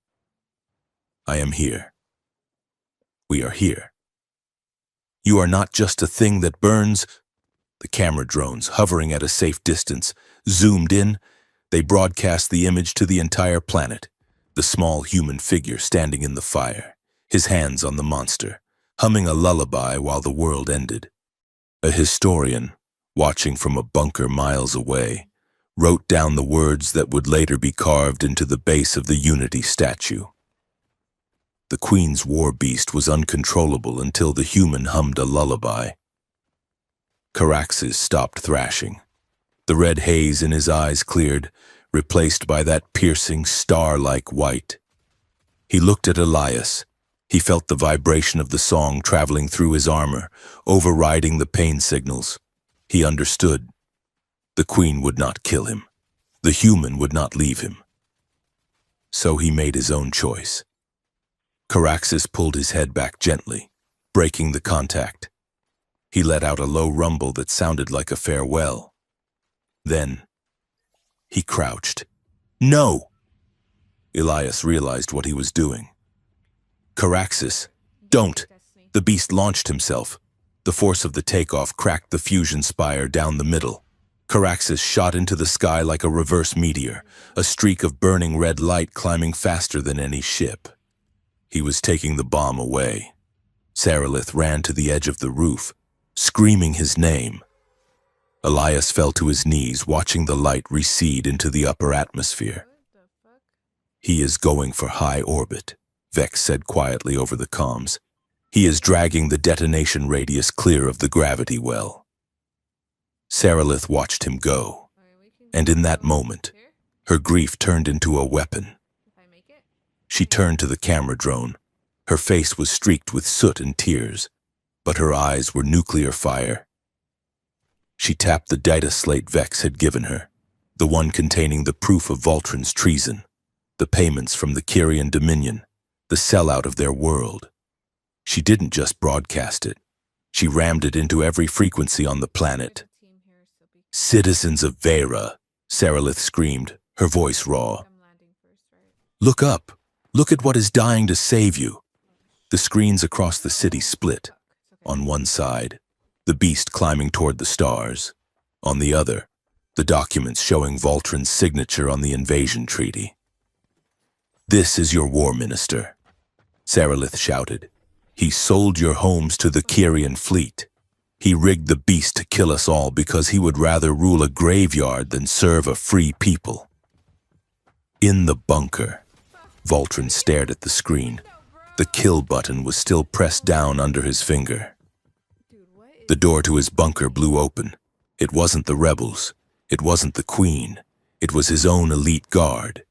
S1: "I am here. We are here. You are not just a thing that burns." The camera drones, hovering at a safe distance, zoomed in. They broadcast the image to the entire planet, the small human figure standing in the fire, his hands on the monster, humming a lullaby while the world ended. A historian, watching from a bunker miles away, wrote down the words that would later be carved into the base of the Unity statue. The Queen's war beast was uncontrollable until the human hummed a lullaby. Caraxus stopped thrashing. The red haze in his eyes cleared, replaced by that piercing, star-like white. He looked at Elias. He felt the vibration of the song traveling through his armor, overriding the pain signals. He understood. The Queen would not kill him. The human would not leave him. So he made his own choice. Caraxus pulled his head back gently, breaking the contact. He let out a low rumble that sounded like a farewell. Then, he crouched. "No!" Elias realized what he was doing. "Caraxus, don't!" The beast launched himself. The force of the takeoff cracked the fusion spire down the middle. Caraxus shot into the sky like a reverse meteor, a streak of burning red light climbing faster than any ship. He was taking the bomb away. Sarilith ran to the edge of the roof, screaming his name. Elias fell to his knees, watching the light recede into the upper atmosphere. "He is going for high orbit," Vex said quietly over the comms. "He is dragging the detonation radius clear of the gravity well." Sarilith watched him go, and in that moment, her grief turned into a weapon. She turned to the camera drone. Her face was streaked with soot and tears, but her eyes were nuclear fire. She tapped the data slate Vex had given her, the one containing the proof of Voltron's treason, the payments from the Kyrian Dominion, the sellout of their world. She didn't just broadcast it. She rammed it into every frequency on the planet. "Citizens of Vera," Sarilith screamed, her voice raw. "Look up. Look at what is dying to save you." The screens across the city split. On one side, the beast climbing toward the stars. On the other, the documents showing Voltron's signature on the invasion treaty. "This is your war minister," Sarilith shouted. "He sold your homes to the Kyrian fleet. He rigged the beast to kill us all because he would rather rule a graveyard than serve a free people." In the bunker, Voltron stared at the screen. The kill button was still pressed down under his finger. The door to his bunker blew open. It wasn't the rebels. It wasn't the Queen. It was his own elite guard.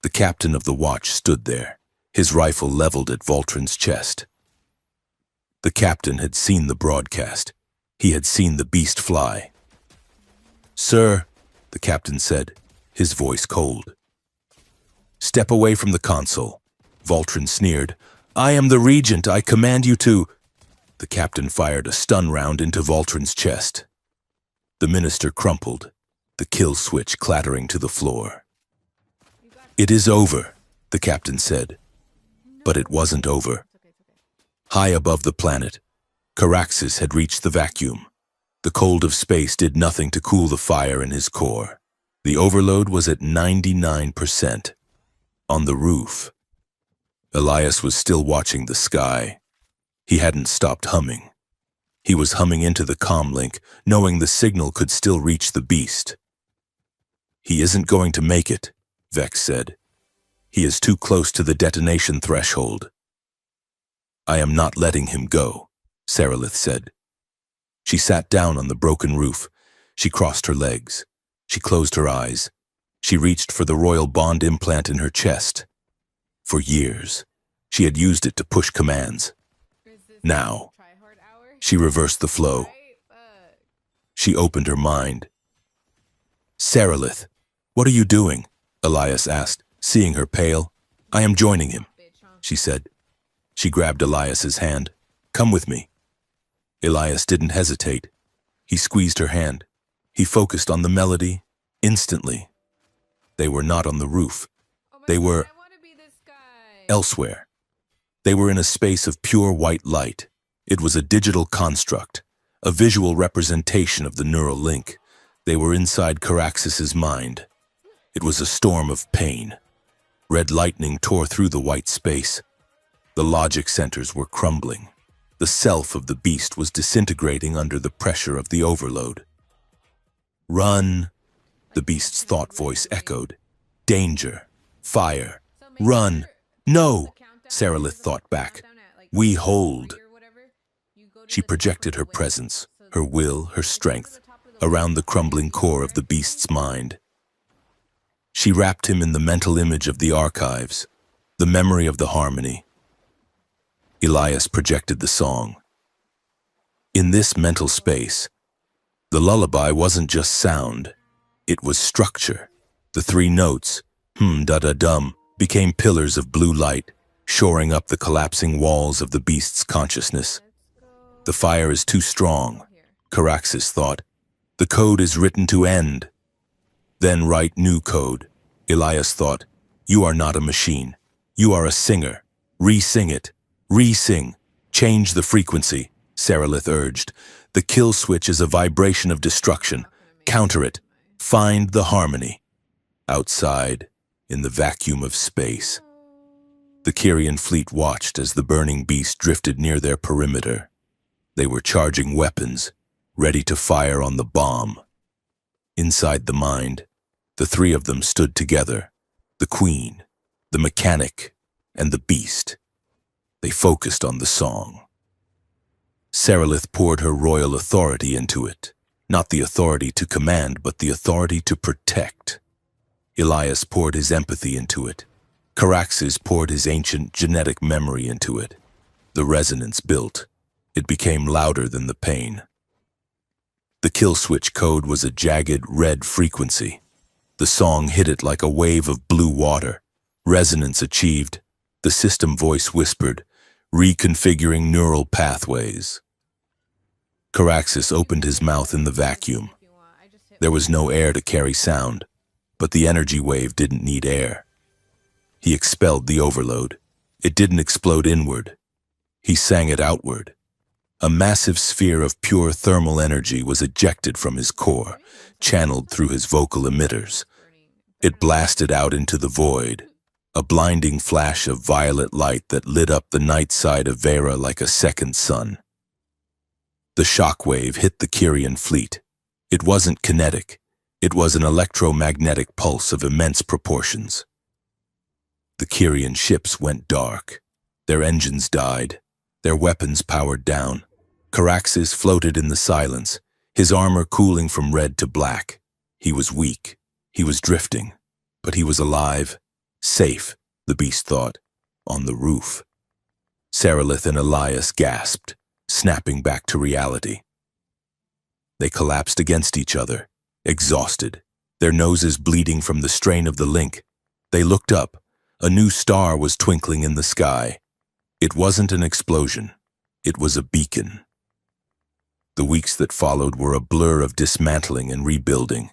S1: The captain of the watch stood there, his rifle leveled at Voltron's chest. The captain had seen the broadcast. He had seen the beast fly. "Sir," the captain said, his voice cold. "Step away from the console." Voltron sneered. "I am the regent. I command you to—" The captain fired a stun round into Voltron's chest. The minister crumpled, the kill switch clattering to the floor. "It is over," the captain said. But it wasn't over.
S2: It's okay.
S1: High above the planet, Caraxes had reached the vacuum. The cold of space did nothing to cool the fire in his core. The overload was at 99%. On the roof, Elias was still watching the sky. He hadn't stopped humming. He was humming into the comm link, knowing the signal could still reach the beast. "He isn't going to make it," Vex said. "He is too close to the detonation threshold." "I am not letting him go," Sarilith said. She sat down on the broken roof. She crossed her legs. She closed her eyes. She reached for the royal bond implant in her chest. For years, she had used it to push commands.
S2: Is this
S1: Now,
S2: try-hard hour?
S1: she reversed the flow.
S2: Right?
S1: She opened her mind. "Sarilith, what are you doing?" Elias asked, seeing her pale. "I am joining him,"
S2: Bitch, huh?
S1: she said. She grabbed Elias's hand. "Come with me." Elias didn't hesitate. He squeezed her hand. He focused on the melody. Instantly. They were not on the roof.
S2: Oh my
S1: They
S2: God,
S1: were
S2: I want to be this guy.
S1: elsewhere. They were in a space of pure white light. It was a digital construct, a visual representation of the neural link. They were inside Caraxes's mind. It was a storm of pain. Red lightning tore through the white space. The logic centers were crumbling. The self of the beast was disintegrating under the pressure of the overload. "Run," the beast's thought voice echoed. "Danger. Fire.
S2: So make
S1: Run."
S2: sure
S1: "No,"
S2: the countdown
S1: Sarilith
S2: is
S1: thought back.
S2: countdown at, like,
S1: "We
S2: 3
S1: hold."
S2: or whatever. You go to
S1: She
S2: the top
S1: projected
S2: of
S1: her
S2: the list.
S1: presence,
S2: So
S1: her will, her
S2: if you go to
S1: strength,
S2: the top of the
S1: around
S2: list,
S1: the crumbling core of the beast's mind. She wrapped him in the mental image of the archives, the memory of the harmony. Elias projected the song. In this mental space, the lullaby wasn't just sound, it was structure. The 3 notes, da-da-dum, became pillars of blue light, shoring up the collapsing walls of the beast's consciousness.
S2: Let's go
S1: The fire is too strong,
S2: here.
S1: Caraxes thought. The code is written to end. Then write new code, Elias thought. You are not a machine. You are a singer. Re-sing it. Re-sing. Change the frequency, Sarilith urged. The kill switch is a vibration of destruction. Counter it. Find the harmony. Outside, in the vacuum of space, the Kyrian fleet watched as the burning beast drifted near their perimeter. They were charging weapons, ready to fire on the bomb. Inside the mind, the 3 of them stood together, the queen, the mechanic, and the beast. They focused on the song. Sarilith poured her royal authority into it, not the authority to command, but the authority to protect. Elias poured his empathy into it. Caraxes poured his ancient genetic memory into it. The resonance built. It became louder than the pain. The kill switch code was a jagged red frequency. The song hit it like a wave of blue water. Resonance achieved. The system voice whispered, reconfiguring neural pathways. Caraxes opened his mouth in the vacuum. There was no air to carry sound, but the energy wave didn't need air. He expelled the overload. It didn't explode inward. He sang it outward. A massive sphere of pure thermal energy was ejected from his core, channeled through his vocal emitters. It blasted out into the void, a blinding flash of violet light that lit up the night side of Vera like a second sun. The shockwave hit the Kyrian fleet. It wasn't kinetic. It was an electromagnetic pulse of immense proportions. The Kyrian ships went dark. Their engines died. Their weapons powered down. Caraxes floated in the silence, his armor cooling from red to black. He was weak. He was drifting. But he was alive. Safe, the beast thought, on the roof. Sarilith and Elias gasped, snapping back to reality. They collapsed against each other, exhausted, their noses bleeding from the strain of the link. They looked up. A new star was twinkling in the sky. It wasn't an explosion. It was a beacon. The weeks that followed were a blur of dismantling and rebuilding.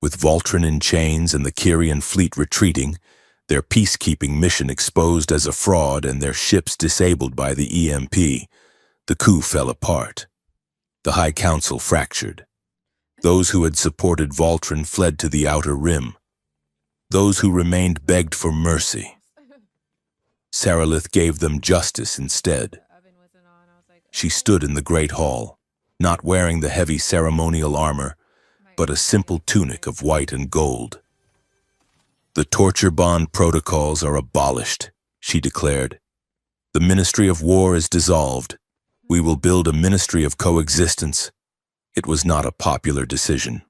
S1: With Voltron in chains and the Kyrian fleet retreating, their peacekeeping mission exposed as a fraud and their ships disabled by the EMP, the coup fell apart. The High Council fractured. Those who had supported Voltron fled to the Outer Rim. Those who remained begged for mercy. Sarilith gave them justice instead. She stood in the Great Hall, not wearing the heavy ceremonial armor, but a simple tunic of white and gold. "The torture bond protocols are abolished," she declared. "The Ministry of War is dissolved. We will build a Ministry of Coexistence." It was not a popular decision.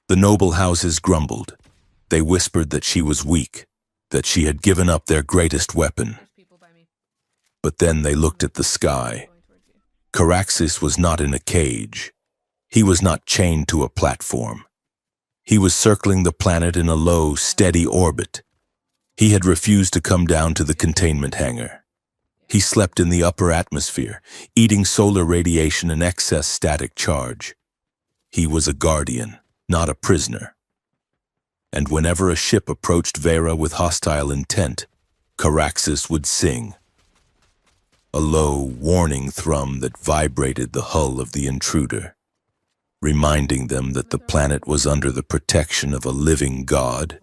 S1: The noble houses grumbled. They whispered that she was weak, that she had given up their greatest weapon. But then they looked at the sky. Caraxes was not in a cage. He was not chained to a platform. He was circling the planet in a low, steady orbit. He had refused to come down to the containment hangar. He slept in the upper atmosphere, eating solar radiation and excess static charge. He was a guardian, not a prisoner. And whenever a ship approached Vera with hostile intent, Caraxes would sing. A low, warning thrum that vibrated the hull of the intruder, reminding them that the planet was under the protection of a living god.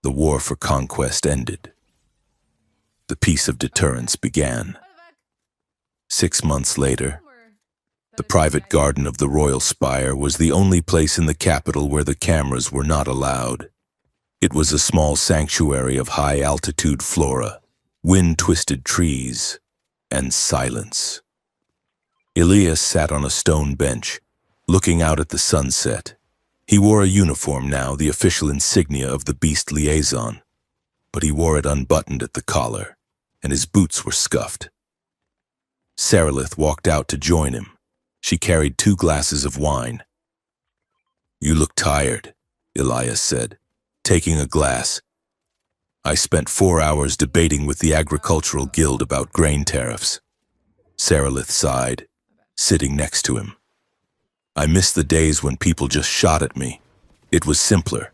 S1: The war for conquest ended. The peace of deterrence began. 6 months later, the private garden of the Royal Spire was the only place in the capital where the cameras were not allowed. It was a small sanctuary of high-altitude flora, wind-twisted trees, and silence. Elias sat on a stone bench, looking out at the sunset. He wore a uniform now, the official insignia of the Beast Liaison, but he wore it unbuttoned at the collar, and his boots were scuffed. Sarilith walked out to join him. She carried 2 glasses of wine. "You look tired," Elias said, taking a glass. "I spent 4 hours debating with the Agricultural Guild about grain tariffs." Sarilith sighed, sitting next to him. "I miss the days when people just shot at me. It was simpler."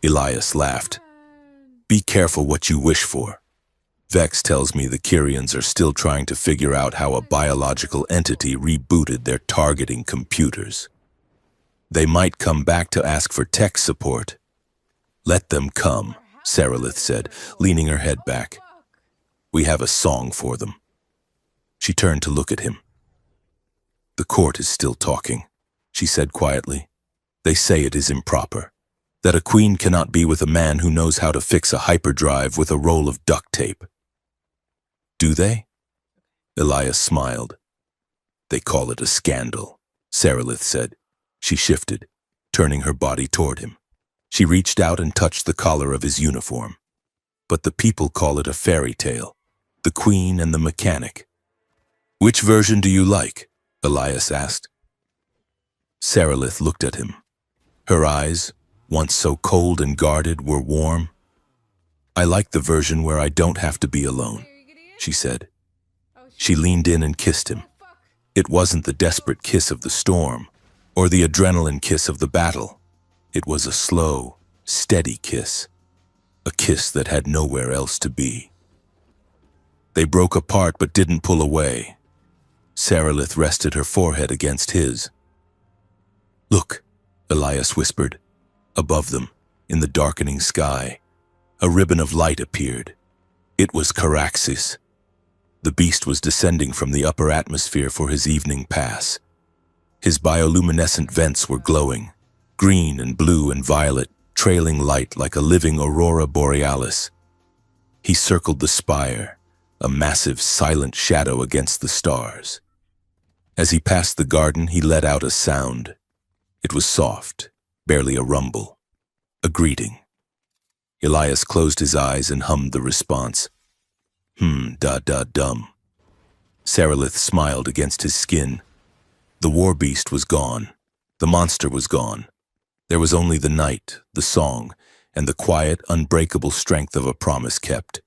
S1: Elias laughed. "Be careful what you wish for. Vex tells me the Kyrians are still trying to figure out how a biological entity rebooted their targeting computers. They might come back to ask for tech support." "Let them come," Sarilith said, leaning her head back. "We have a song for them." She turned to look at him. "The court is still talking," she said quietly. "They say it is improper, that a queen cannot be with a man who knows how to fix a hyperdrive with a roll of duct tape." "Do they?" Elias smiled. "They call it a scandal," Sarilith said. She shifted, turning her body toward him. She reached out and touched the collar of his uniform. "But the people call it a fairy tale, the queen and the mechanic." "Which version do you like?" Elias asked. Sarilith looked at him. Her eyes, once so cold and guarded, were warm. "I like the version where I don't have to be alone," she said. She leaned in and kissed him. It wasn't the desperate kiss of the storm, or the adrenaline kiss of the battle. It was a slow, steady kiss, a kiss that had nowhere else to be. They broke apart but didn't pull away. Sarilith rested her forehead against his. "Look," Elias whispered. Above them, in the darkening sky, a ribbon of light appeared. It was Caraxes. The beast was descending from the upper atmosphere for his evening pass. His bioluminescent vents were glowing, green and blue and violet, trailing light like a living aurora borealis. He circled the spire, a massive, silent shadow against the stars. As he passed the garden, he let out a sound. It was soft, barely a rumble, a greeting. Elias closed his eyes and hummed the response. Dum. Sarilith smiled against his skin. The war beast was gone. The monster was gone. There was only the night, the song, and the quiet, unbreakable strength of a promise kept.